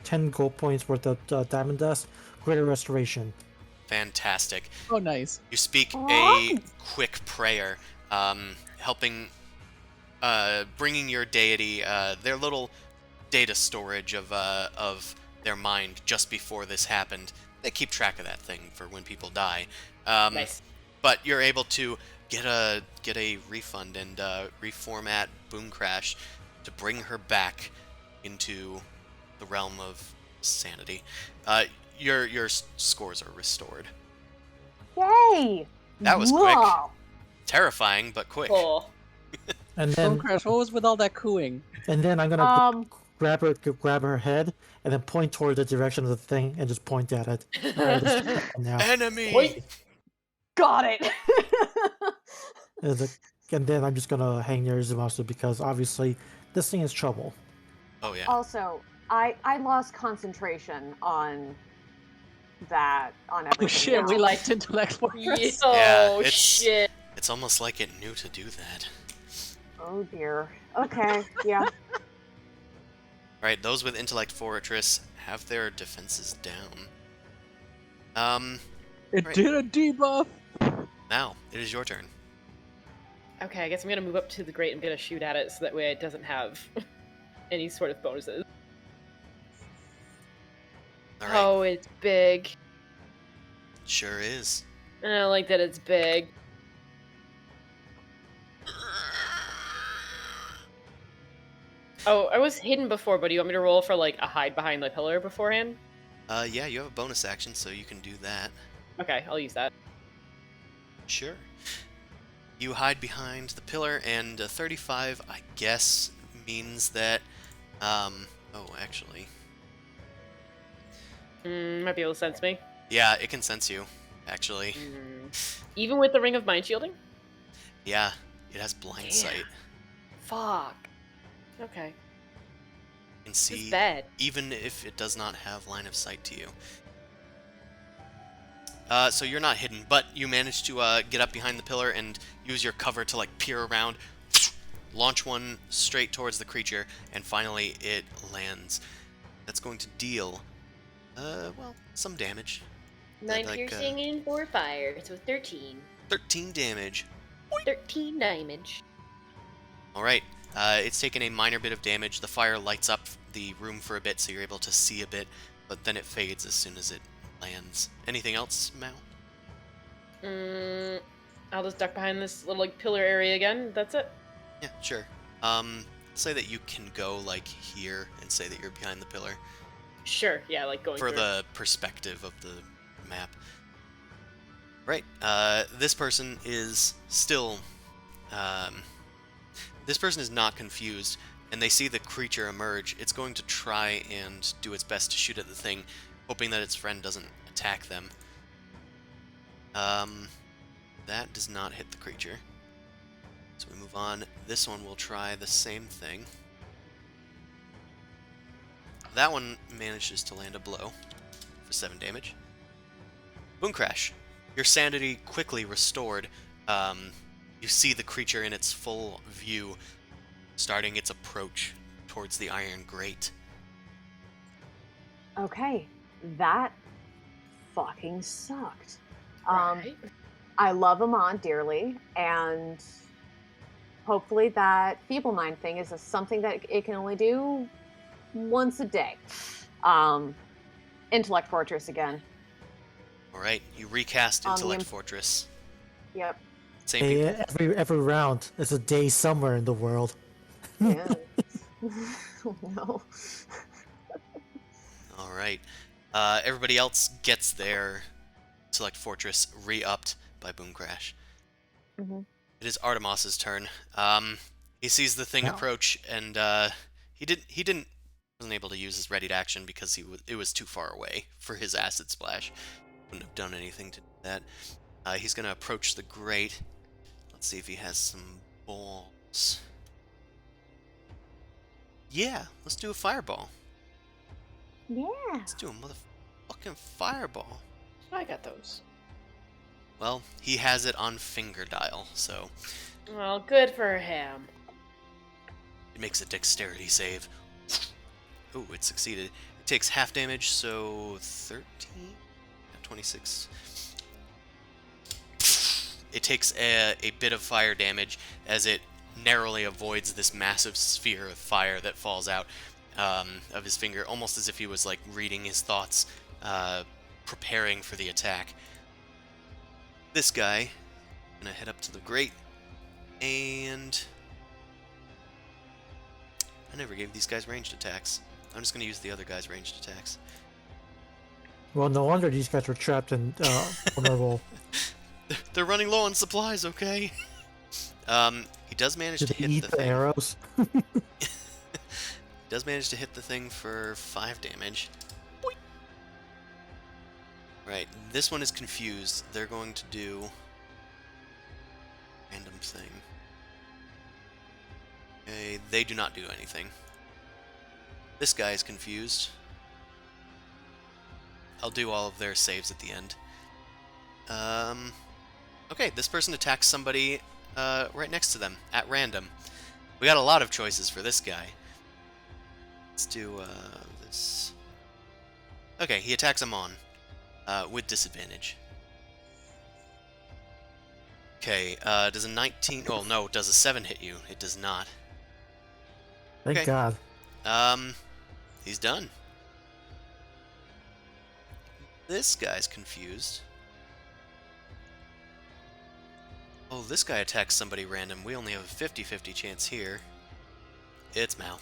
10 gold points worth of diamond dust. Greater restoration. Fantastic. Oh, nice. You speak a quick prayer, helping, bringing your deity, their little data storage of their mind just before this happened. They keep track of that thing for when people die. Nice. But you're able to get a refund and reformat Boom Crash to bring her back into the realm of sanity. Your scores are restored. Yay! That was quick. Whoa. Terrifying, but quick. Cool. And Bone then Crash, what was with all that cooing? and then I'm gonna Um, grab her head and then point toward the direction of the thing and just point at it. All right, it's now. Enemy! Wait. got it. And then I'm just gonna hang near Zumasu because obviously this thing is trouble. Oh yeah. Also, I lost concentration on that on everything. Oh shit, we else. liked Intellect Fortress. Oh it's- shit. It's almost like it knew to do that. Oh dear. Okay. Yeah. Right, those with Intellect Fortress have their defenses down. It Right. did a debuff. Now, it is your turn. Okay, I guess I'm gonna move up to the grate and gonna shoot at it so that way it doesn't have any sort of bonuses. Alright, Oh, it's big. sure is. And I like that it's big. Oh, I was hidden before, but do you want me to roll for like a hide behind the pillar beforehand? Yeah, you have a bonus action, so you can do that. Okay, I'll use that. Sure. You hide behind the pillar, and 35, I guess, means that, oh, actually, Might be able to sense me. yeah, it can sense you, actually. Even with the ring of mind shielding? Yeah, it has blind Damn. sight. Fuck. Okay. You can It's see, bad. even if it does not have line of sight to you. So you're not hidden, but you manage to get up behind the pillar and use your cover to like peer around, launch one straight towards the creature, and finally it lands. That's going to deal, well, some damage. 9 like, piercing and 4 fire, so 13. 13 damage. 13 damage. All right. It's taken a minor bit of damage. The fire lights up the room for a bit, so you're able to see a bit, but then it fades as soon as it lands. Anything else, Mal? I'll just duck behind this little like pillar area again. That's it. Yeah, sure. Say that you can go like here and say that you're behind the pillar Sure. Yeah, like going for through. the perspective of the map. Right. This person is still. This person is not confused, and they see the creature emerge. It's going to try and do its best to shoot at the thing, hoping that its friend doesn't attack them. That does not hit the creature. So we move on. This one will try the same thing. That one manages to land a blow for 7 damage. Boom crash. Your sanity quickly restored. You see the creature in its full view, starting its approach towards the iron grate. Okay, that fucking sucked. Right. I love Amon dearly, and hopefully that feeble mind thing is something that it can only do once a day. Intellect Fortress again. All right, you recast On the Intellect imp- Fortress. Yep. Same people. Hey, every round is a day somewhere in the world. Yeah. Oh, no. All right. Everybody else gets their Select Fortress re-upped by Boom Crash. Mhm. It is Artemas's turn. He sees the thing Yeah. approach, and wasn't able to use his ready to action because it was too far away for his acid splash. Wouldn't have done anything to do that. He's gonna approach the grate. Let's see if he has some balls. Yeah, let's do a fireball. Yeah. Let's do a motherfucking fireball. I got those. Well, he has it on finger dial, so Well, good for him. it makes a dexterity save. Ooh, it succeeded. It takes half damage, so 13? 26. It takes a bit of fire damage as it narrowly avoids this massive sphere of fire that falls out of his finger, almost as if he was like reading his thoughts, preparing for the attack. This guy gonna head up to the grate, and I never gave these guys ranged attacks. I'm just gonna use the other guy's ranged attacks. Well, no wonder these guys were trapped in vulnerable. They're running low on supplies, okay? He does manage Did to they hit eat the the thing. arrows? He does manage to hit the thing for 5 damage. Boing. Right, this one is confused. They're going to do random thing. Okay, they do not do anything. This guy is confused. I'll do all of their saves at the end. Okay, this person attacks somebody right next to them, at random. We got a lot of choices for this guy. Let's do this. Okay, he attacks Amon with disadvantage. Okay, does a 19... Oh, no, does a 7 hit you? It does not. Thank Okay. God. He's done. This guy's confused. Oh, this guy attacks somebody random. We only have a 50-50 chance here. It's Mao.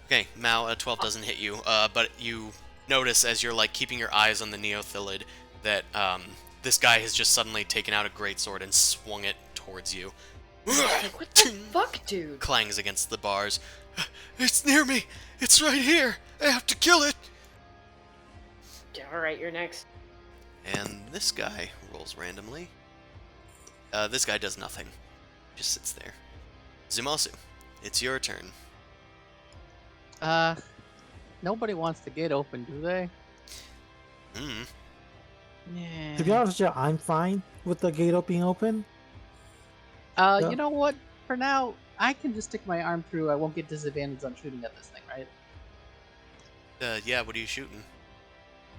Okay, Mao, a 12 doesn't hit you, but you notice as you're like keeping your eyes on the Neothylid that this guy has just suddenly taken out a greatsword and swung it towards you. Like, what the fuck, dude? Clangs against the bars. It's near me! It's right here! I have to kill it! Alright, you're next. And this guy rolls randomly. This guy does nothing. Just sits there. Zumasu, it's your turn. Nobody wants the gate open, do they? Hmm. Yeah. To be honest with you, I'm fine with the gate being open. Yeah. You know what? For now, I can just stick my arm through. I won't get disadvantage on shooting at this thing, right? Yeah, what are you shooting?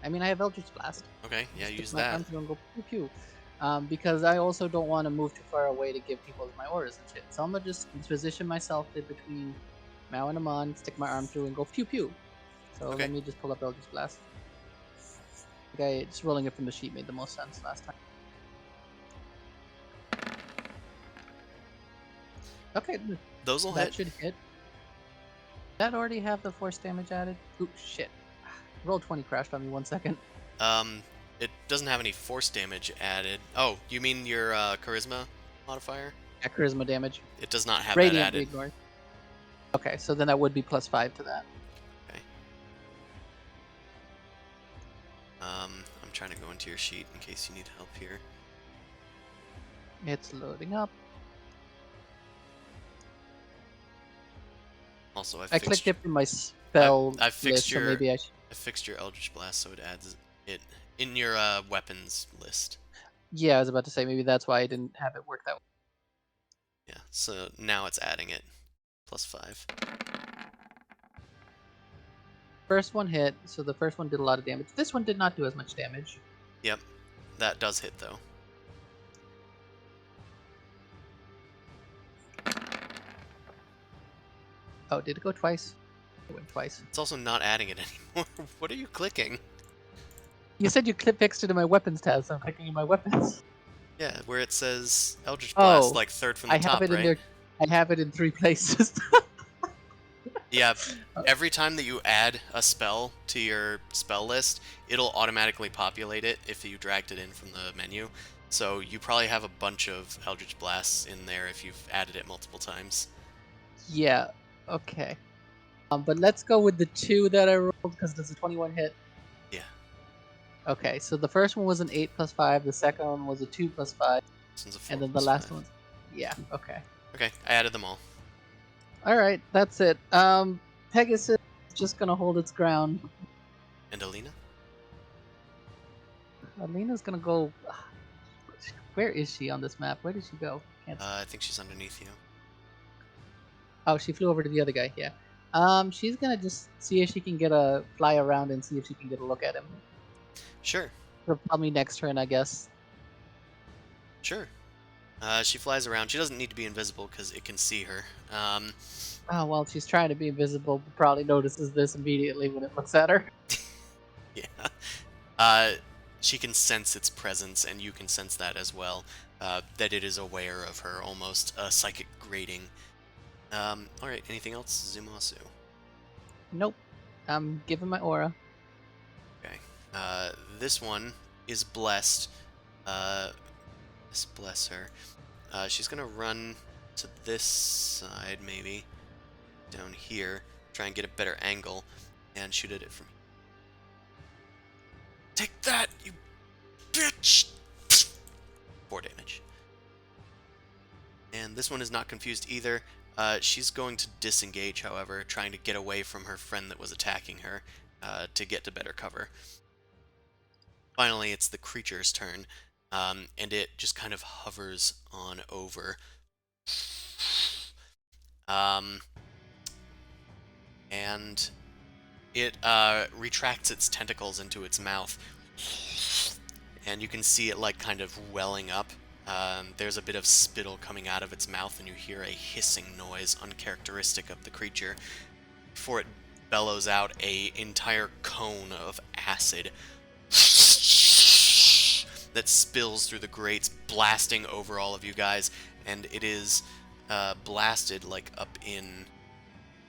I mean, I have Eldritch Blast. Okay, yeah, Stick use my that. arm through and go pew pew. Because I also don't want to move too far away to give people my orders and shit. So I'm gonna just position myself in between Mao and Amon, stick my arm through, and go pew pew. So Okay. let me just pull up Eldritch Blast. Okay, just rolling it from the sheet made the most sense last time. Okay, Those will that hit. should hit. That already have the force damage added? Oop, shit. Roll 20 crashed on me 1 second. It doesn't have any force damage added. Oh, you mean your charisma modifier? Yeah, charisma damage. It does not have that Radiantly added. ignored. Okay, so then that would be +5 to that. Okay. I'm trying to go into your sheet in case you need help here. It's loading up. Also, I clicked it from my spell I've fixed list, so your maybe I should... I fixed your Eldritch Blast, so it adds it in your weapons list. Yeah, I was about to say maybe that's why I didn't have it work that way. Yeah, so now it's adding it. +5. First one hit, so the first one did a lot of damage. This one did not do as much damage. Yep, that does hit though. Oh, did it go twice? It went twice. It's also not adding it anymore. What are you clicking? You said you fixed it in my weapons tab, so I'm clicking in my weapons. Yeah, where it says Eldritch Blast, Oh, like third from the I top, have it right? in there. I have it in 3 places. Yeah, every time that you add a spell to your spell list, it'll automatically populate it if you dragged it in from the menu. So you probably have a bunch of Eldritch Blasts in there if you've added it multiple times. Yeah, okay. But let's go with the 2 that I rolled, because there's a 21 hit. Yeah. Okay, so the first one was an 8 + 5, the second one was a 2 + 5, This one's a 4 and then the plus last 5. one... Yeah, okay. Okay, I added them all. Alright, that's it. Pegasus is just gonna hold its ground. And Alina? Alina's gonna go... Where is she on this map? Where did she go? Can't see. I think she's underneath you. Oh, she flew over to the other guy, yeah. She's gonna just see if she can get a fly around and see if she can get a look at him. Sure, It'll probably next turn, I guess. sure. She flies around. She doesn't need to be invisible because it can see her. Oh, well, she's trying to be invisible, but probably notices this immediately when it looks at her. Yeah. She can sense its presence, and you can sense that as well. That it is aware of her, almost a psychic grating. Alright, anything else? Zumasu. Nope. I'm giving my aura. Okay. This one is blessed. Let's bless her. She's gonna run to this side, maybe. Down here. Try and get a better angle. And shoot at it from here. Take that, you bitch! 4 damage. And this one is not confused either. She's going to disengage, however, trying to get away from her friend that was attacking her to get to better cover. Finally, it's the creature's turn, and it just kind of hovers on over. And it retracts its tentacles into its mouth, and you can see it like kind of welling up. There's a bit of spittle coming out of its mouth, and you hear a hissing noise uncharacteristic of the creature before it bellows out a entire cone of acid that spills through the grates, blasting over all of you guys, and it is blasted like up in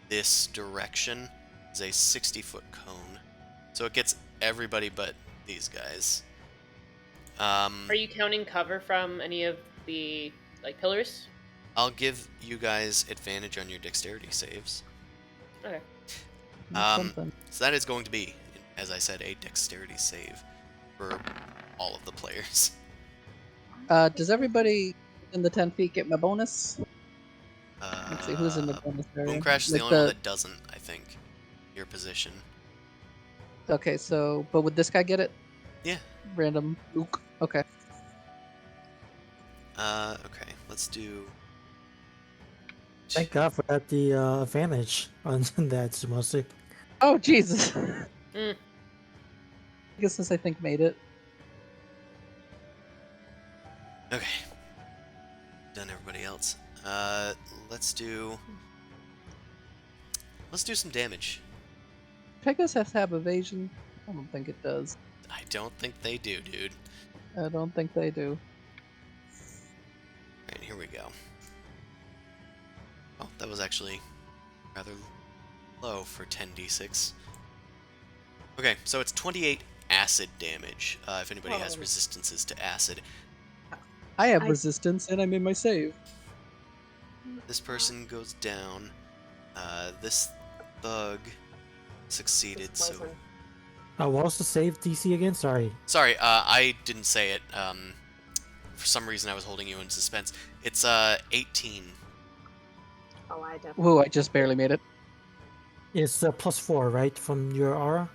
this direction. It's a 60-foot cone, so it gets everybody but these guys. Are you counting cover from any of the pillars? I'll give you guys advantage on your dexterity saves. Okay. Something. So that is going to be, as I said, a dexterity save for all of the players. Does everybody in the 10 feet get my bonus? Let's see, who's in the bonus area? Boom Crash is the Like only one that doesn't, I think. Your position. Okay, so, but would this guy get it? Yeah. Random. Ook. Okay. Okay, let's do... Thank God for that the advantage on that, Sumosi. Oh, Jesus. Mm. Pegasus, I think, made it. Okay. Done everybody else. Let's do some damage. Pegasus have evasion? I don't think it does. I don't think they do, dude. I don't think they do. Alright, here we go. Oh, that was actually rather low for 10d6. Okay, so it's 28 acid damage, if anybody has Oh. resistances to acid. I have I- resistance, and I made my save. This person goes down. This thug succeeded, It's so... poison. What was the save DC again? Sorry. Sorry, I didn't say it. For some reason I was holding you in suspense. It's, 18. Oh, I definitely. Whoa, I just barely made it. It's +4, right, from your aura?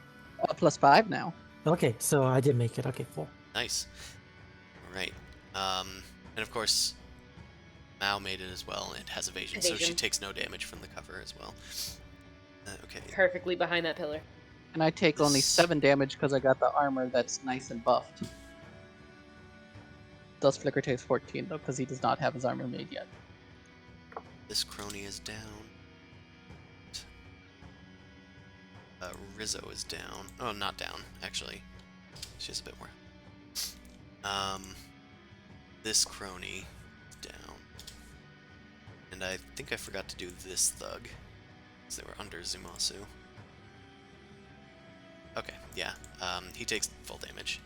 +5 now. Okay, so I did make it. Okay, cool. Nice. Alright. And of course, Mao made it as well, and has evasion, so she Evasion. takes no damage from the cover as well. Okay. Perfectly behind that pillar. And I take only This- 7 damage because I got the armor that's nice and buffed. Does Flicker takes 14 though, because he does not have his armor made yet. This crony is down. Rizzo is down. Oh, not down, actually. She has a bit more. This crony is down. And I think I forgot to do this thug, because they were under Zumasu. Okay, yeah. He takes full damage.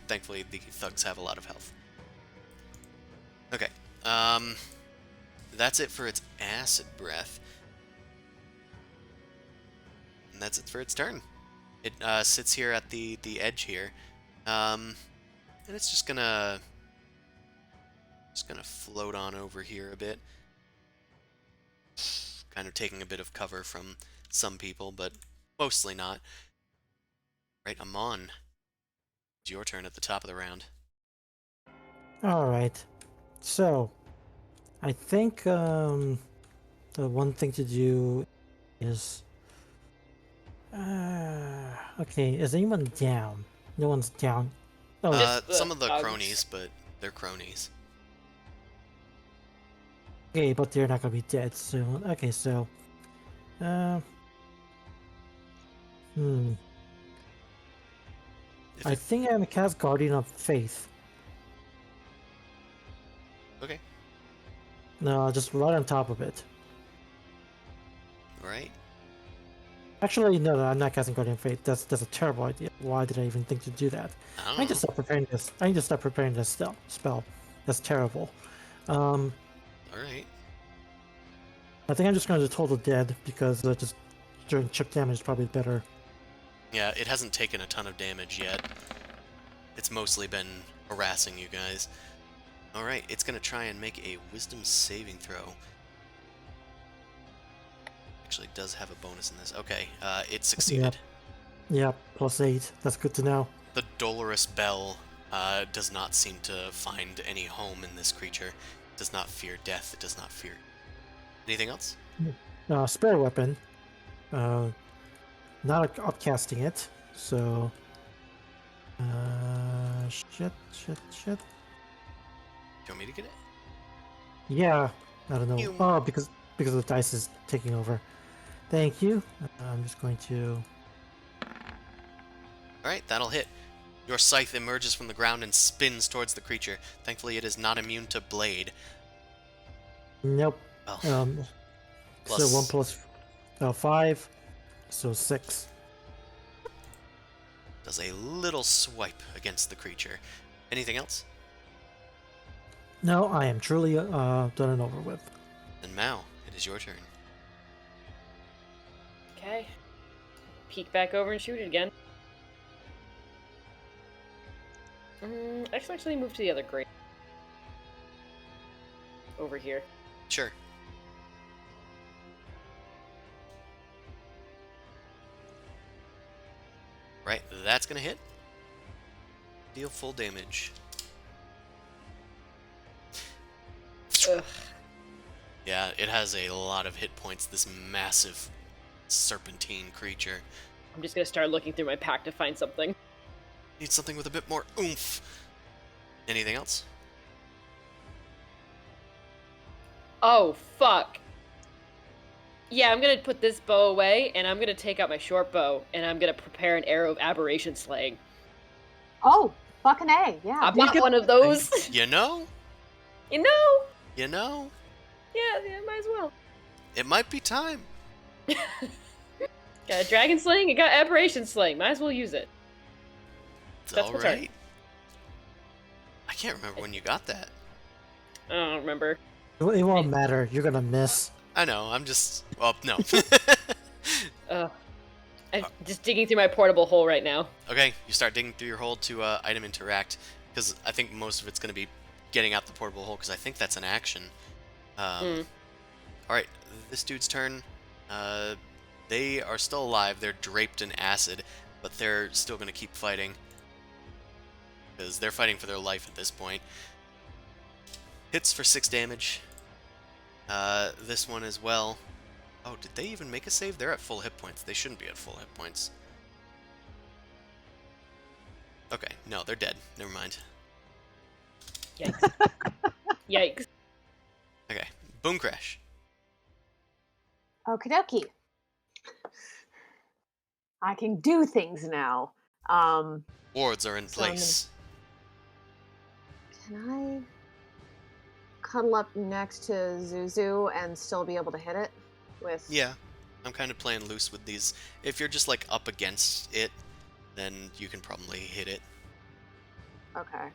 Thankfully, the thugs have a lot of health. Okay, that's it for its acid breath. And that's it for its turn. It sits here at the edge here, and it's just gonna float on over here a bit, kind of taking a bit of cover from some people, but mostly not. Right, Amon, it's your turn at the top of the round. Alright. So, I think the one thing to do is... okay, is anyone down? No one's down. Oh, Just the Some of the thugs. cronies, but they're cronies. okay, but they're not gonna be dead soon. Okay, so... If I it, think I'm gonna cast Guardian of Faith. okay, No, just right on top of it. alright. Actually, no, I'm not casting Guardian of Faith. That's a terrible idea. Why did I even think to do that? I I need don't to know. stop preparing this. I need to stop preparing this spell. That's terrible. Alright. I think I'm just going to Total Dead because just doing chip damage is probably better. Yeah, it hasn't taken a ton of damage yet. It's mostly been harassing you guys. Alright, it's gonna try and make a wisdom saving throw. Actually does have a bonus in this. Okay, it succeeded. Yeah, +8. That's good to know. The dolorous bell does not seem to find any home in this creature. It does not fear death. It does not fear... Anything else? Spare weapon. Not upcasting it, so... shit. Do you want me to get it? Yeah, I don't know. You- Oh, because the dice is taking over. Thank you. I'm just going to... Alright, that'll hit. Your scythe emerges from the ground and spins towards the creature. Thankfully, it is not immune to blade. Nope. Well, So Plus- 1 plus 5, so 6. does a little swipe against the creature. Anything else? No, I am truly done and over with. And Mao, it is your turn. Okay. Peek back over and shoot it again. Actually move to the other grate. Over here. Sure. Right, that's gonna hit. Deal full damage. Ugh. Yeah, it has a lot of hit points, this massive serpentine creature. I'm just gonna start looking through my pack to find something. Need something with a bit more oomph. Anything else? Oh, fuck. Yeah, I'm gonna put this bow away, and I'm gonna take out my short bow, and I'm gonna prepare an arrow of aberration slaying. Oh, fucking A, yeah. I bought one of those. You know? You know? You know? Yeah, might as well. It might be time. Got a dragon slaying, and got aberration slaying. Might as well use it. It's That's my turn. alright. I can't remember when you got that. I don't remember. It won't matter. You're gonna miss. I know, I'm just... Well, no. I'm just digging through my portable hole right now. Okay, you start digging through your hole to item interact, because I think most of it's going to be getting out the portable hole, because I think that's an action. Alright, this dude's turn. They are still alive. They're draped in acid, but they're still going to keep fighting, because they're fighting for their life at this point. Hits for 6 damage. This one as well. Oh, did they even make a save? They're at full hit points. They shouldn't be at full hit points. Okay, no, they're dead. Never mind. Yikes. Yikes. Okay, boom crash. Okie dokie. I can do things now. Wards are in So I'm place. Can I cuddle up next to Zuzu and still be able to hit it with? Yeah, I'm kind of playing loose with these. If you're just like up against it, then you can probably hit it. Okay.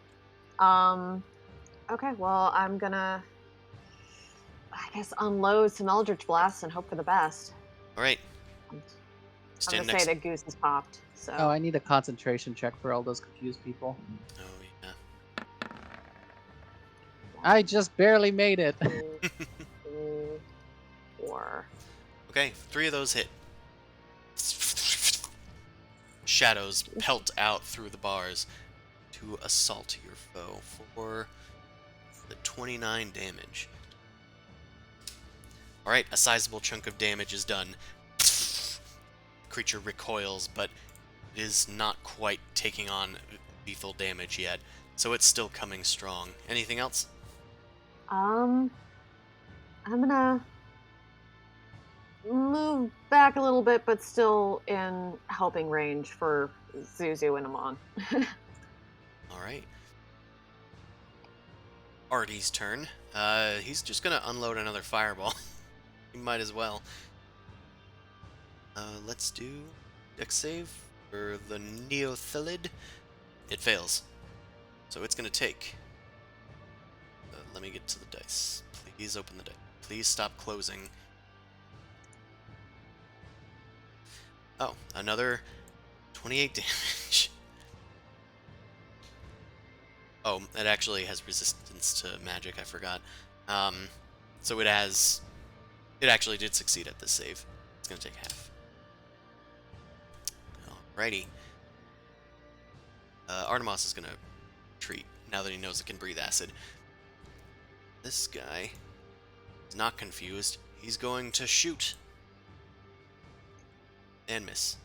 Okay, well, I'm gonna, I guess, unload some Eldritch Blasts and hope for the best. Alright, I'm stand gonna next... say that Goose has popped, so. Oh, I need a concentration check for all those confused people. Oh, yeah. I just barely made it. 2, 4. Okay, 3 of those hit. Shadows pelt out through the bars to assault your foe for the 29 damage. Alright, a sizable chunk of damage is done. Creature recoils, but it is not quite taking on lethal damage yet, so it's still coming strong. Anything else? I'm gonna move back a little bit, but still in helping range for Zuzu and Amon. Alright. Artie's turn. He's just gonna unload another fireball. He might as well. Let's do dex save for the Neothelid. It fails. So it's gonna take... let me get to the dice. Please open the dice. Please stop closing. Oh, another 28 damage. Oh, it actually has resistance to magic, I forgot. So it has... It actually did succeed at this save. It's gonna take half. Alrighty. Artemis is gonna retreat, now that he knows it can breathe acid. This guy is not confused. He's going to shoot. And miss.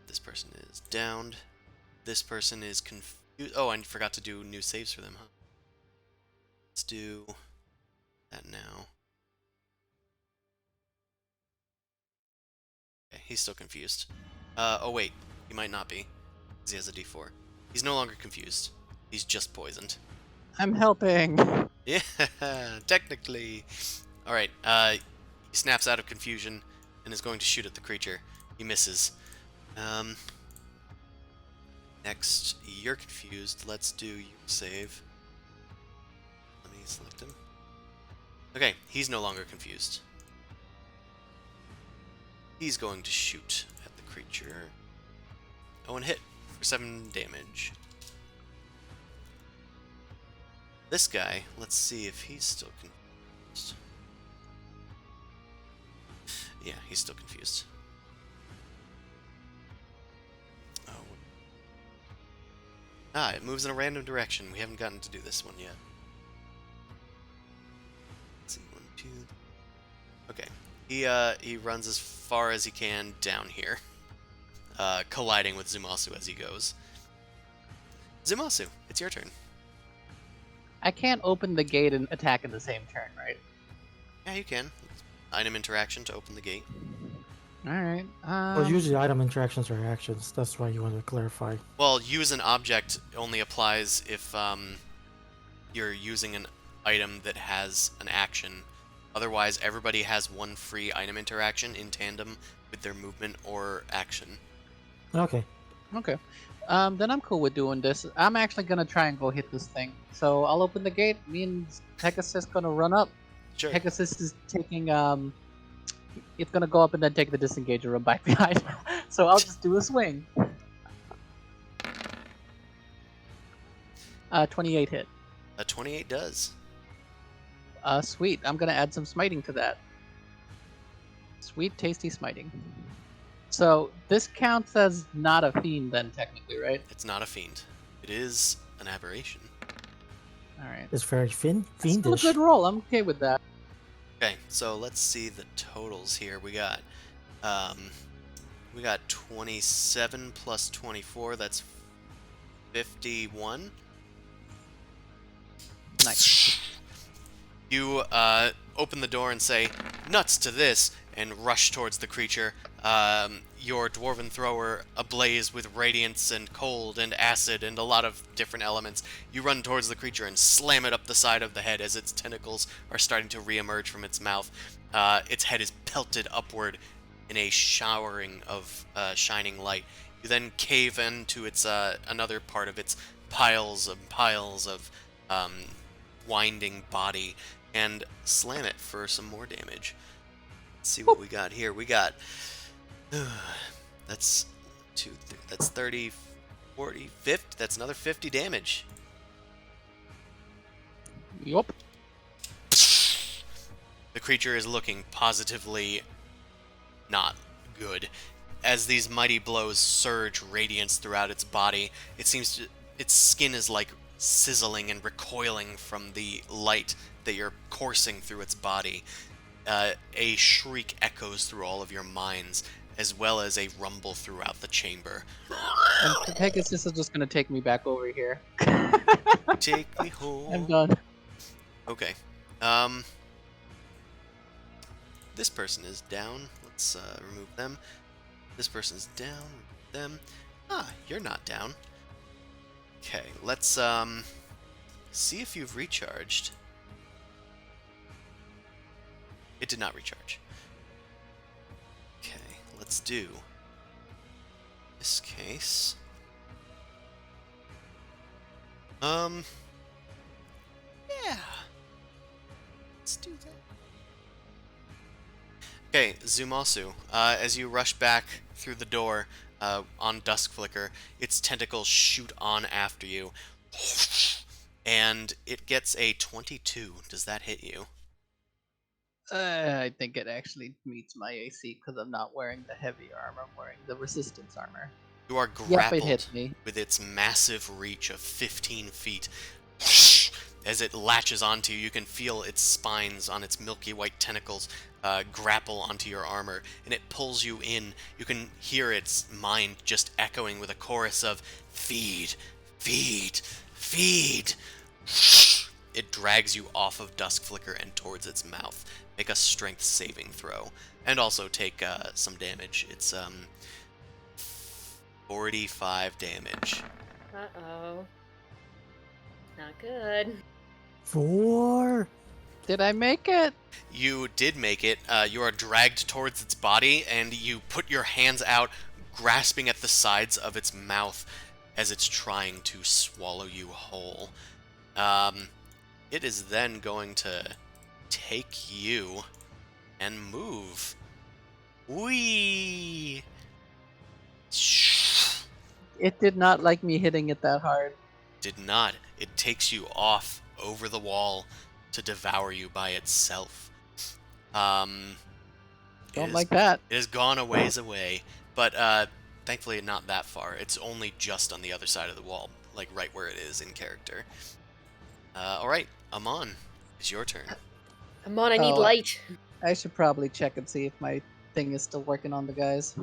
This person is downed. This person is confused. Oh, I forgot to do new saves for them, huh? Let's do that now. Okay, he's still confused. Oh wait, he might not be, because he has a D4. He's no longer confused. He's just poisoned. I'm helping. Yeah, technically. Alright, he snaps out of confusion and is going to shoot at the creature. He misses. Next, you're confused. Let's do your save. Let me select him. Okay, he's no longer confused. He's going to shoot at the creature. Oh, and hit for 7 damage. This guy, let's see if he's still confused. Yeah, he's still confused. Oh. Ah, it moves in a random direction. We haven't gotten to do this one yet. Let's see, 1, 2. Okay, he runs as far as he can down here, colliding with Zumasu as he goes. Zumasu, it's your turn. I can't open the gate and attack in the same turn, right? Yeah, you can. Item interaction to open the gate. All right. Well, usually item interactions are actions. That's why you want to clarify. Well, use an object only applies if you're using an item that has an action. Otherwise, everybody has one free item interaction in tandem with their movement or action. Okay. Okay. Then I'm cool with doing this. I'm actually gonna try and go hit this thing. So I'll open the gate. Me and Pegasus gonna run up. Sure. Pegasus is taking it's gonna go up and then take the disengage and run back behind. So I'll just do a swing. 28 hit. A 28 does. Sweet. I'm gonna add some smiting to that. Sweet, tasty smiting. So this counts as not a fiend then, technically, right? It's not a fiend. It is an aberration. All right. It's very Still a fiendish. good roll. I'm okay with that. Okay, so let's see the totals here. We got 27 plus 24. That's 51. Nice. You open the door and say, "Nuts to this!" and rush towards the creature. Your dwarven thrower ablaze with radiance and cold and acid and a lot of different elements. You run towards the creature and slam it up the side of the head as its tentacles are starting to re-emerge from its mouth. Its head is pelted upward in a showering of shining light. You then cave into its another part of its piles of winding body and slam it for some more damage. Let's see what we got here. We got that's 30, 40, 50. That's another 50 damage. Yup. The creature is looking positively not good. As these mighty blows surge radiance throughout its body, its skin is like sizzling and recoiling from the light that you're coursing through its body. A shriek echoes through all of your minds, as well as a rumble throughout the chamber. And Pegasus is just gonna take me back over here. Take me home. I'm done. Okay. This person is down. Let's remove them. This person's down. Remove them. Ah, you're not down. Okay, let's see if you've recharged. It did not recharge. Okay, let's do this case. Yeah. Let's do that. Okay, Zumasu, as you rush back through the door on Dusk Flicker, its tentacles shoot on after you, and it gets a 22. Does that hit you? I think it actually meets my AC because I'm not wearing the heavy armor. I'm wearing the resistance armor. You are Yep, grappled it hits me. with its massive reach of 15 feet. As it latches onto you, you can feel its spines on its milky white tentacles grapple onto your armor, and it pulls you in. You can hear its mind just echoing with a chorus of feed, feed, feed. It drags you off of Dusk Flicker and towards its mouth. Make a strength saving throw, and also take some damage. It's 45 damage. Uh-oh. Not good. 4. Did I make it? You did make it. You are dragged towards its body, and you put your hands out, grasping at the sides of its mouth as it's trying to swallow you whole. It is then going to take you and move. Whee! It did not like me hitting it that hard. Did not. It takes you off over the wall to devour you by itself. Don't It like that. has gone a ways away, but thankfully not that far. It's only just on the other side of the wall, like right where it is in character. Alright, Amon, it's your turn. Amon, I need Oh. light. I should probably check and see if my thing is still working on the guys.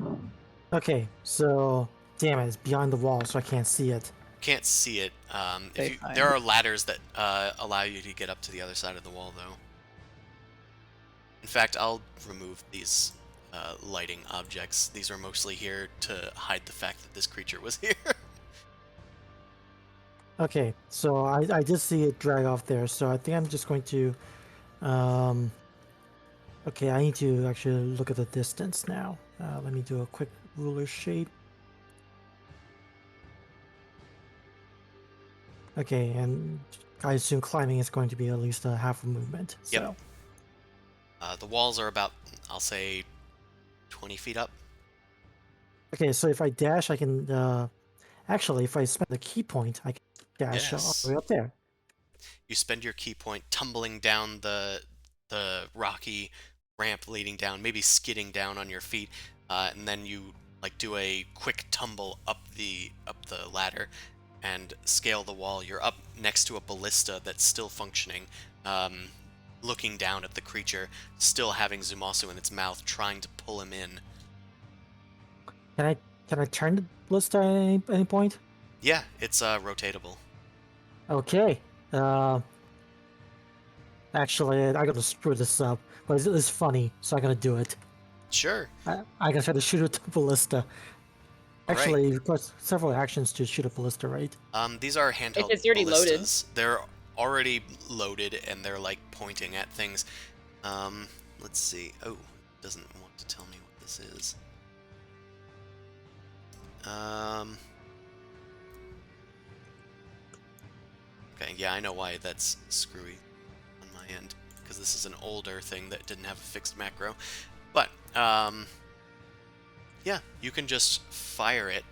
Okay, so damn it, it's behind the wall, so I can't see it. can't see it. Okay, fine. There are ladders that allow you to get up to the other side of the wall, though. In fact, I'll remove these lighting objects. These are mostly here to hide the fact that this creature was here. Okay, so I did see it drag off there, so I think I'm just going to, okay, I need to actually look at the distance now. Let me do a quick ruler shape. Okay, and I assume climbing is going to be at least a half a movement. Yep. So. The walls are about, I'll say, 20 feet up. Okay, so if I dash, I can, actually, if I spend a key point, I can dash all Yes. the way up there. You spend your key point tumbling down the rocky ramp leading down, maybe skidding down on your feet, and then you like do a quick tumble up the ladder and scale the wall. You're up next to a ballista that's still functioning, looking down at the creature, still having Zumasu in its mouth, trying to pull him in. Can I turn the ballista at any point? Yeah, it's rotatable. Okay. Actually, I'm gonna screw this up, but it's funny, so I'm gonna do it. Sure. I'm gonna try to shoot it to ballista. All right. Actually, it requires several actions to shoot a ballista, right? These are handheld it's already loaded. ballistas. They're already loaded and they're like pointing at things. Let's see. Oh, it doesn't want to tell me what this is. Okay, yeah, I know why that's screwy on my end, because this is an older thing that didn't have a fixed macro. But, yeah, you can just fire it.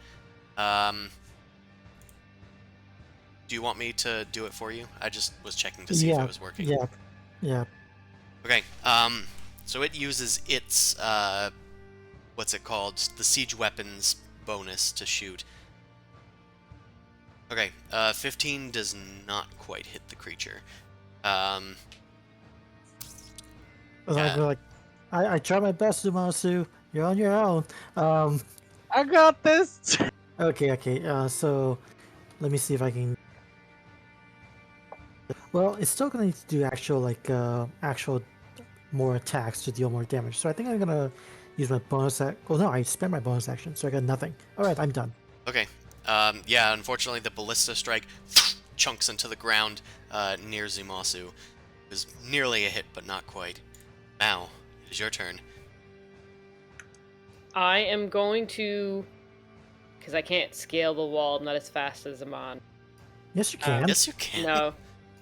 Do you want me to do it for you? I just was checking to see if it was working. Yeah. Okay, so it uses its, what's it called? The siege weapons bonus to shoot. Okay, 15 does not quite hit the creature. I'm Yeah. like, I tried my best, Zumasu. You're on your own. I got this. Okay. So let me see if I can. Well, it's still gonna need to do actual more attacks to deal more damage. So I think I'm gonna use my bonus. Well, no, I spent my bonus action, so I got nothing. All right, I'm done. Okay. Yeah, unfortunately, the ballista strike chunks into the ground near Zumasu. It was nearly a hit, but not quite. Now, it is your turn. I am going to, because I can't scale the wall, not as fast as Amon. Yes, you can. Yes, you can. No,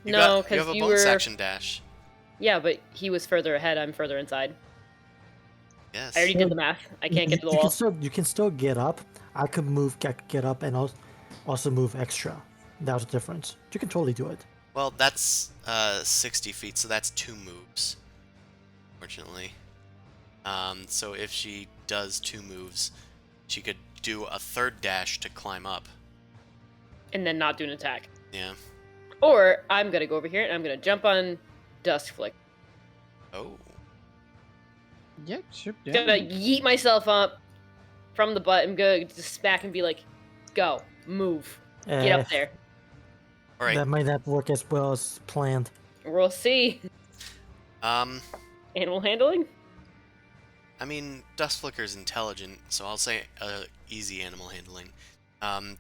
You no, have because a you bonus were. action dash. Yeah, but he was further ahead. I'm further inside. Yes. I already did the math. I can't get to the You wall. you can still get up. I could move, get up, and also move extra. That was the difference. You can totally do it. Well, that's 60 feet, so that's 2 moves. Fortunately. So if she does 2 moves, she could do a third dash to climb up. And then not do an attack. Yeah. Or I'm gonna go over here and I'm gonna jump on Dusk Flick. Oh. Yeah, sure. Gonna yeet myself up from the butt and go just smack and be like, "Go, move, get up there." All right. That might not work as well as planned. We'll see. Animal handling. I mean, Dust Flicker's intelligent, so I'll say easy animal handling. On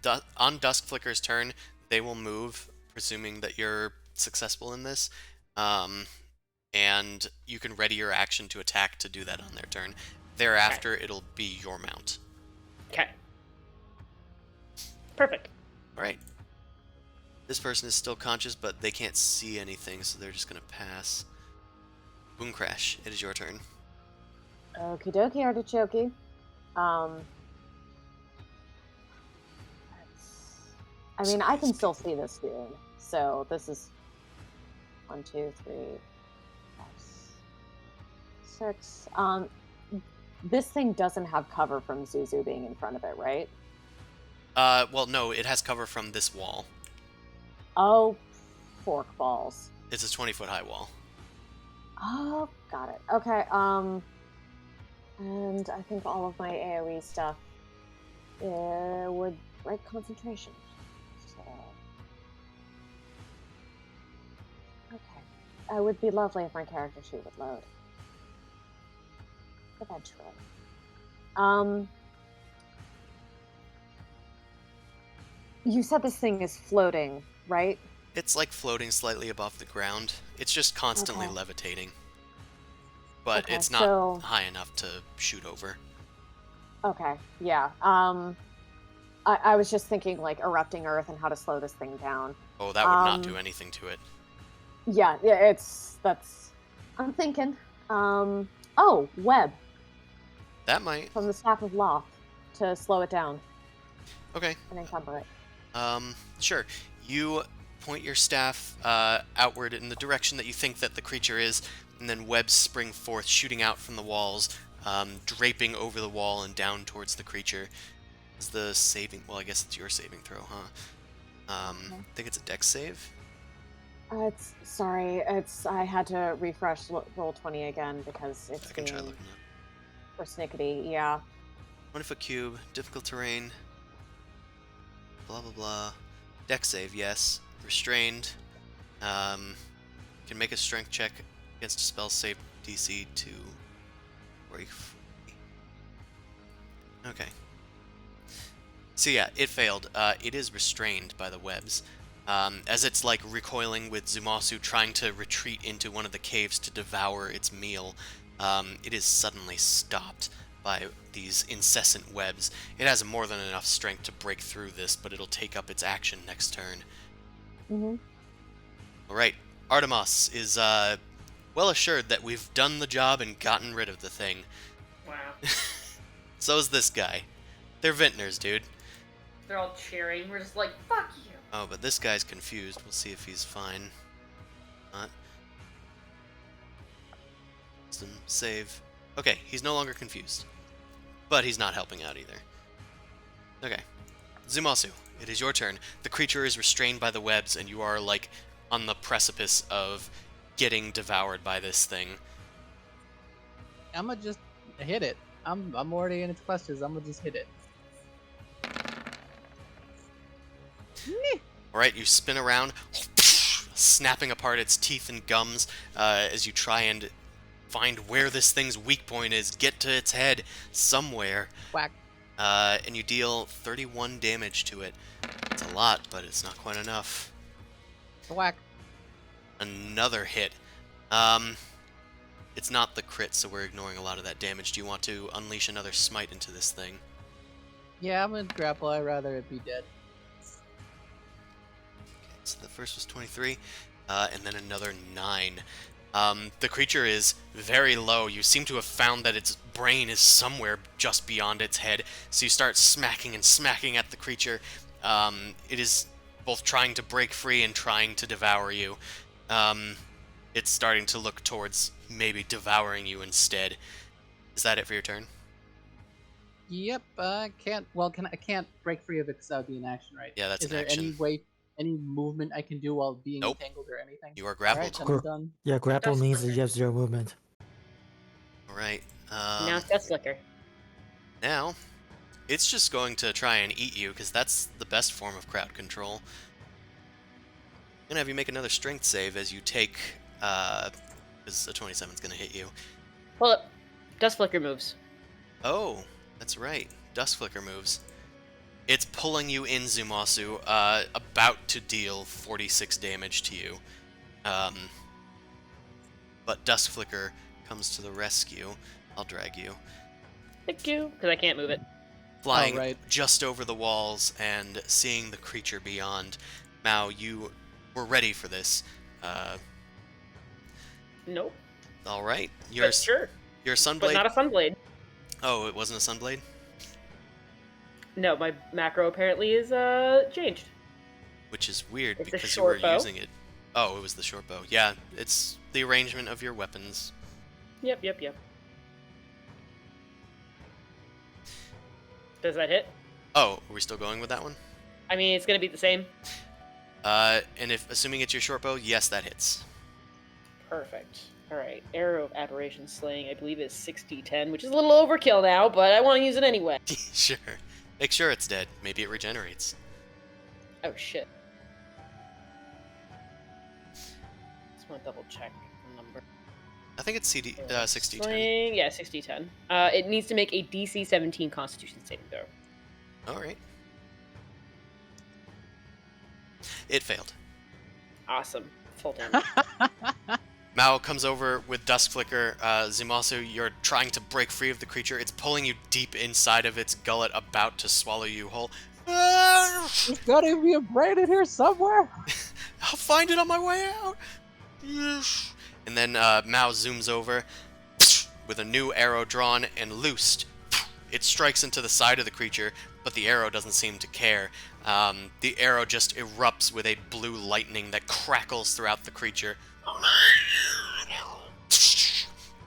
Dusk Flicker's turn, they will move, presuming that you're successful in this. And you can ready your action to attack to do that on their turn. Thereafter, it'll be your mount. Okay. Perfect. All right. This person is still conscious, but they can't see anything, so they're just gonna pass. Boom Crash, it is your turn. Okie dokie, artichoke. I mean, I can still see this dude. So this is 1, 2, 3, 5, 6. This thing doesn't have cover from Zuzu being in front of it, right? Well, no, it has cover from this wall. Oh, fork balls. It's a 20-foot high wall. Oh, got it. Okay, and I think all of my AoE stuff would break concentration. So it would be lovely if my character sheet would load. Eventually. You said this thing is floating, right? It's like floating slightly above the ground. It's just constantly Okay. levitating. But Okay, it's not so- high enough to shoot over. Okay, yeah. I was just thinking like erupting Earth and how to slow this thing down. Oh, that would not do anything to it. Yeah, I'm thinking. Oh, web That might. from the staff of Loth to slow it down Okay. and encumber it. Sure. You point your staff outward in the direction that you think that the creature is, and then webs spring forth, shooting out from the walls, draping over the wall and down towards the creature. Is the saving... Well, I guess it's your saving throw, huh? I think it's a dex save. I had to refresh roll 20 again because it's I can try being looking up. persnickety. Yeah. 20-foot cube, difficult terrain, blah blah blah. Dex save, yes. Restrained. Can make a strength check against a spell save DC to break free. Okay. So yeah, it failed. It is restrained by the webs. As it's like recoiling with Zumasu trying to retreat into one of the caves to devour its meal, it is suddenly stopped by these incessant webs. It has more than enough strength to break through this, but it'll take up its action next turn. Mm-hmm. Alright, Artemis is well assured that we've done the job and gotten rid of the thing. Wow. So's this guy. They're vintners, dude. They're all cheering. We're just like, fuck you. Oh, but this guy's confused. We'll see if he's fine. Not. Some save. Okay, he's no longer confused. But he's not helping out either. Okay. Zumasu, it is your turn. The creature is restrained by the webs, and you are, like, on the precipice of getting devoured by this thing. I'm gonna just hit it. I'm already in its clutches. I'm gonna just hit it. Alright, you spin around, snapping apart its teeth and gums as you try and find where this thing's weak point is, get to its head somewhere. Whack. And you deal 31 damage to it. It's a lot, but it's not quite enough. Whack. Another hit. It's not the crit, so we're ignoring a lot of that damage. Do you want to unleash another smite into this thing? Yeah, I'm gonna grapple. I'd rather it be dead. So the first was 23, and then another 9. The creature is very low. You seem to have found that its brain is somewhere just beyond its head, so you start smacking and smacking at the creature. It is both trying to break free and trying to devour you. It's starting to look towards maybe devouring you instead. Is that it for your turn? Yep. I can't break free of it because that would be an action, right? Yeah, that's Is an there action. any way, any movement I can do while being Nope. entangled or anything? You are Alright, grappled. then I'm done. Yeah, grapple Dust means that flicker. you have 0 movement. Alright. Now it's Death Flicker. Now, it's just going to try and eat you, because that's the best form of crowd control. I'm going to have you make another strength save as you take, because a 27 is going to hit you. Pull up. Dust Flicker moves. Oh, that's right. Dust Flicker moves. It's pulling you in, Zumasu, about to deal 46 damage to you. But Dust Flicker comes to the rescue. I'll drag you. Thank you. Because I can't move it. Flying right. just over the walls and seeing the creature beyond. Mao, you were ready for this. Nope. All right. But sure. Your Sunblade. But not a Sunblade. Oh, it wasn't a Sunblade? No, my macro apparently is changed. Which is weird It's a because you were short bow. using it. Oh, it was the short bow. Yeah, it's the arrangement of your weapons. Yep. Does that hit? Oh, are we still going with that one? I mean, it's gonna be the same. And if assuming it's your short bow, yes, that hits. Perfect. Alright, Arrow of Aberration Slaying, I believe is 60-10, which is a little overkill now, but I want to use it anyway. Sure. Make sure it's dead. Maybe it regenerates. Oh shit. I'll double check the number. I think it's CD 6010. Sling, yeah, 6010. It needs to make a DC 17 Constitution saving throw. All right. It failed. Awesome. Full damage. Mao comes over with Dusk Flicker. Zumasu, you're trying to break free of the creature. It's pulling you deep inside of its gullet, about to swallow you whole. There's gotta be a brain in here somewhere. I'll find it on my way out. And then Mao zooms over with a new arrow drawn and loosed. It strikes into the side of the creature, but the arrow doesn't seem to care. The arrow just erupts with a blue lightning that crackles throughout the creature.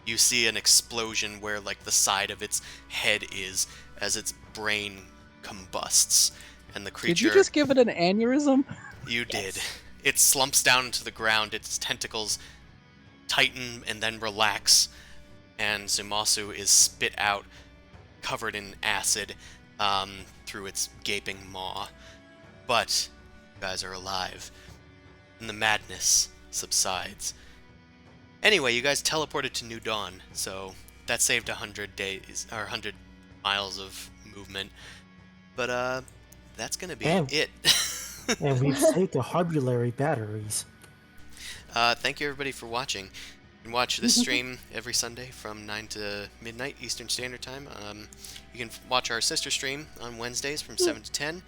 You see an explosion where, like, the side of its head is, as its brain combusts, and the creature... Did you just give it an aneurysm? You did. It slumps down into the ground, its tentacles tighten and then relax, and Zumasu is spit out, covered in acid, through its gaping maw. But you guys are alive, and the madness subsides. Anyway, you guys teleported to New Dawn, so that saved 100 days, or 100 miles of movement. But, that's gonna be it. And we've saved the Harbulary batteries. Thank you everybody for watching. You can watch this stream every Sunday from 9 to midnight Eastern Standard Time. You can watch our sister stream on Wednesdays from 7 to 10.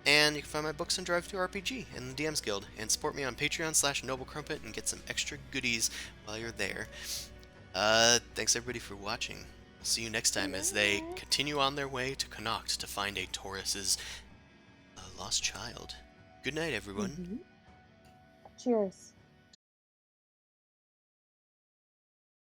And you can find my books on Drive to RPG and the DM's Guild. And support me on Patreon/NobleCrumpet and get some extra goodies while you're there. Thanks everybody for watching. I'll see you next time as they continue on their way to Connacht to find a Taurus's lost child. Good night, everyone. Cheers.